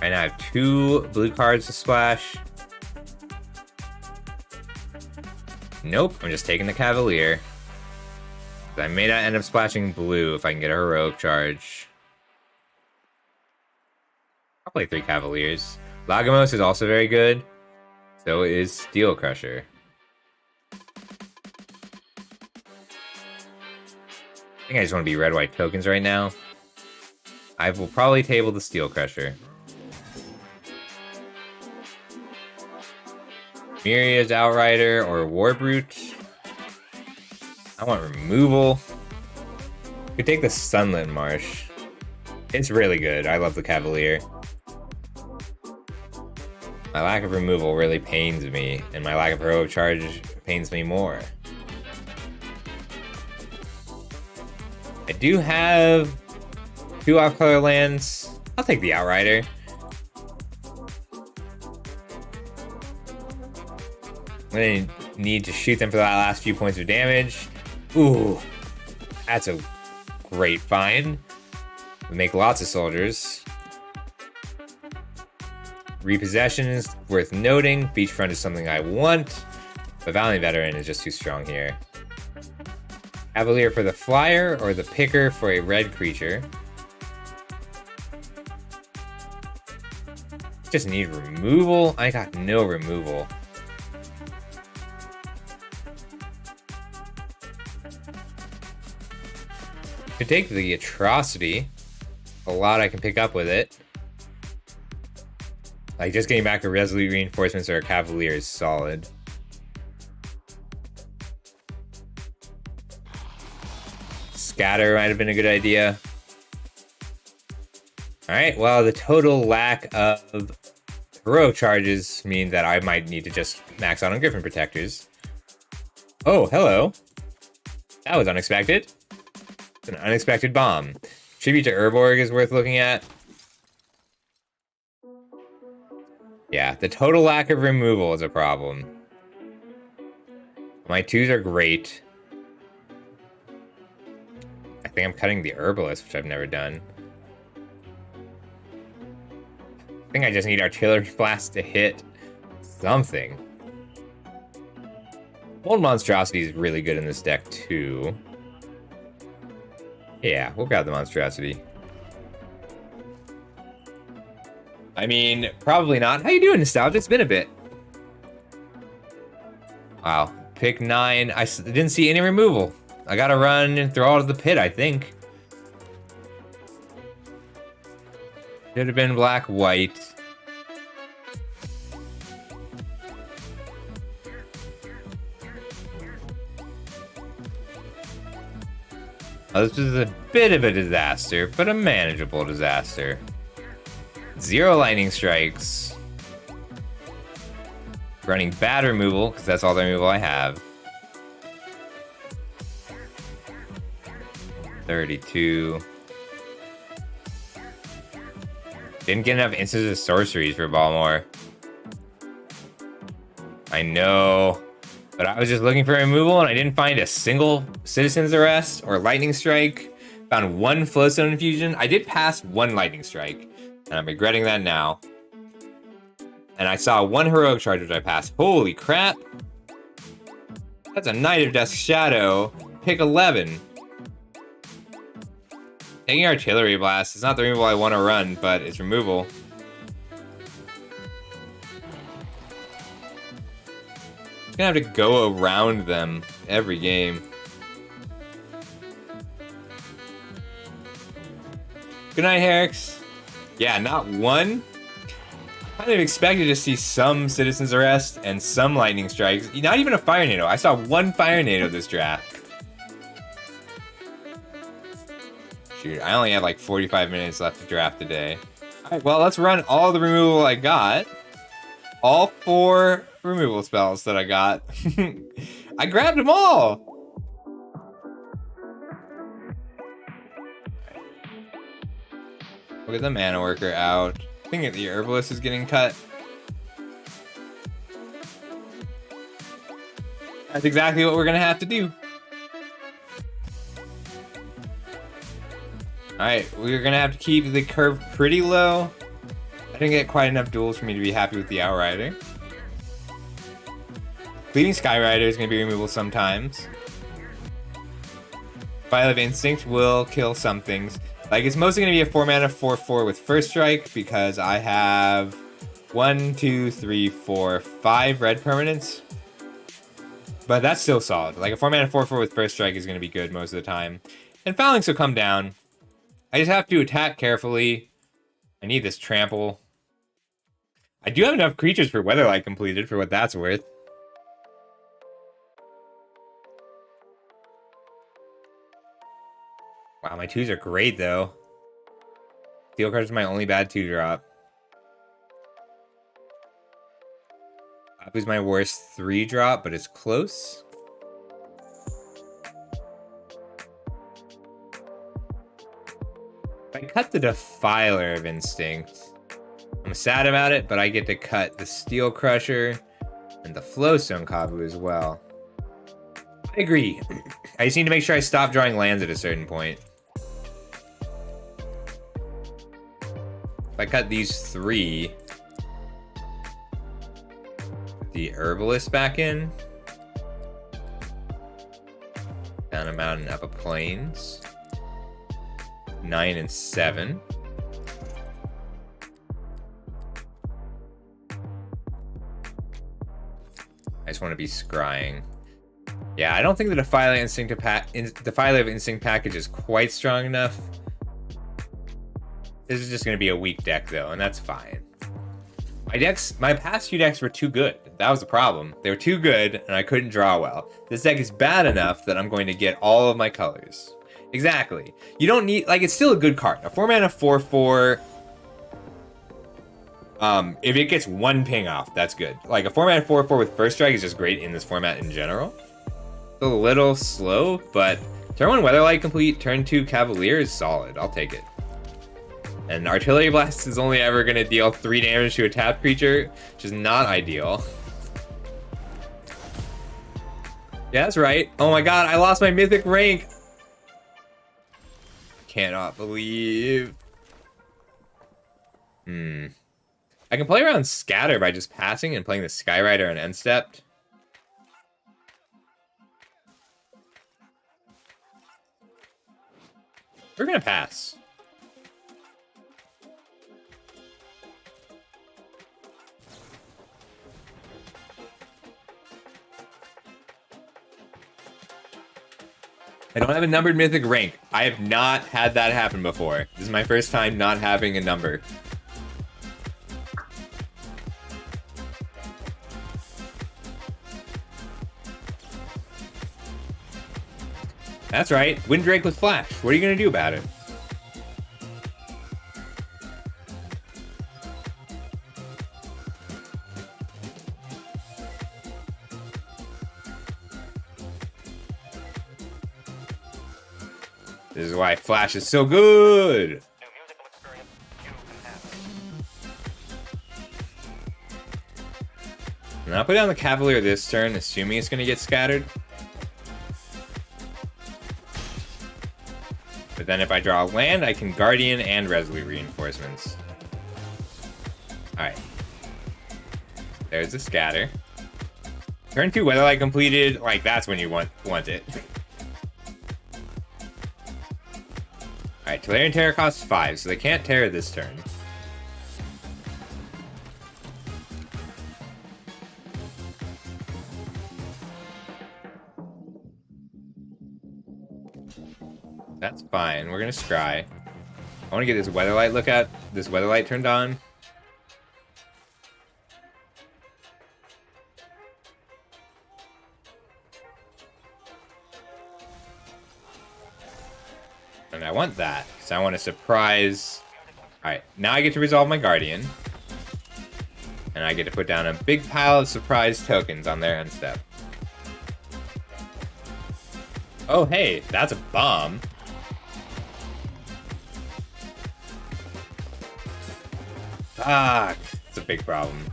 Right now I have 2 blue cards to splash. Nope, I'm just taking the Cavalier. I may not end up splashing blue if I can get a Heroic Charge. I'll play 3 Cavaliers. Lagomos is also very good. So is Steel Crusher. I think I just want to be red-white tokens right now. I will probably table the Steel Crusher. Myriad's Outrider or Warbrute. I want removal. Could take the Sunlit Marsh. It's really good. I love the Cavalier. My lack of removal really pains me, and my lack of Heroic Charge pains me more. I do have 2 off-color lands. I'll take the Outrider. I'm gonna need to shoot them for that last few points of damage. Ooh, that's a great find. We make lots of soldiers. Repossession is worth noting. Beachfront is something I want, but Valiant Veteran is just too strong here. Cavalier for the flyer or the picker for a red creature. Just need removal. I got no removal. Could take the Atrocity. A lot I can pick up with it. Like, just getting back a Resolute Reinforcements or a Cavalier is solid. Scatter might have been a good idea. Alright, well, the total lack of heroic charges mean that I might need to just max out on Griffin Protectors. Oh, hello. That was unexpected. It's an unexpected bomb. Tribute to Urborg is worth looking at. Yeah, the total lack of removal is a problem. My 2s are great. I think I'm cutting the Herbalist, which I've never done. I think I just need Artillery Blast to hit something. Old Monstrosity is really good in this deck, too. Yeah, we'll grab the Monstrosity. I mean, probably not. How you doing, Nostalgia? It's been a bit. Wow. Pick 9. I didn't see any removal. I gotta run and throw out of the pit, I think. Should have been black-white. Oh, this is a bit of a disaster, but a manageable disaster. 0 lightning strikes. Running bad removal, because that's all the removal I have. 32. Didn't get enough instances of sorceries for Balmore. I know. But I was just looking for removal and I didn't find a single Citizen's Arrest or Lightning Strike. Found 1 Flowstone Infusion. I did pass 1 Lightning Strike. And I'm regretting that now. And I saw 1 Heroic Charge which I passed. Holy crap. That's a Knight of Dusk Shadow. Pick 11. Taking Artillery Blast. It's not the removal I want to run, but it's removal. I'm gonna have to go around them every game. Good night, Herix. Yeah, not 1. Kind of expected to see some Citizen's Arrest and some Lightning Strikes. Not even a Fire NATO. I saw 1 Fire NATO this draft. Shoot, I only have like 45 minutes left to draft today. Alright, well, let's run all the removal I got. All 4 removal spells that I got. I grabbed them all! Look at the Mana Worker out. I think the Herbalist is getting cut. That's exactly what we're gonna have to do. Alright, we're gonna have to keep the curve pretty low. I didn't get quite enough duels for me to be happy with the Outrider. Bleeding Skyrider is going to be removable sometimes. Vial of Instinct will kill some things. Like, it's mostly going to be a 4-mana 4/4 with First Strike because I have 1, 2, 3, 4, 5 red permanents. But that's still solid. Like, a 4-mana 4/4 with First Strike is going to be good most of the time. And Phalanx will come down. I just have to attack carefully. I need this Trample. I do have enough creatures for Weatherlight completed for what that's worth. Wow, my 2s are great, though. Steel Crush is my only bad 2-drop. Up is my worst 3-drop, but it's close. If I cut the Defiler of Instinct, I'm sad about it, but I get to cut the Steel Crusher and the Flowstone Kavu as well. I agree. I just need to make sure I stop drawing lands at a certain point. If I cut these 3, the Herbalist back in. Down a mountain, up a plains. 9 and 7. I just want to be scrying. Yeah, I don't think the Defile of Instinct package is quite strong enough. This is just going to be a weak deck, though, and that's fine. My past few decks were too good. That was the problem. They were too good, and I couldn't draw well. This deck is bad enough that I'm going to get all of my colors. Exactly. You don't need... Like, it's still a good card. A 4-mana 4/4... if it gets one ping off, that's good. Like, a 4-mana 4/4 with First Strike is just great in this format in general. It's a little slow, but turn 1 Weatherlight complete, turn 2 Cavalier is solid. I'll take it. And Artillery Blast is only ever going to deal 3 damage to a tapped creature, which is not ideal. Yeah, that's right. Oh my god, I lost my mythic rank! Cannot believe. I can play around Scatter by just passing and playing the Skyrider on end stepped. We're gonna pass. I don't have a numbered mythic rank. I have not had that happen before. This is my first time not having a number. That's right. Windrake with Flash. What are you going to do about it? This is why Flash is so good. And I'll put down the Cavalier this turn, assuming it's going to get scattered. But then if I draw a land, I can Guardian and Resolute Reinforcements. Alright. There's the scatter. Turn 2 Weatherlight completed. Like, that's when you want it. Alright, Tolarian Terror costs 5, so they can't Terror this turn. That's fine. We're gonna scry. I want to get this Weatherlight turned on. And I want that, because I want to surprise... Alright, now I get to resolve my Guardian. And I get to put down a big pile of surprise tokens on their end step. Oh, hey, that's a bomb. Fuck, it's a big problem.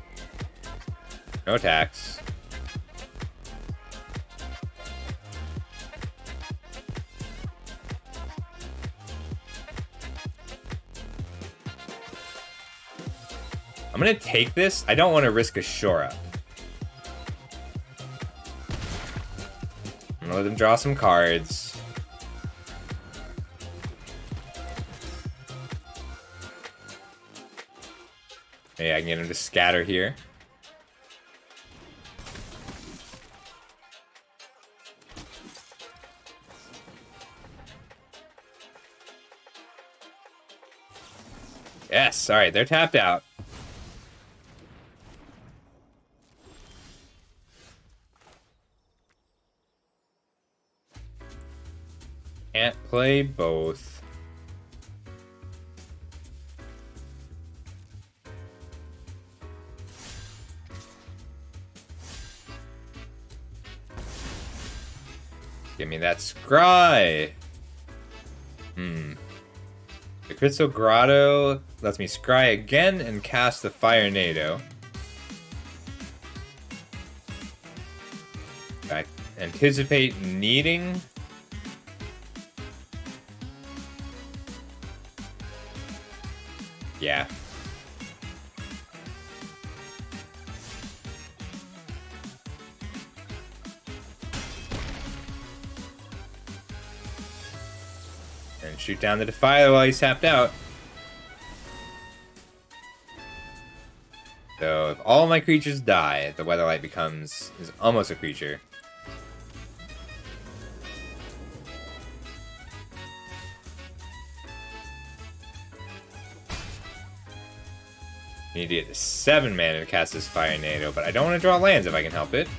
No attacks. I'm gonna take this. I don't want to risk a shore up. I'm gonna let them draw some cards. Maybe I can get him to scatter here. Yes, alright, they're tapped out. Can't play both. Give me that scry. The Crystal Grotto lets me scry again and cast the Fire Nado. I anticipate needing. Yeah. And shoot down the Defiler while he's tapped out. So if all my creatures die, the Weatherlight is almost a creature. Need to get to 7 mana to cast this Fire Tornado, but I don't want to draw lands if I can help it.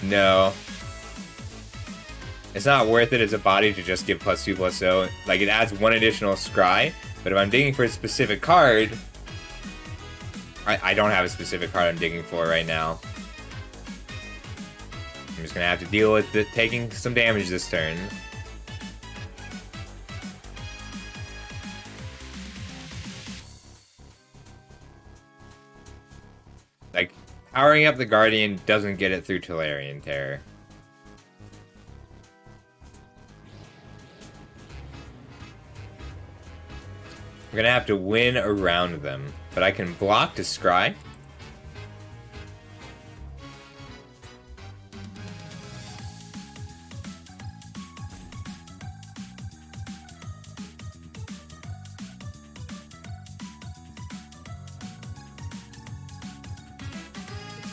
No. It's not worth it as a body to just give +2/+0. Like, it adds 1 additional scry, but if I'm digging for a specific card, I don't have a specific card I'm digging for right now. I'm just gonna have to deal with taking some damage this turn. Like, powering up the Guardian doesn't get it through Tolarian Terror. I'm gonna have to win around them, but I can block to scry.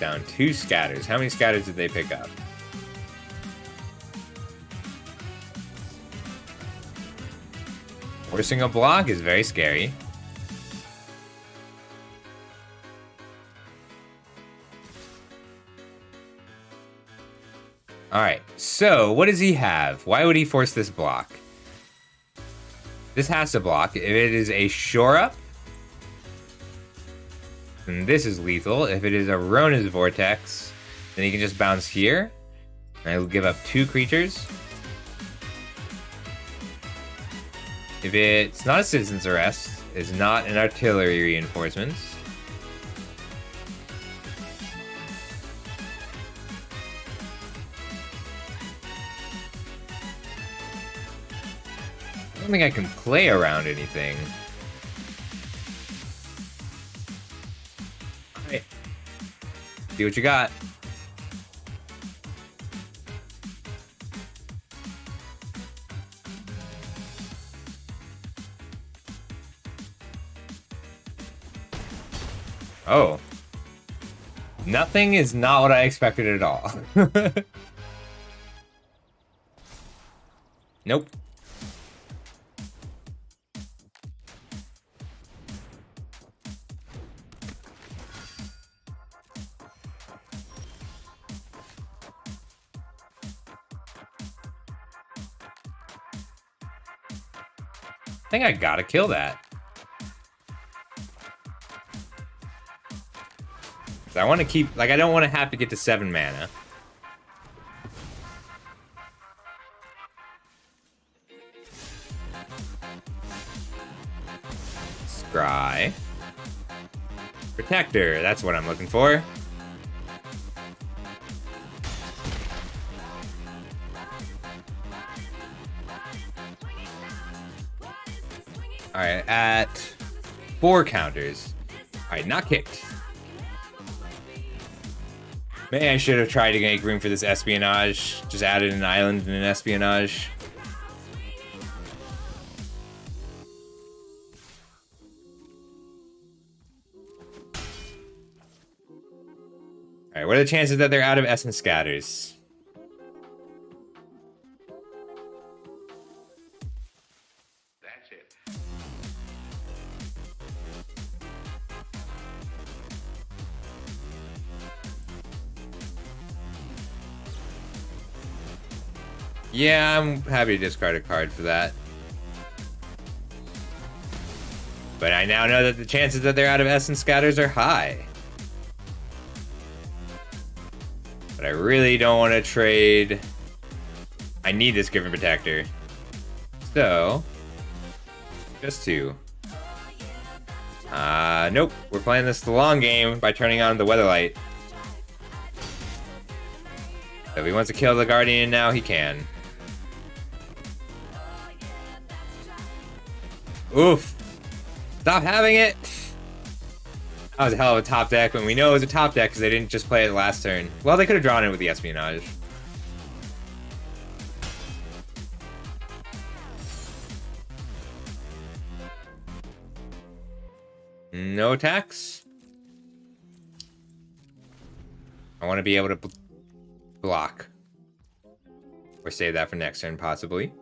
Down 2 scatters. How many scatters did they pick up? Forcing a block is very scary. Alright, so what does he have? Why would he force this block? This has to block. If it is a shore up, then this is lethal. If it is a Rona's Vortex, then he can just bounce here. And I will give up 2 creatures. If it's not a Citizen's Arrest, it's not an Artillery Reinforcements. I don't think I can play around anything. Alright. See what you got. Oh. Nothing is not what I expected at all. Nope. I think I gotta kill that. I want to keep, like, I don't want to have to get to 7 mana. Scry. Protector, that's what I'm looking for. Alright, at 4 counters. Alright, not kicked. Maybe I should have tried to make room for this espionage. Just added an island and an espionage. Alright, what are the chances that they're out of Essence Scatters? That's it. Yeah, I'm happy to discard a card for that. But I now know that the chances that they're out of Essence Scatters are high. But I really don't want to trade. I need this Griffin Protector. So, just 2. Nope. We're playing this the long game by turning on the Weatherlight. If he wants to kill the Guardian now, he can. Oof. Stop having it. That was a hell of a top deck when we know it was a top deck because they didn't just play it last turn. Well, they could have drawn it with the Espionage. No attacks. I want to be able to block. Or save that for next turn, possibly.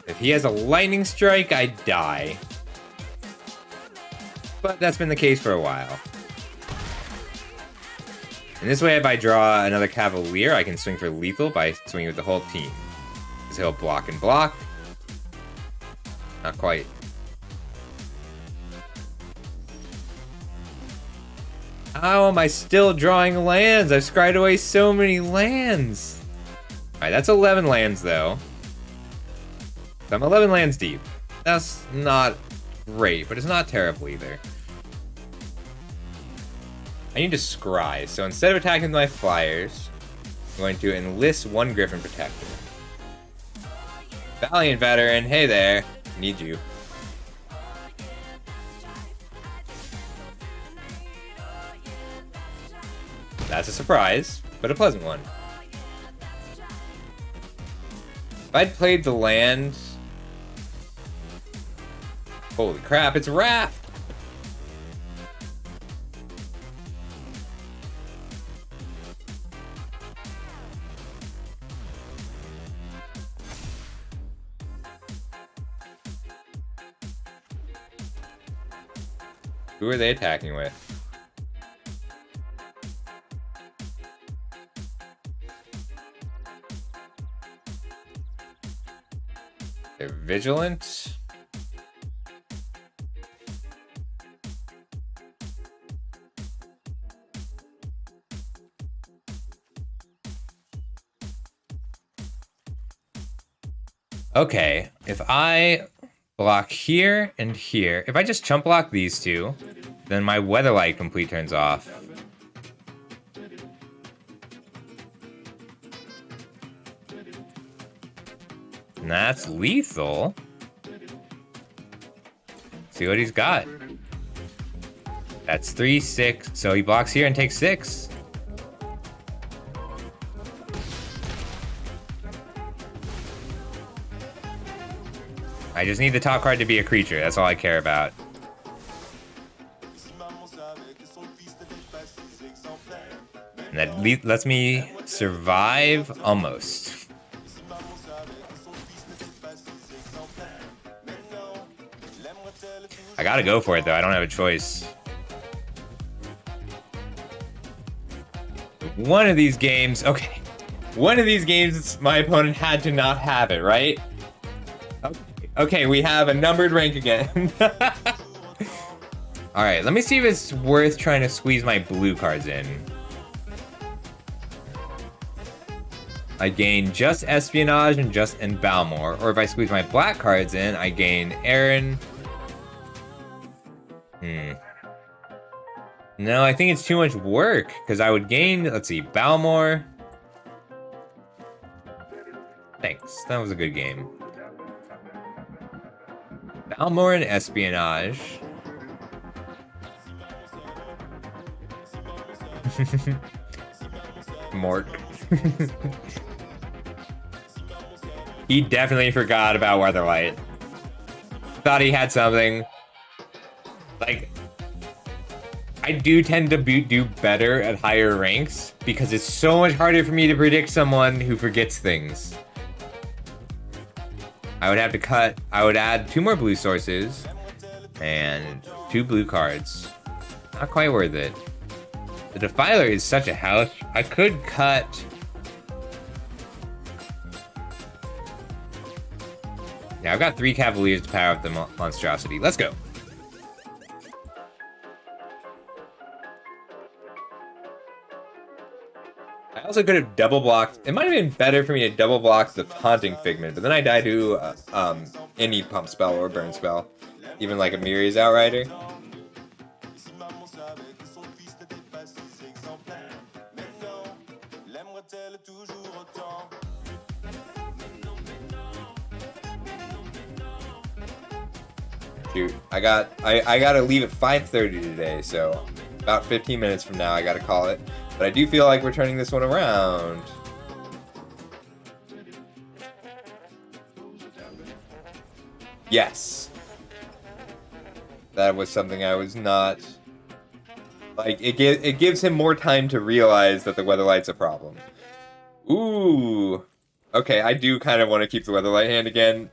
If he has a lightning strike, I die. But that's been the case for a while. And this way, if I draw another Cavalier, I can swing for lethal by swinging with the whole team. Because he'll block and block. Not quite. How am I still drawing lands? I've scryed away so many lands. Alright, that's 11 lands, though. So I'm 11 lands deep. That's not great, but it's not terrible either. I need to scry, so instead of attacking with my flyers, I'm going to enlist one Griffin Protector. Valiant Veteran, hey there. Need you. That's a surprise, but a pleasant one. If I'd played the land... Holy crap, it's Wrath! Who are they attacking with? They're vigilant. Okay, if I block here and here, if I just chump block these two, then my Weatherlight complete turns off. And that's lethal. See what he's got. That's 3, 6. So he blocks here and takes 6. I just need the top card to be a creature. That's all I care about. And that lets me survive almost. I gotta go for it though. I don't have a choice. One of these games, okay. One of these games, my opponent had to not have it, right? Okay, we have a numbered rank again. Alright, let me see if it's worth trying to squeeze my blue cards in. I gain just Espionage and Balmor. Or if I squeeze my black cards in, I gain Aaron. No, I think it's too much work. Because I would gain, let's see, Balmor. Thanks, that was a good game. Balmor and Espionage. Mort. He definitely forgot about Weatherlight. Thought he had something. Like, I do tend to do better at higher ranks because it's so much harder for me to predict someone who forgets things. I would have to cut, I would add 2 more blue sources and 2 blue cards. Not quite worth it. The Defiler is such a house. I could cut. Yeah, I've got 3 Cavaliers to power up the monstrosity. Let's go. I also could have double blocked. It might have been better for me to double block the Haunting Figment, but then I die to any pump spell or burn spell, even like a Miri's Outrider. Shoot, I gotta leave at 5:30 today, so about 15 minutes from now I gotta call it. But I do feel like we're turning this one around. Yes. That was something I was not... Like, it gives him more time to realize that the Weatherlight's a problem. Ooh. Okay, I do kind of want to keep the Weatherlight hand again.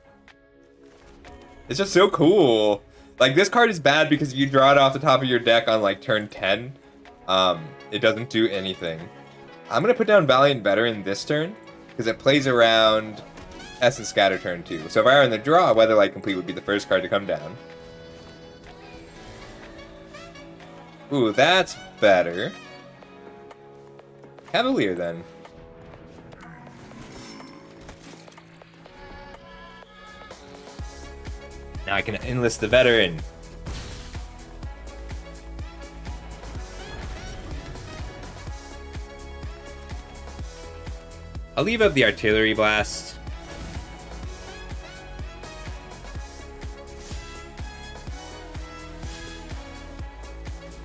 It's just so cool. Like, this card is bad because if you draw it off the top of your deck on, like, turn 10, it doesn't do anything. I'm going to put down Valiant Veteran this turn, because it plays around Essence Scatter turn 2. So if I were in the draw, Weatherlight Complete would be the first card to come down. Ooh, that's better. Cavalier, then. Now I can enlist the Veteran. I'll leave up the Artillery Blast.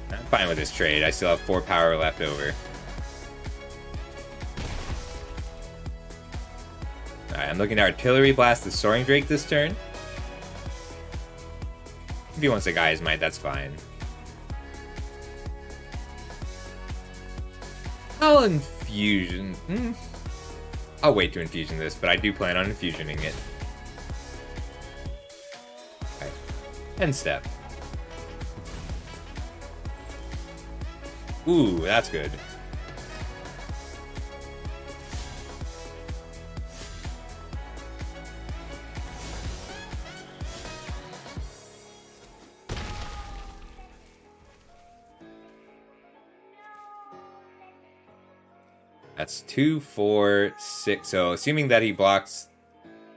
I'm fine with this trade. I still have 4 power left over. Alright, I'm looking to Artillery Blast the Soaring Drake this turn. If he wants to Gaia's Might, that's fine. I'll Infusion. I'll wait to Infusion this, but I do plan on Infusioning it. Okay. End step. Ooh, that's good. That's 2, 4, 6. So assuming that he blocks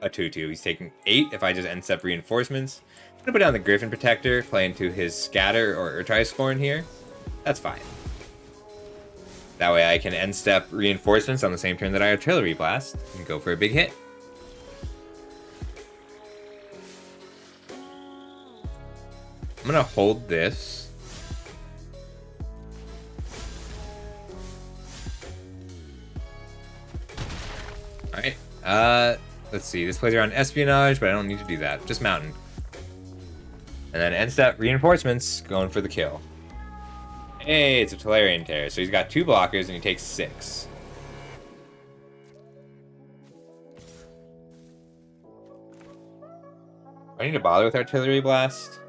a 2/2, he's taking 8 if I just end step Reinforcements. I'm gonna put down the Griffin Protector, play into his Scatter or Triscorn here. That's fine. That way I can end step Reinforcements on the same turn that I Artillery Blast and go for a big hit. I'm gonna hold this. Alright, let's see. This plays around Espionage, but I don't need to do that. Just Mountain. And then end step Reinforcements, going for the kill. Hey, it's a Tolarian Tear. So he's got 2 blockers and he takes 6. Do I need to bother with Artillery Blast?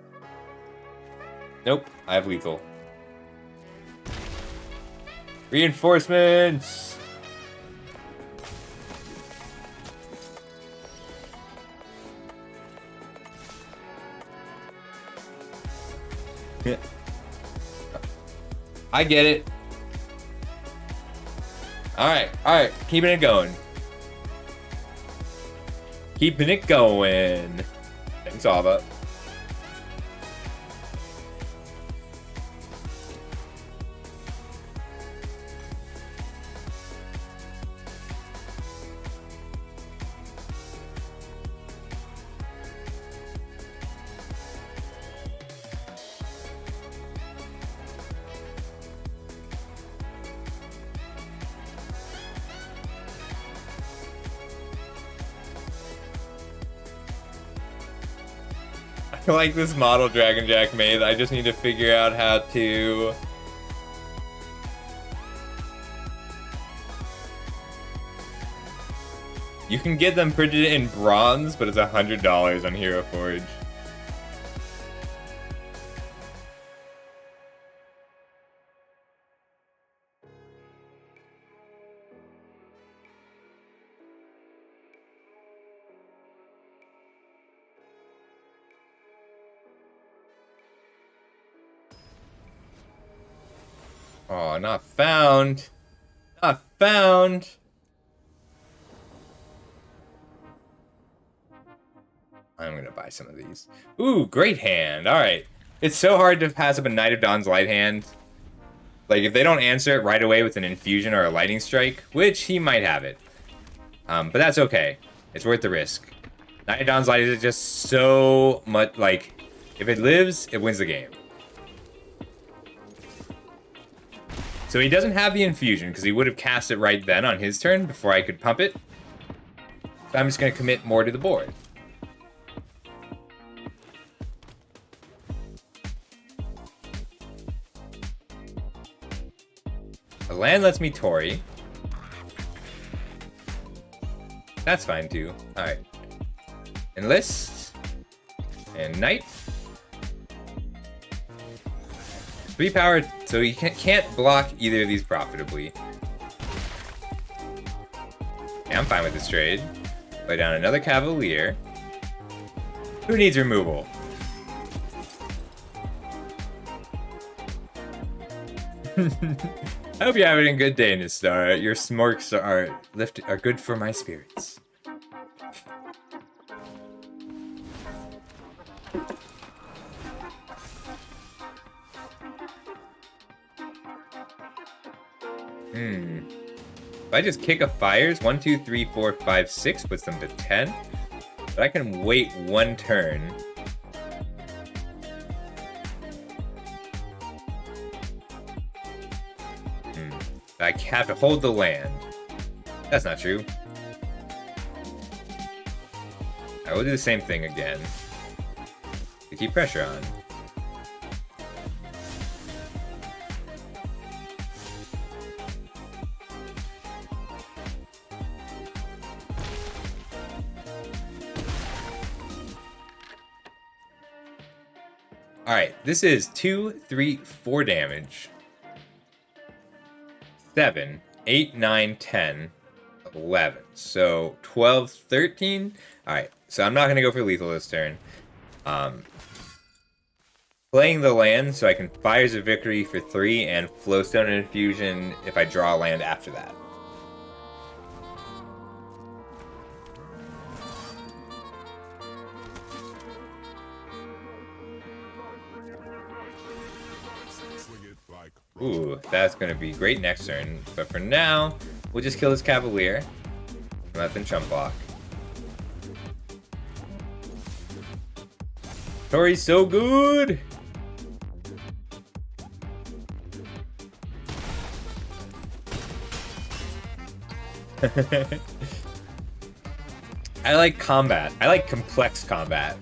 Nope, I have Lethal. Reinforcements! Yeah. I get it. Alright, keeping it going. Keeping it going. Thanks, Ava. I like this model Dragon Jack made. I just need to figure out how to... You can get them printed in bronze, but it's $100 on Hero Forge. Oh, not found. Not found. I'm gonna buy some of these. Ooh, great hand. All right. It's so hard to pass up a Knight of Dawn's light hand. Like, if they don't answer it right away with an infusion or a lightning strike, which he might have it. But that's okay. It's worth the risk. Knight of Dawn's light is just so much, like, if it lives, it wins the game. So he doesn't have the infusion, because he would have cast it right then on his turn before I could pump it. So I'm just going to commit more to the board. The land lets me Tori. That's fine too. Alright. Enlist. And Knight. 3 power, so you can't block either of these profitably. Yeah, I'm fine with this trade. Play down another Cavalier. Who needs removal? I hope you're having a good day, Nistar. Your smorks are good for my spirits. If I just kick a fires, 1, 2, 3, 4, 5, 6 puts them to 10. But I can wait 1 turn. I have to hold the land. That's not true. I will do the same thing again. To keep pressure on. Alright, this is 2, 3, 4 damage. 7, 8, 9, 10, 11. So 12, 13. Alright, so I'm not going to go for lethal this turn. Playing the land so I can Fires of Victory for 3 and Flowstone and Infusion if I draw a land after that. Ooh, that's going to be great next turn. But for now, we'll just kill this Cavalier. And let them chump block. Tori's so good! I like combat. I like complex combat.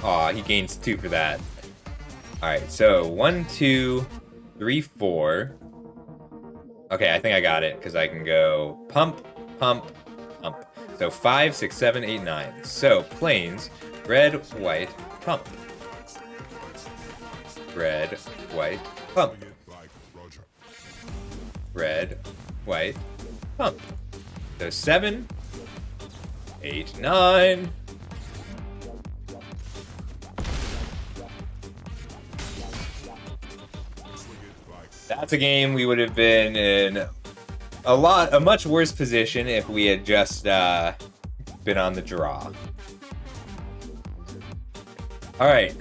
Aw, he gains 2 for that. Alright, so 1, 2, 3, 4. Okay, I think I got it, because I can go pump, pump, pump. So 5, 6, 7, 8, 9. So, plains, red, white, pump. Red, white, pump. Red, white, pump. So 7, 8, 9. That's a game we would have been in a much worse position if we had just been on the draw. Alright.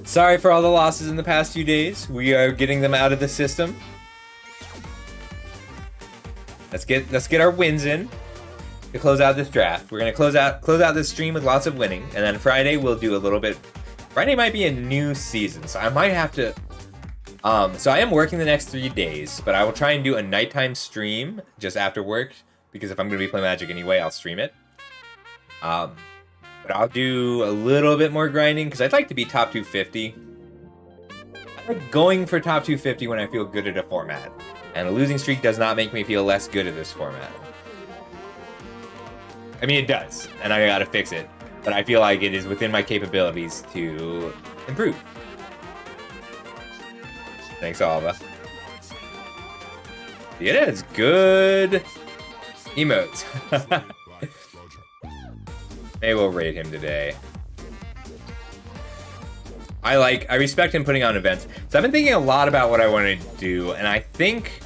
Sorry for all the losses in the past few days. We are getting them out of the system. Let's get our wins in to close out this draft. We're gonna close out this stream with lots of winning, and then Friday we'll do a little bit. Friday might be a new season, so I might have to. So I am working the next 3 days, but I will try and do a nighttime stream just after work, because if I'm going to be playing Magic anyway, I'll stream it. But I'll do a little bit more grinding, because I'd like to be top 250. I like going for top 250 when I feel good at a format, and a losing streak does not make me feel less good at this format. I mean, it does, and I gotta fix it, but I feel like it is within my capabilities to improve. Thanks, Alva. It is good emotes. Maybe we'll raid him today. I respect him putting on events. So I've been thinking a lot about what I want to do, and I think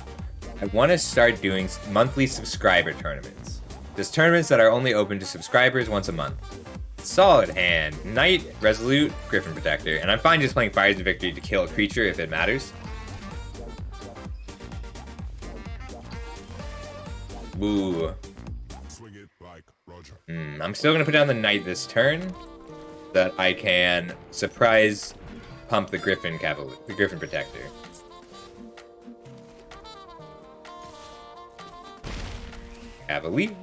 I want to start doing monthly subscriber tournaments. Just tournaments that are only open to subscribers once a month. Solid hand. Knight, Resolute, Griffin Protector. And I'm fine just playing Fires of Victory to kill a creature if it matters. Ooh. I'm still going to put down the Knight this turn. That I can surprise pump the Griffin Protector. Cavalier.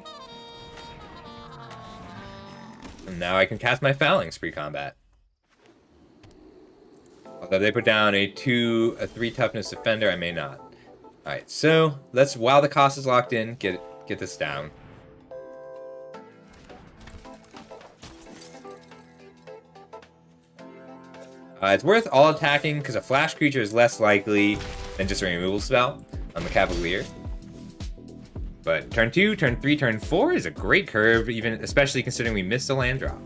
And now I can cast my Phalanx pre-combat. Although they put down a 3 toughness defender, I may not. Alright, so let's, while the cost is locked in, get this down. It's worth all attacking because a flash creature is less likely than just a removal spell on the Cavalier. But turn 2, turn 3, turn 4 is a great curve, even especially considering we missed a land drop.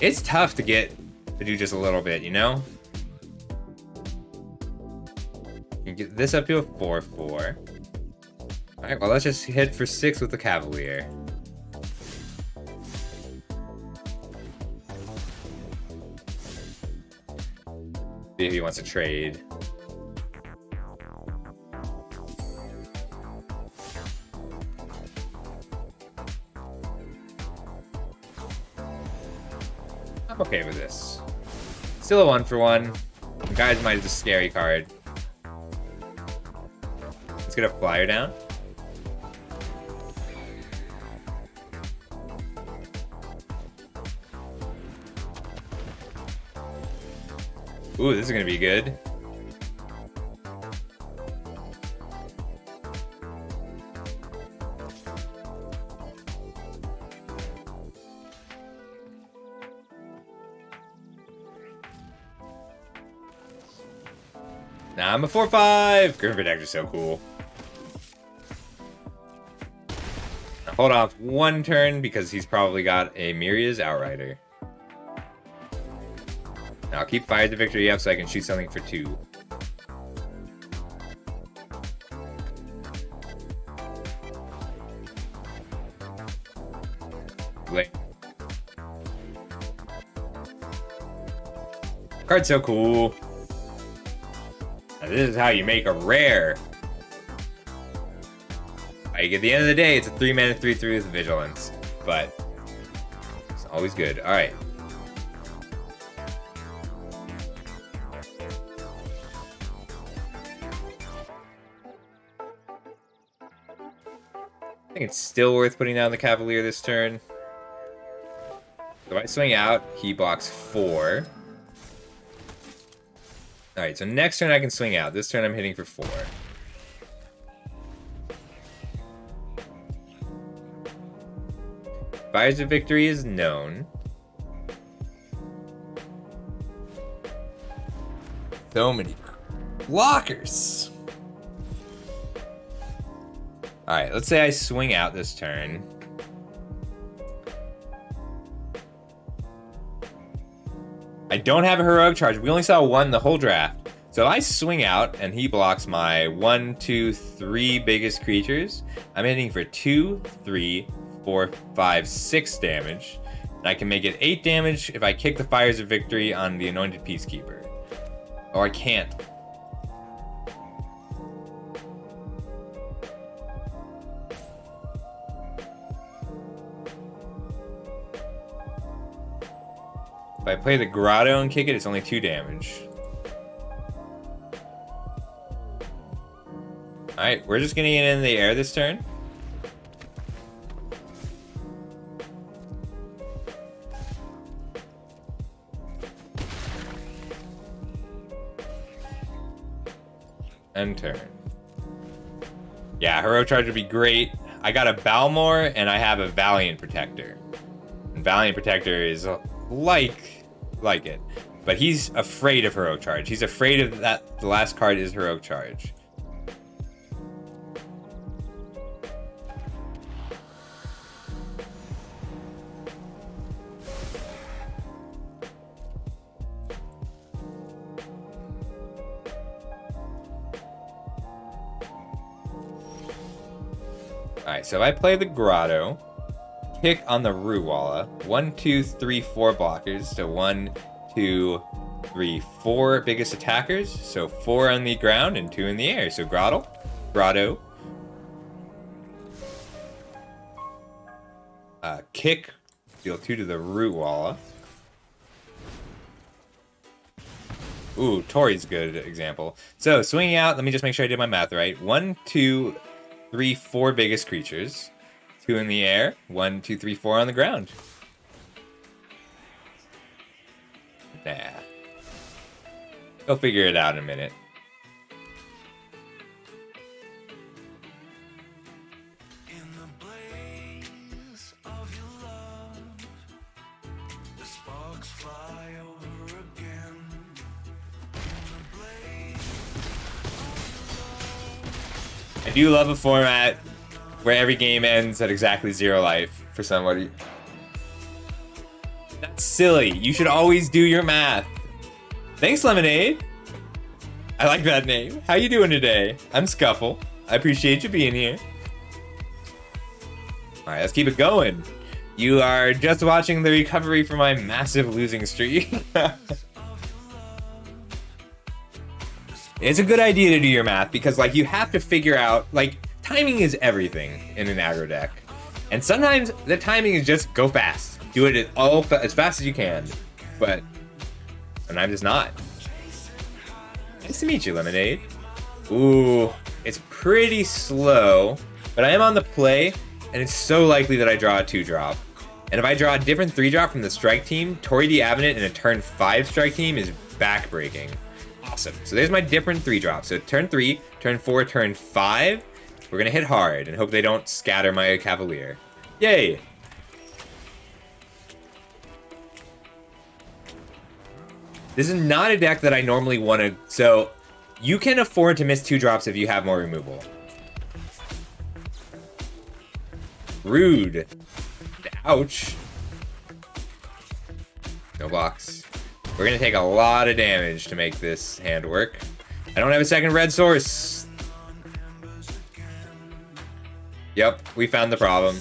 It's tough to do just a little bit, you know? You can get this up to a 4/4. Alright, well let's just hit for 6 with the Cavalier. See if he wants to trade. I'm okay with this. Still a 1-for-1. Guy's Might is a scary card. Let's get a flyer down. Ooh, this is gonna be good. Now I'm a 4/5. Griffin Protector's so cool. Now hold off 1 turn because he's probably got a Myria's Outrider. Now I'll keep Fires of Victory up so I can shoot something for 2. Wait. Card's so cool. Now this is how you make a rare. Like, at the end of the day, it's a 3-mana 3/3 with Vigilance, but it's always good. All right. I think it's still worth putting down the Cavalier this turn. So I swing out, he blocks 4. Alright, so next turn I can swing out. This turn I'm hitting for 4. Fires of Victory is known. So many blockers. Alright, let's say I swing out this turn. I don't have a Heroic Charge. We only saw 1 the whole draft. So if I swing out and he blocks my 1, 2, 3 biggest creatures, I'm hitting for 2, 3, 4, 5, 6 damage. And I can make it 8 damage if I kick the Fires of Victory on the Anointed Peacekeeper. Or I can't. If I play the Grotto and kick it, it's only 2 damage. Alright, we're just getting it in the air this turn. End turn. Yeah, Heroic Charge would be great. I got a Balmor and I have a Valiant Protector. And Valiant Protector is like it, but he's afraid of Heroic Charge. He's afraid of that. The last card is Heroic Charge. Alright, so if I play the Grotto, kick on the Ruwala, 1, 2, 3, 4 blockers, so 1, 2, 3, 4 biggest attackers, so 4 on the ground and 2 in the air. So Grotto, kick, deal 2 to the Ruwala. Ooh, Tori's a good example. So swinging out, let me just make sure I did my math right. 1, 2, 3, 4 biggest creatures. 2 in the air. 1, 2, 3, 4 on the ground. Nah. Go figure it out in a minute. I do love a format where every game ends at exactly 0 life for somebody. That's silly. You should always do your math. Thanks, Lemonade. I like that name. How you doing today? I'm Scuffle. I appreciate you being here. Alright, let's keep it going. You are just watching the recovery from my massive losing streak. It's a good idea to do your math because, like, you have to figure out, like, timing is everything in an aggro deck. And sometimes the timing is just go fast. Do it as fast as you can. But sometimes it's not. Nice to meet you, Lemonade. Ooh, it's pretty slow, but I am on the play, and it's so likely that I draw a 2-drop. And if I draw a different 3-drop from the strike team, Tori the Avenant in a turn 5 strike team is backbreaking. Awesome. So there's my different 3-drops. So turn 3, turn 4, turn 5. We're going to hit hard and hope they don't scatter my Cavalier. Yay! This is not a deck that I normally want to... So you can afford to miss 2-drops if you have more removal. Rude. Ouch. No blocks. We're going to take a lot of damage to make this hand work. I don't have a second red source. Yep, we found the problem.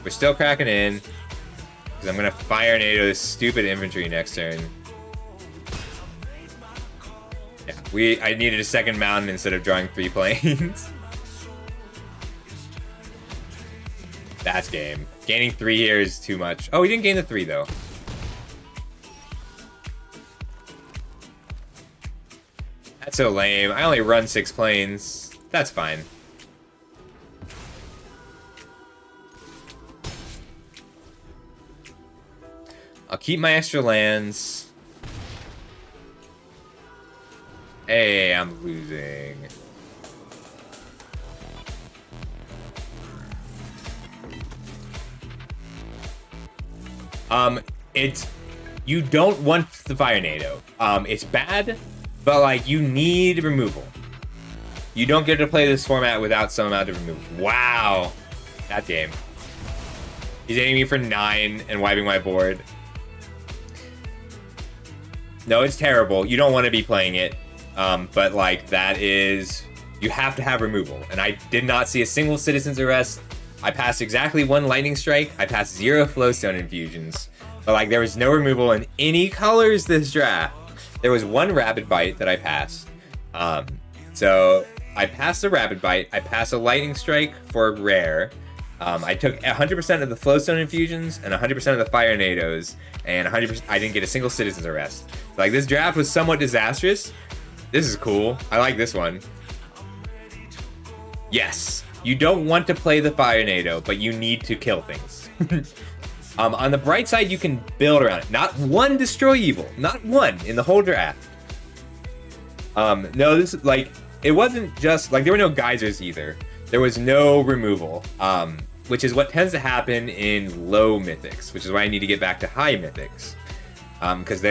We're still cracking in. Because I'm going to fire NATO this stupid infantry next turn. Yeah, I needed a second mountain instead of drawing 3 planes. That's game. Gaining 3 here is too much. Oh, we didn't gain the 3 though. That's so lame. I only run 6 planes. That's fine. I'll keep my extra lands. Hey, I'm losing. You don't want the Fire NATO. It's bad, but like you need removal. You don't get to play this format without some amount of removal. Wow, that game. He's hitting me for 9 and wiping my board. No, it's terrible. You don't want to be playing it. But like that is, you have to have removal. And I did not see a single Citizen's Arrest. I passed exactly 1 Lightning Strike. I passed 0 Flowstone Infusions. But like there was no removal in any colors this draft. There was 1 Rapid Bite that I passed. So I passed the Rapid Bite. I passed a Lightning Strike for rare. I took 100% of the Flowstone Infusions and 100% of the Fire NATOs, and 100%. I didn't get a single Citizen's Arrest. So, like this draft was somewhat disastrous. This is cool. I like this one. Yes, you don't want to play the Fire NATO, but you need to kill things. On the bright side, you can build around it. Not 1 Destroy Evil. Not 1 in the whole draft. No, this is like, it wasn't just, like there were no geysers either. There was no removal, which is what tends to happen in low mythics, which is why I need to get back to high mythics. Because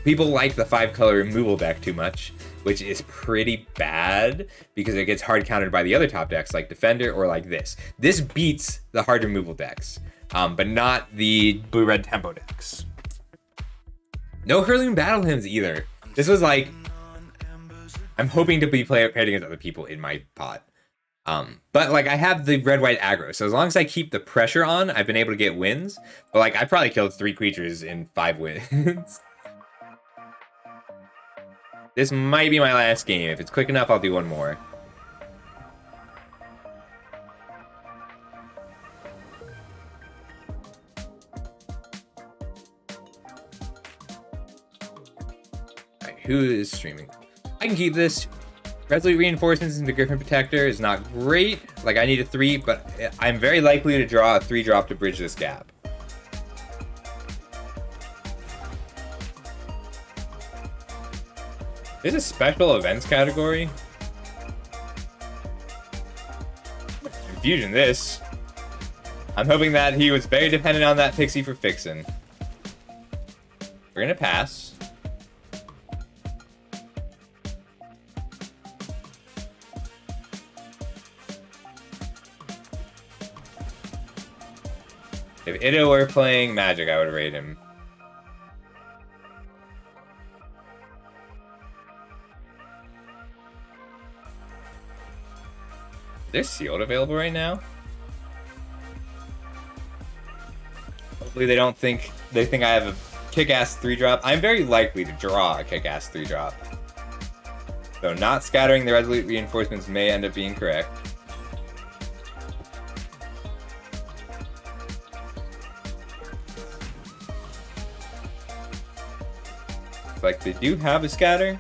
people like the 5-color removal deck too much, which is pretty bad because it gets hard countered by the other top decks like Defender or like this. This beats the hard removal decks, but not the blue-red tempo decks. No Hurling Battle Hymns either. This was like, I'm hoping to be paired against other people in my pot. But like I have the red-white aggro, so as long as I keep the pressure on, I've been able to get wins. But like I probably killed 3 creatures in 5 wins. This might be my last game. If it's quick enough, I'll do one more. Alright, who is streaming? I can keep this. Resolute Reinforcements into Griffin Protector is not great. Like, I need a 3, but I'm very likely to draw a 3-drop to bridge this gap. There's a special events category. Confusion this. I'm hoping that he was very dependent on that pixie for fixing. We're gonna pass. If Ito were playing Magic, I would rate him. There's sealed available right now. Hopefully they don't think I have a kick-ass 3-drop. I'm very likely to draw a kick-ass 3-drop. So not scattering the Resolute Reinforcements may end up being correct. Like they do have a scatter.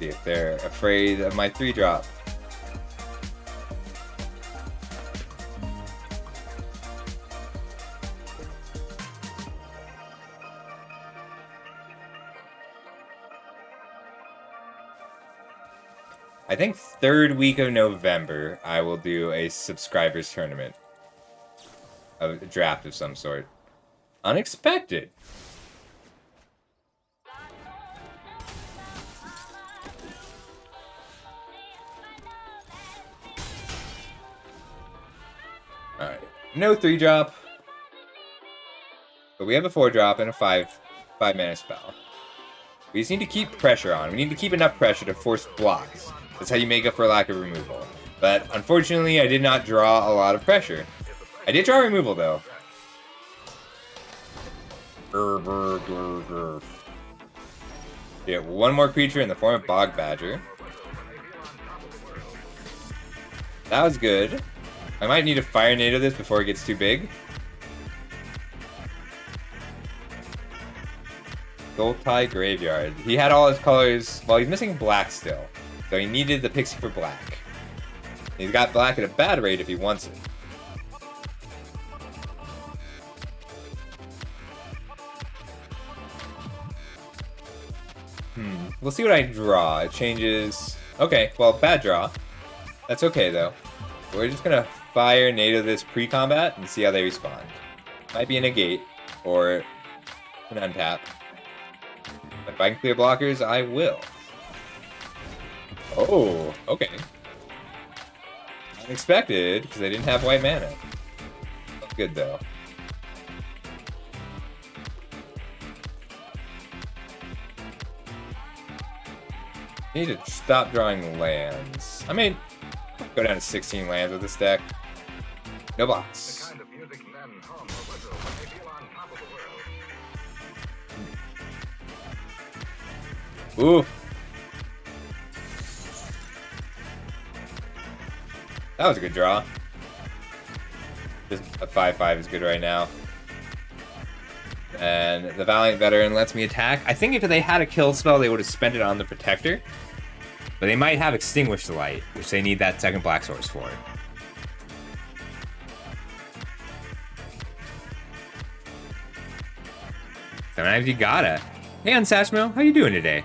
See if they're afraid of my 3-drop. I think 3rd week of November, I will do a subscribers tournament. A draft of some sort. Unexpected. Alright. No 3-drop. But we have a 4-drop and a 5-mana spell. We just need to keep pressure on. We need to keep enough pressure to force blocks. That's how you make up for lack of removal. But unfortunately, I did not draw a lot of pressure. I did draw removal, though. Get one more creature in the form of Bog Badger. That was good. I might need to Fire Native this before it gets too big. Goltai Graveyard. He had all his colors. Well, he's missing black still. So he needed the pixie for black. He's got black at a bad rate if he wants it. We'll see what I draw. It changes. Okay, well, bad draw. That's okay, though. We're just gonna Fire Native this pre-combat and see how they respond. Might be a negate, or an untap. If I can clear blockers, I will. Oh, okay. Unexpected, because I didn't have white mana. That's good, though. I need to stop drawing lands. I mean, go down to 16 lands with this deck. No blocks. Ooh. That was a good draw. Just a 5/5 is good right now. And the Valiant Veteran lets me attack. I think if they had a kill spell, they would have spent it on the Protector. But they might have Extinguished the Light, which they need that second black source for. Sometimes you gotta. Hey, Unsashmo, how you doing today?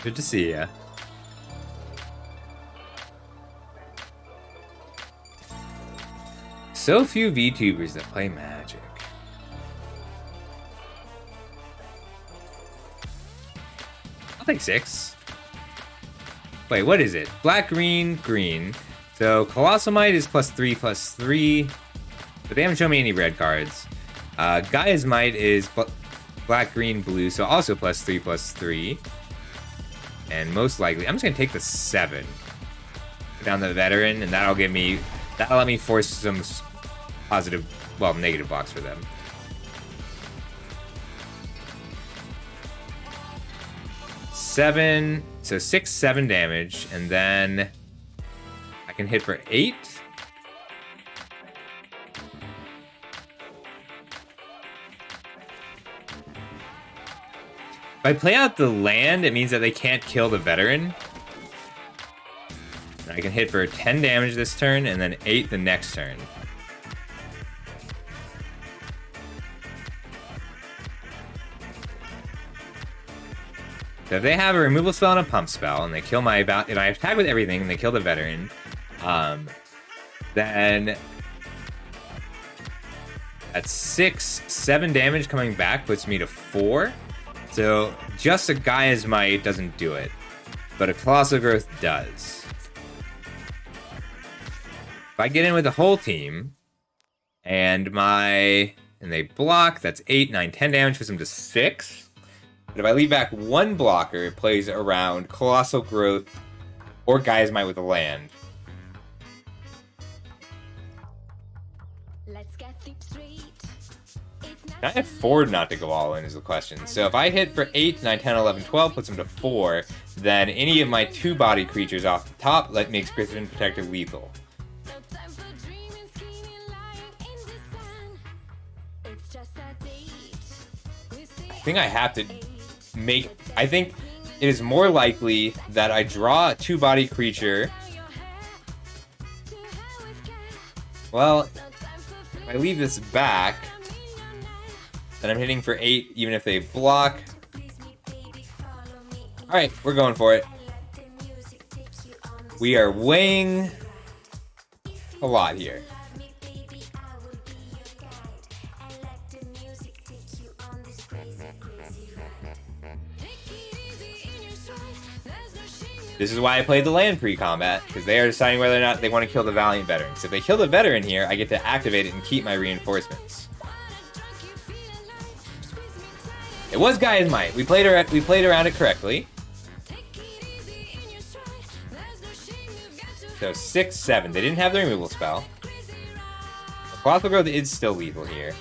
Good to see ya. So few VTubers that play Magic. I'll take 6. Wait, what is it? Black, green, green. So Colossal Might is +3/+3. But they haven't shown me any red cards. Gaia's Might is black, green, blue. So also +3/+3. And most likely, I'm just going to take the 7. down the veteran, and that'll let me force some positive, well, negative blocks for them. Seven, so 6, 7 damage, and then I can hit for 8. If I play out the land, it means that they can't kill the veteran. And I can hit for 10 damage this turn, and then 8 the next turn. So if they have a removal spell and a pump spell, and they kill my if I attack with everything and they kill the veteran, then that's 6, 7 damage coming back puts me to 4. So just a Gaia's Might doesn't do it, but a Colossal Growth does. If I get in with the whole team, and they block, that's 8, 9, 10 damage, puts them to 6. But if I leave back one blocker, it plays around Colossal Growth or Gaia's Might with a land. Can I afford not to go all in is the question. So if I hit for 8, 9, 10, 11, 12, puts them to 4, then any of my 2-body creatures off the top makes Griffin Protector lethal. I think I have to I think it is more likely that I draw a 2-body creature. Well, if I leave this back, then I'm hitting for 8 even if they block. Alright, we're going for it. We are weighing a lot here. This is why I played the land pre-combat, because they are deciding whether or not they want to kill the Valiant Veteran. So if they kill the Veteran here, I get to activate it and keep my reinforcements. It was Gaia's Might. We played around it correctly. So 6, 7. They didn't have the removal spell. The Colossal Growth is still lethal here.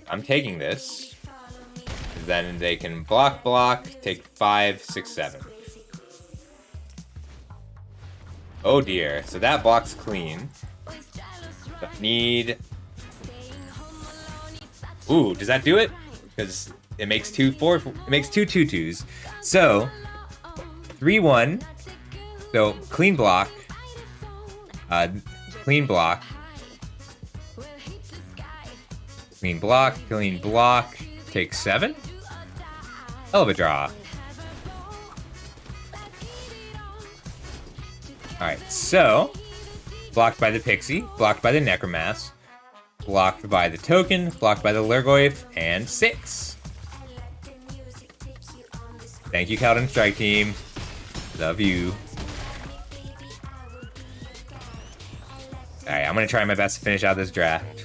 I'm taking this. Then they can block, take 5, 6, 7. Oh dear, so that block's clean. So I need... Ooh, does that do it? Because it makes 2 2/2s. So 3/1. So clean block. Clean block. Clean block, clean block. Take 7. Hell of a draw. Alright, so blocked by the Pixie, blocked by the Necromass, blocked by the Token, blocked by the Lurgoyf, and 6. Thank you, Caldon Strike Team. Love you. Alright, I'm gonna try my best to finish out this draft.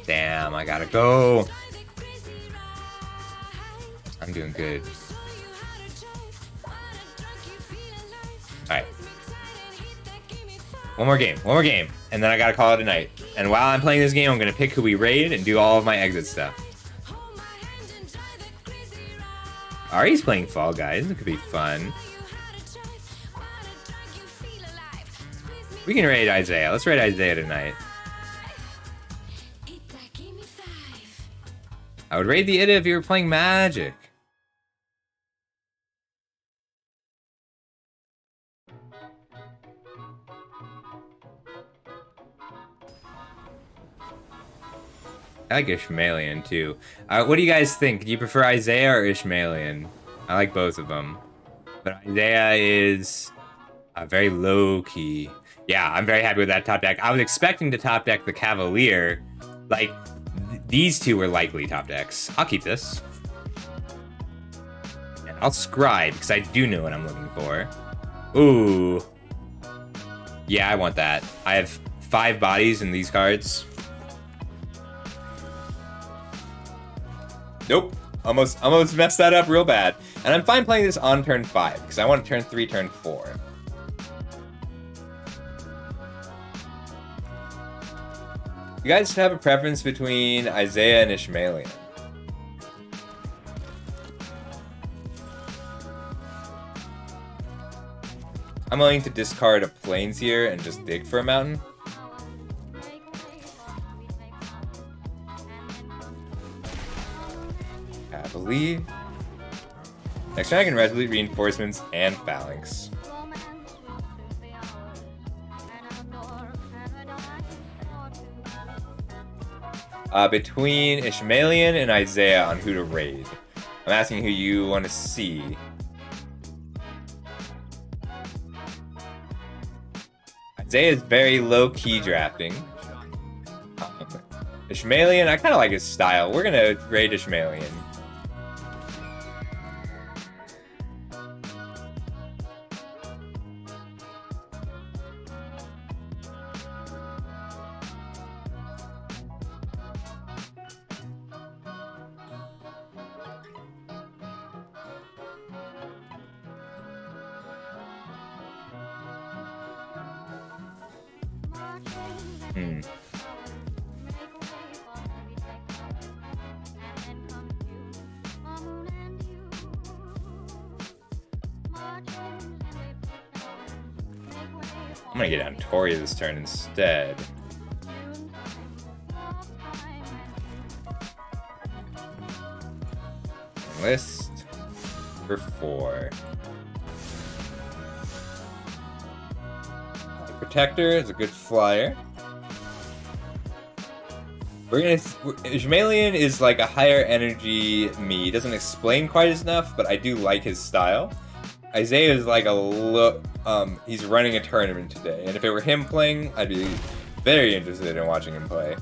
Damn, I gotta go. I'm doing good. Alright. One more game, and then I gotta call it a night. And while I'm playing this game, I'm gonna pick who we raid and do all of my exit stuff. Ari's playing Fall Guys. It could be fun. We can raid Isaiah. Let's raid Isaiah tonight. I would raid the Ida if you were playing Magic. I like Ishmaelian too. What do you guys think? Do you prefer Isaiah or Ishmaelian? I like both of them. But Isaiah is very low-key. Yeah, I'm very happy with that top deck. I was expecting to top deck the Cavalier. Like, these two were likely top decks. I'll keep this. And I'll Scribe, because I do know what I'm looking for. Ooh. Yeah, I want that. I have 5 bodies in these cards. Nope. Almost messed that up real bad. And I'm fine playing this on turn 5, because I want turn 3, turn 4. You guys have a preference between Isaiah and Ishmaelian? I'm willing to discard a plains here and just dig for a mountain. Happily. Next turn I can resolute reinforcements and phalanx. Between Ishmaelian and Isaiah on who to raid. I'm asking who you want to see. Isaiah is very low-key drafting. Ishmaelian, I kind of like his style. We're gonna raid Ishmaelian. I'm gonna get down Tori this turn instead. List for 4. Protector is a good flyer. Ishmaelian is like a higher energy me. He doesn't explain quite as enough, but I do like his style. Isaiah is like he's running a tournament today, and if it were him playing, I'd be very interested in watching him play.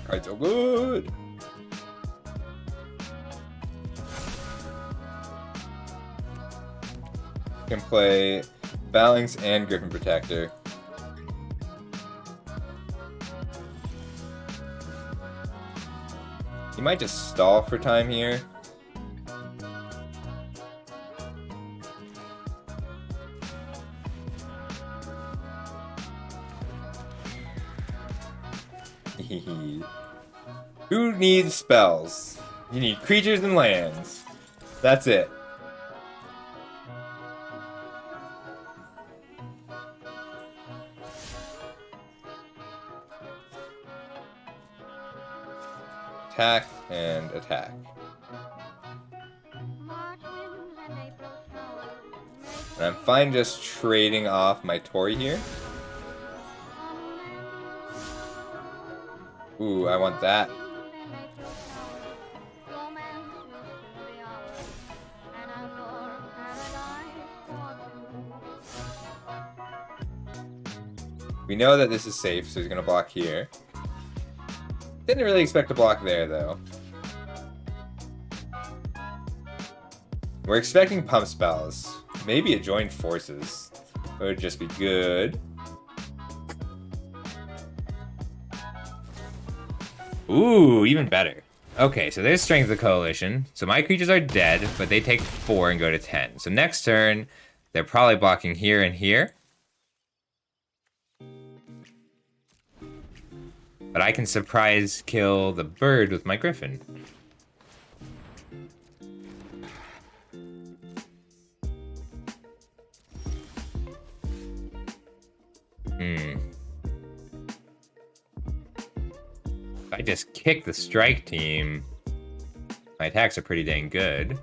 Cards are good. Can play Phalanx and Griffin Protector. He might just stall for time here. Who needs spells? You need creatures and lands. That's it. Attack and attack. And I'm fine just trading off my Tori here. Ooh, I want that. We know that this is safe, so he's gonna block here. Didn't really expect to block there, though. We're expecting pump spells. Maybe a joined forces. It would just be good. Ooh, even better. Okay, so there's Strength of the Coalition. So my creatures are dead, but they take 4 and go to 10. So next turn, they're probably blocking here and here. But I can surprise kill the bird with my griffin. If I just kick the strike team, my attacks are pretty dang good.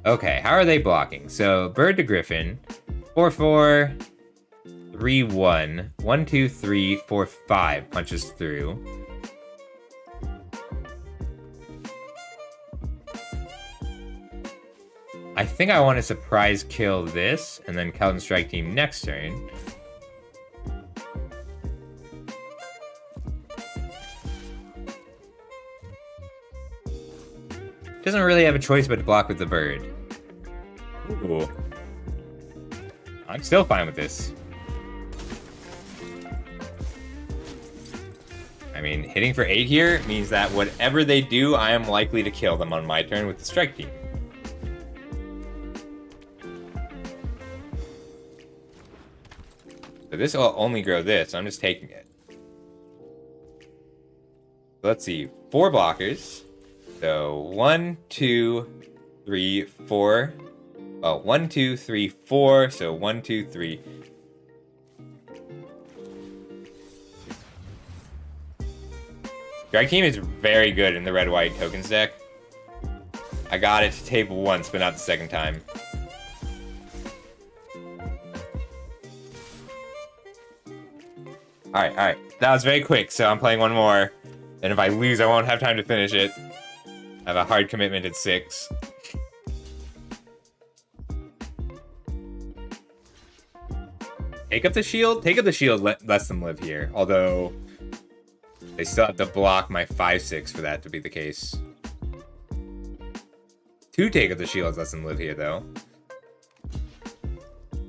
Okay, how are they blocking? So, bird to griffin, 4/4, 3/1, 1, 2, 3, 4, 5 punches through. I think I want to surprise kill this, and then Kelton strike team next turn. Doesn't really have a choice but to block with the bird. Ooh. I'm still fine with this. I mean, hitting for 8 here means that whatever they do, I am likely to kill them on my turn with the strike team. So this will only grow this. I'm just taking it. Let's see. 4 blockers. So 1, 2, 3, 4. Oh, 1, 2, 3, 4. So 1, 2, 3. Drag Team is very good in the red-white tokens deck. I got it to table once, but not the second time. Alright, alright. That was very quick, so I'm playing one more. And if I lose, I won't have time to finish it. I have a hard commitment at 6. Take up the shield? Take up the shield lets them live here. Although, they still have to block my 5/6 for that to be the case. 2 take up the shields lets them live here, though.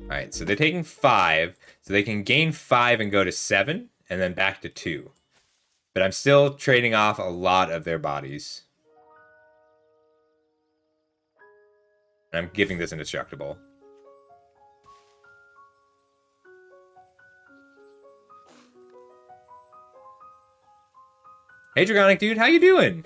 Alright, so they're taking 5. So they can gain 5 and go to 7, and then back to 2. But I'm still trading off a lot of their bodies. And I'm giving this indestructible. Hey, Dragonic Dude, how you doing?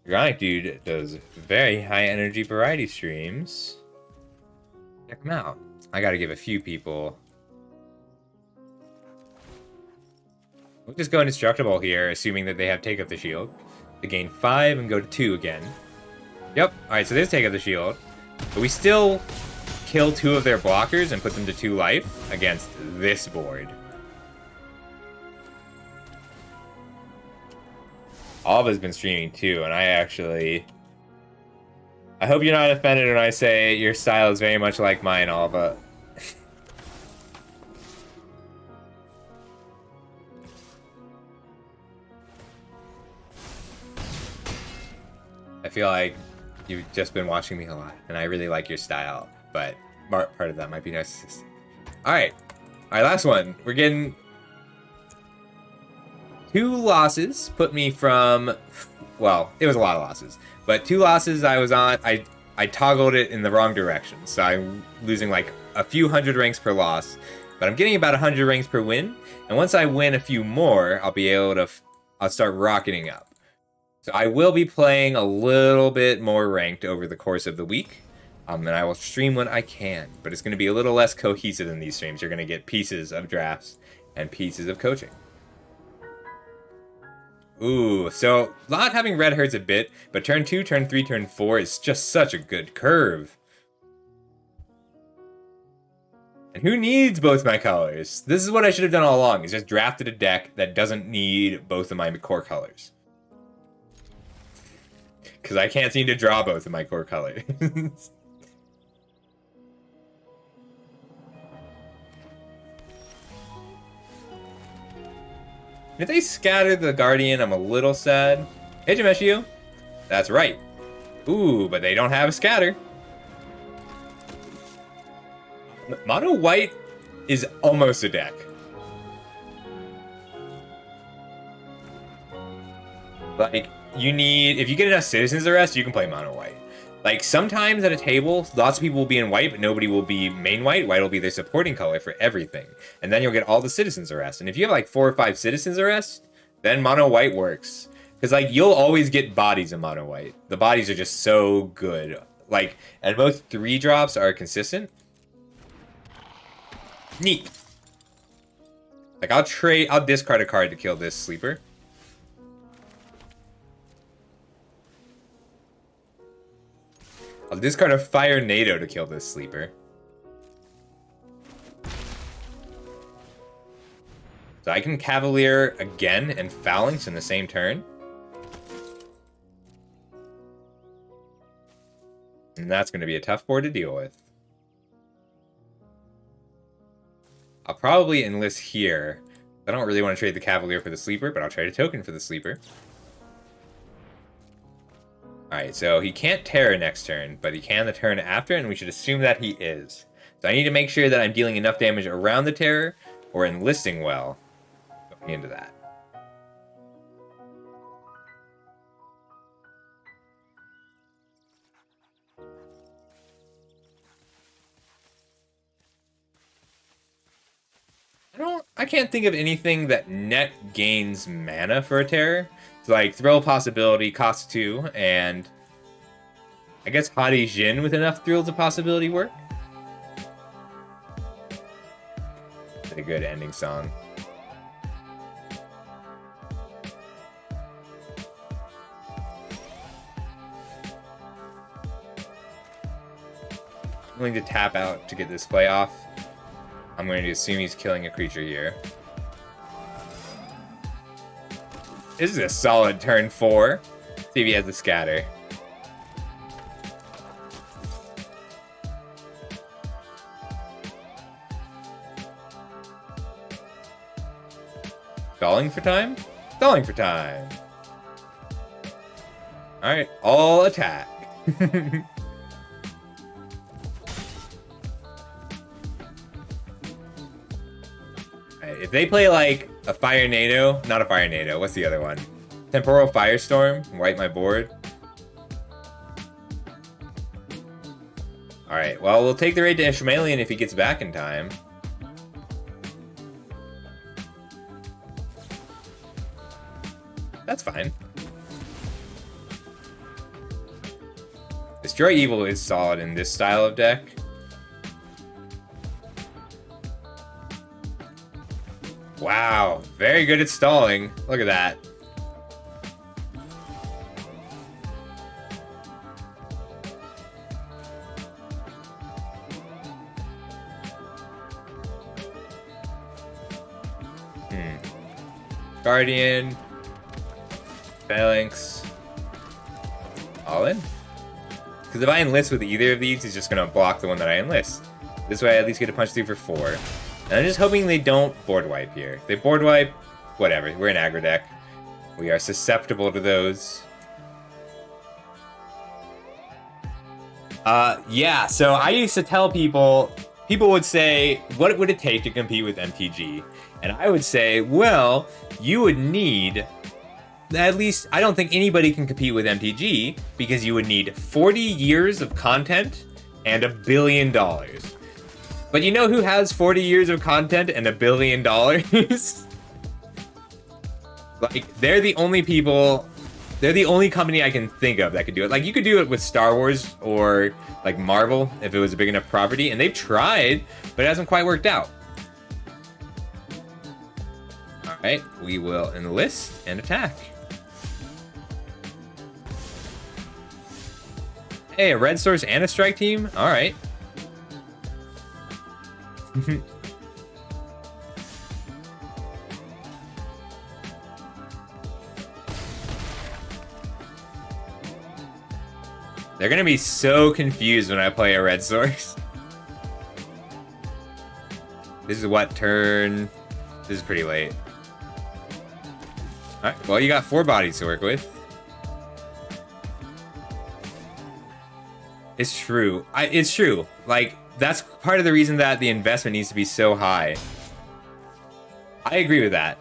Dragonic Dude does very high energy variety streams. Check them out. I gotta give a few people. We'll just go indestructible here, assuming that they have take up the shield. To gain 5 and go to 2 again. Yep. Alright, so there's take up the shield. But we still kill 2 of their blockers and put them to 2 life against this board. Alva's been streaming too, and I hope you're not offended when I say your style is very much like mine, Alva. I feel like you've just been watching me a lot, and I really like your style, but part of that might be narcissistic. Alright, last one. We're getting 2 losses, put me from, well, it was a lot of losses, but 2 losses I was on, I toggled it in the wrong direction, so I'm losing like a few hundred ranks per loss, but I'm getting about 100 ranks per win, and once I win a few more, I'll be able to, I'll start rocketing up. So I will be playing a little bit more ranked over the course of the week, and I will stream when I can, but it's going to be a little less cohesive in these streams. You're going to get pieces of drafts and pieces of coaching. Ooh, so not having red hurts a bit, but turn 2, turn 3, turn 4 is just such a good curve. And who needs both my colors? This is what I should have done all along, is just drafted a deck that doesn't need both of my core colors. Because I can't seem to draw both of my core colors. If they scatter the Guardian, I'm a little sad. Hey, Jameshio. That's right. Ooh, but they don't have a scatter. Mono White is almost a deck. Like, you need, if you get enough Citizens Arrest, you can play Mono White. Like, sometimes at a table, lots of people will be in white, but nobody will be main white. White will be their supporting color for everything. And then you'll get all the Citizens Arrest. And if you have like 4 or 5 Citizens Arrest, then Mono White works. Because, like, you'll always get bodies in Mono White. The bodies are just so good. Like, and most 3 drops are consistent. Neat. Like, I'll discard a card to kill this sleeper. I'll discard a Fire NATO to kill this sleeper. So I can Cavalier again and Phalanx in the same turn. And that's going to be a tough board to deal with. I'll probably enlist here. I don't really want to trade the Cavalier for the sleeper, but I'll trade a token for the sleeper. Alright, so he can't terror next turn, but he can the turn after, and we should assume that he is. So I need to make sure that I'm dealing enough damage around the terror, or enlisting well, going into that. I can't think of anything that net gains mana for a terror. It's like Thrill Possibility costs 2, and I guess Hadi Jin with enough Thrill to Possibility work. A good ending song. I'm going to tap out to get this play off. I'm going to assume he's killing a creature here. This is a solid turn 4. See if he has the scatter. Stalling for time? Stalling for time. Alright, all attack. If they play like a Fire Nado, not a Fire Nado, what's the other one? Temporal Firestorm, wipe my board. Alright, well, we'll take the raid to Ishmaelian if he gets back in time. That's fine. Destroy Evil is solid in this style of deck. Wow, very good at stalling. Look at that. Guardian. Phalanx. All in? Because if I enlist with either of these, he's just going to block the one that I enlist. This way I at least get to punch through for 4. And I'm just hoping they don't board wipe here. If they board wipe, whatever. We're an aggro deck. We are susceptible to those. Yeah, so I used to tell people would say, what would it take to compete with MTG? And I would say, well, you would need, at least, I don't think anybody can compete with MTG, because you would need 40 years of content and $1 billion. But you know who has 40 years of content and $1 billion? Like, they're the only people, they're the only company I can think of that could do it. Like, you could do it with Star Wars or, like, Marvel, if it was a big enough property, and they've tried, but it hasn't quite worked out. Alright, we will enlist and attack. Hey, a red source and a strike team? Alright. They're gonna be so confused when I play a red source. This is what turn? This is pretty late. Alright, well, you got 4 bodies to work with. It's true. It's true. Like, that's part of the reason that the investment needs to be so high. I agree with that.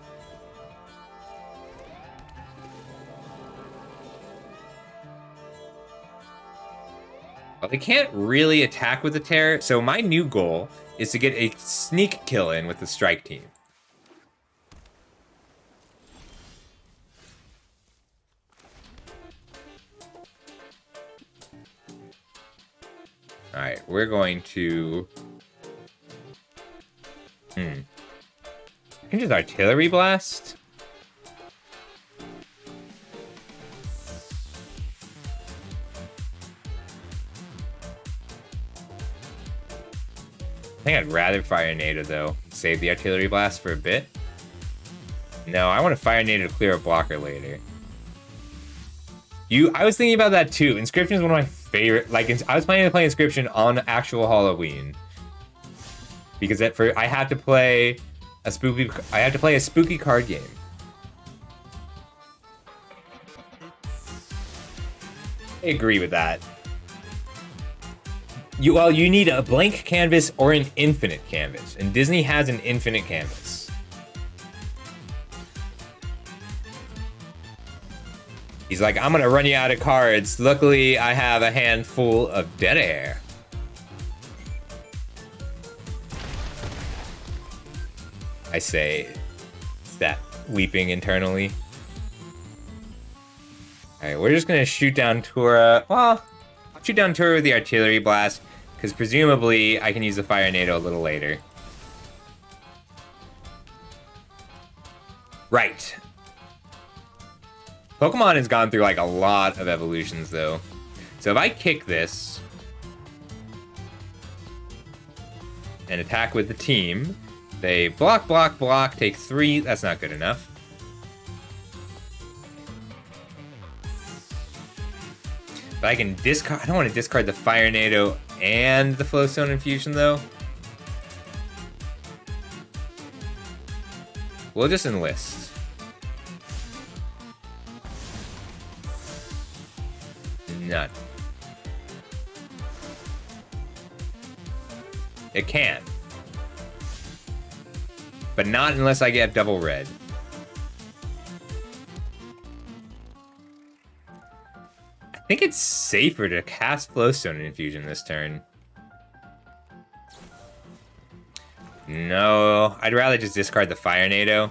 Well, they can't really attack with the terror, so my new goal is to get a sneak kill in with the strike team. Alright, we're going to... I can just artillery blast? I think I'd rather fire Nada though. Save the artillery blast for a bit. No, I want to fire Nada to clear a blocker later. I was thinking about that too. Inscription is one of my favorite. Like, I was planning to play Inscription on actual Halloween because I had to play a spooky. I had to play a spooky card game. I agree with that. You need a blank canvas or an infinite canvas, and Disney has an infinite canvas. He's like, I'm gonna run you out of cards. Luckily, I have a handful of dead air. I say, it's that weeping internally. Alright, we're just gonna shoot down Tura. Well, I'll shoot down Tura with the artillery blast, because presumably I can use the fire NATO a little later. Right. Pokemon has gone through like a lot of evolutions though. So if I kick this and attack with the team, they block, block, block, take 3. That's not good enough. But I can discard. I don't want to discard the Fire NATO and the Flowstone Infusion though. We'll just enlist. None. It can. But not unless I get double red. I think it's safer to cast Flowstone Infusion this turn. No, I'd rather just discard the Fire NATO.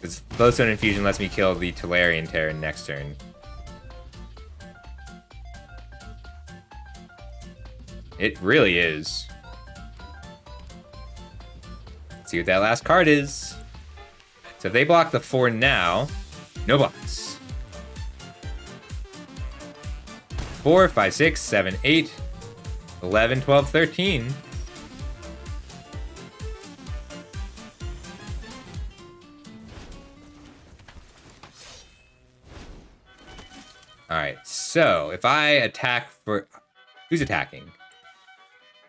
Because Flowstone Infusion lets me kill the Tolarian Terran next turn. It really is. Let's see what that last card is. So if they block the 4 now, no blocks. 4, 5, 6, 7, 8, 11, 12, 13. Alright, so if I attack for... Who's attacking?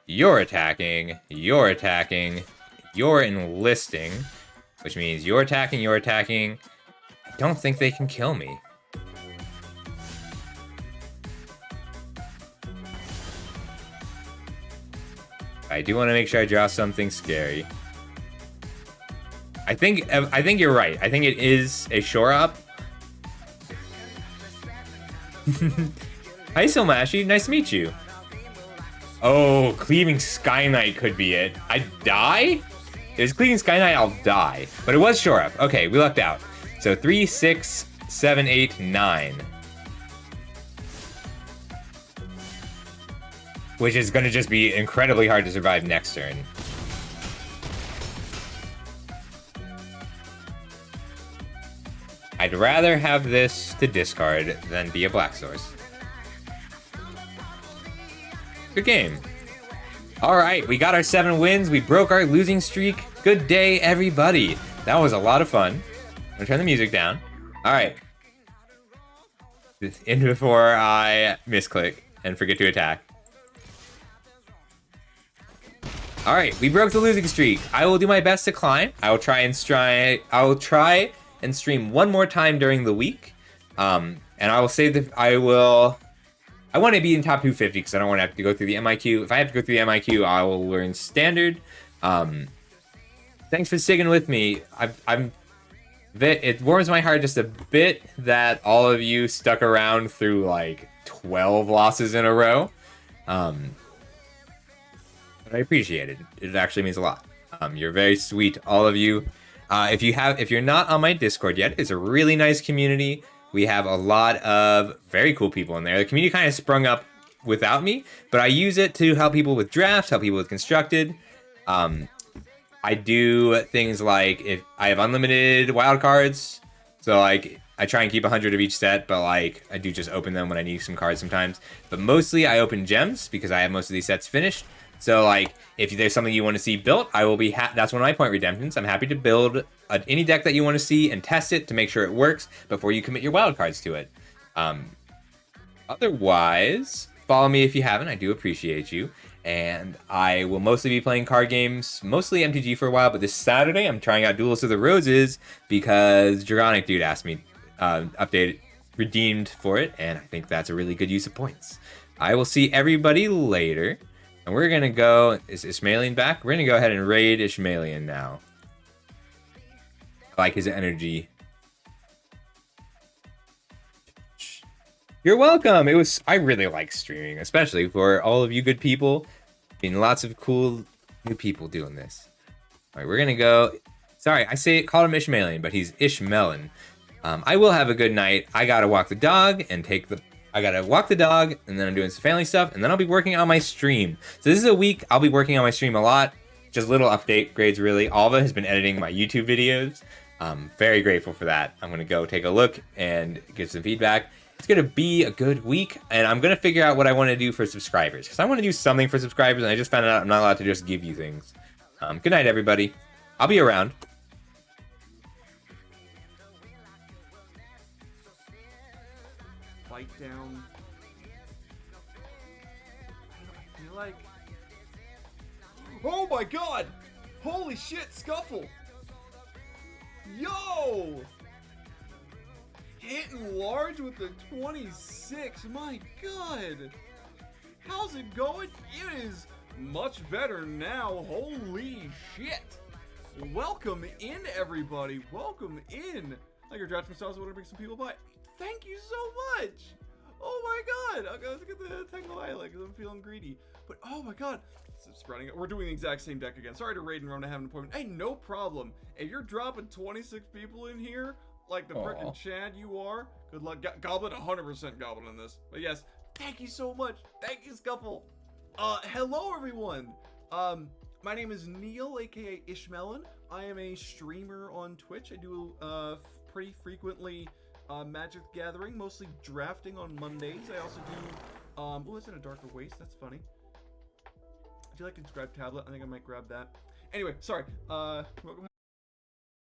You're attacking, you're attacking, you're enlisting, which means you're attacking, you're attacking. I don't think they can kill me. I do want to make sure I draw something scary. I think you're right. I think it is a shore up. Hi, Silmashi. Nice to meet you. Oh, Cleaving Sky Knight could be it. I'd die? If it's Cleaving Sky Knight, I'll die. But it was shore up. Okay, we lucked out. So 3, 6, 7, 8, 9. Which is going to just be incredibly hard to survive next turn. I'd rather have this to discard than be a black source. Good game. Alright, we got our 7 wins. We broke our losing streak. Good day, everybody. That was a lot of fun. I'm gonna turn the music down. Alright. In before I misclick and forget to attack. Alright, we broke the losing streak. I will do my best to climb. I will try and stream one more time during the week. And I will say that I want to be in top 250 because I don't want to have to go through the MIQ. If I have to go through the MIQ, I will learn standard. Thanks for sticking with me. It warms my heart just a bit that all of you stuck around through like 12 losses in a row. But I appreciate it. It actually means a lot. You're very sweet, all of you. If you're not on my Discord yet, it's a really nice community. We have a lot of very cool people in there. The community kind of sprung up without me, but I use it to help people with drafts, help people with constructed. I do things like if I have unlimited wild cards, so like I try and keep 100 of each set, but like I do just open them when I need some cards sometimes. But mostly I open gems because I have most of these sets finished. So like if there's something you want to see built, I will be that's one of my point redemptions. I'm happy to build any deck that you want to see and test it to make sure it works before you commit your wild cards to it. Otherwise, follow me if you haven't. I do appreciate you. And I will mostly be playing card games, mostly MTG for a while, but this Saturday I'm trying out Duels of the Roses because Dragonic Dude asked me update redeemed for it, and I think that's a really good use of points. I will see everybody later, and we're gonna go. Is Ishmaelian back? We're gonna go ahead and raid Ishmaelian now. I like his energy. You're welcome. I really like streaming, especially for all of you good people. Being lots of cool new people doing this. All right, we're gonna go. Sorry, call him Ishmaelian, but he's Ishmelon. I will have a good night. I gotta walk the dog and then I'm doing some family stuff, and then I'll be working on my stream. So this is a week I'll be working on my stream a lot. Just little update grades, really. Alva has been editing my YouTube videos. Very grateful for that. I'm gonna go take a look and give some feedback. It's gonna be a good week, and I'm gonna figure out what I want to do for subscribers, because I want to do something for subscribers, and I just found out I'm not allowed to just give you things. Good night, everybody. I'll be around. Fight down. I feel like. Oh my god! Holy shit, Scuffle! Yo! Hitting large with the 26. My god! How's it going? It is much better now. Holy shit! Welcome in, everybody. Welcome in. Like your drafting styles, I want to bring some people by. Thank you so much. Oh my god. Okay, let's get the Tangle Island because I'm feeling greedy. But oh my god. Spreading it. We're doing the exact same deck again. Sorry to Raid and Rona have an appointment. Hey, no problem. If you're dropping 26 people in here, like the frickin' Chad you are, good luck. Goblin, 100% Goblin in this. But yes, thank you so much. Thank you, Scuffle. Hello everyone. My name is Neil, aka Ishmelon. I am a streamer on Twitch. I do pretty frequently Magic the Gathering, mostly drafting on Mondays. I also do oh, it's in a darker waste. That's funny. Do you like to describe tablet? I think I might grab that. Anyway, sorry. Welcome.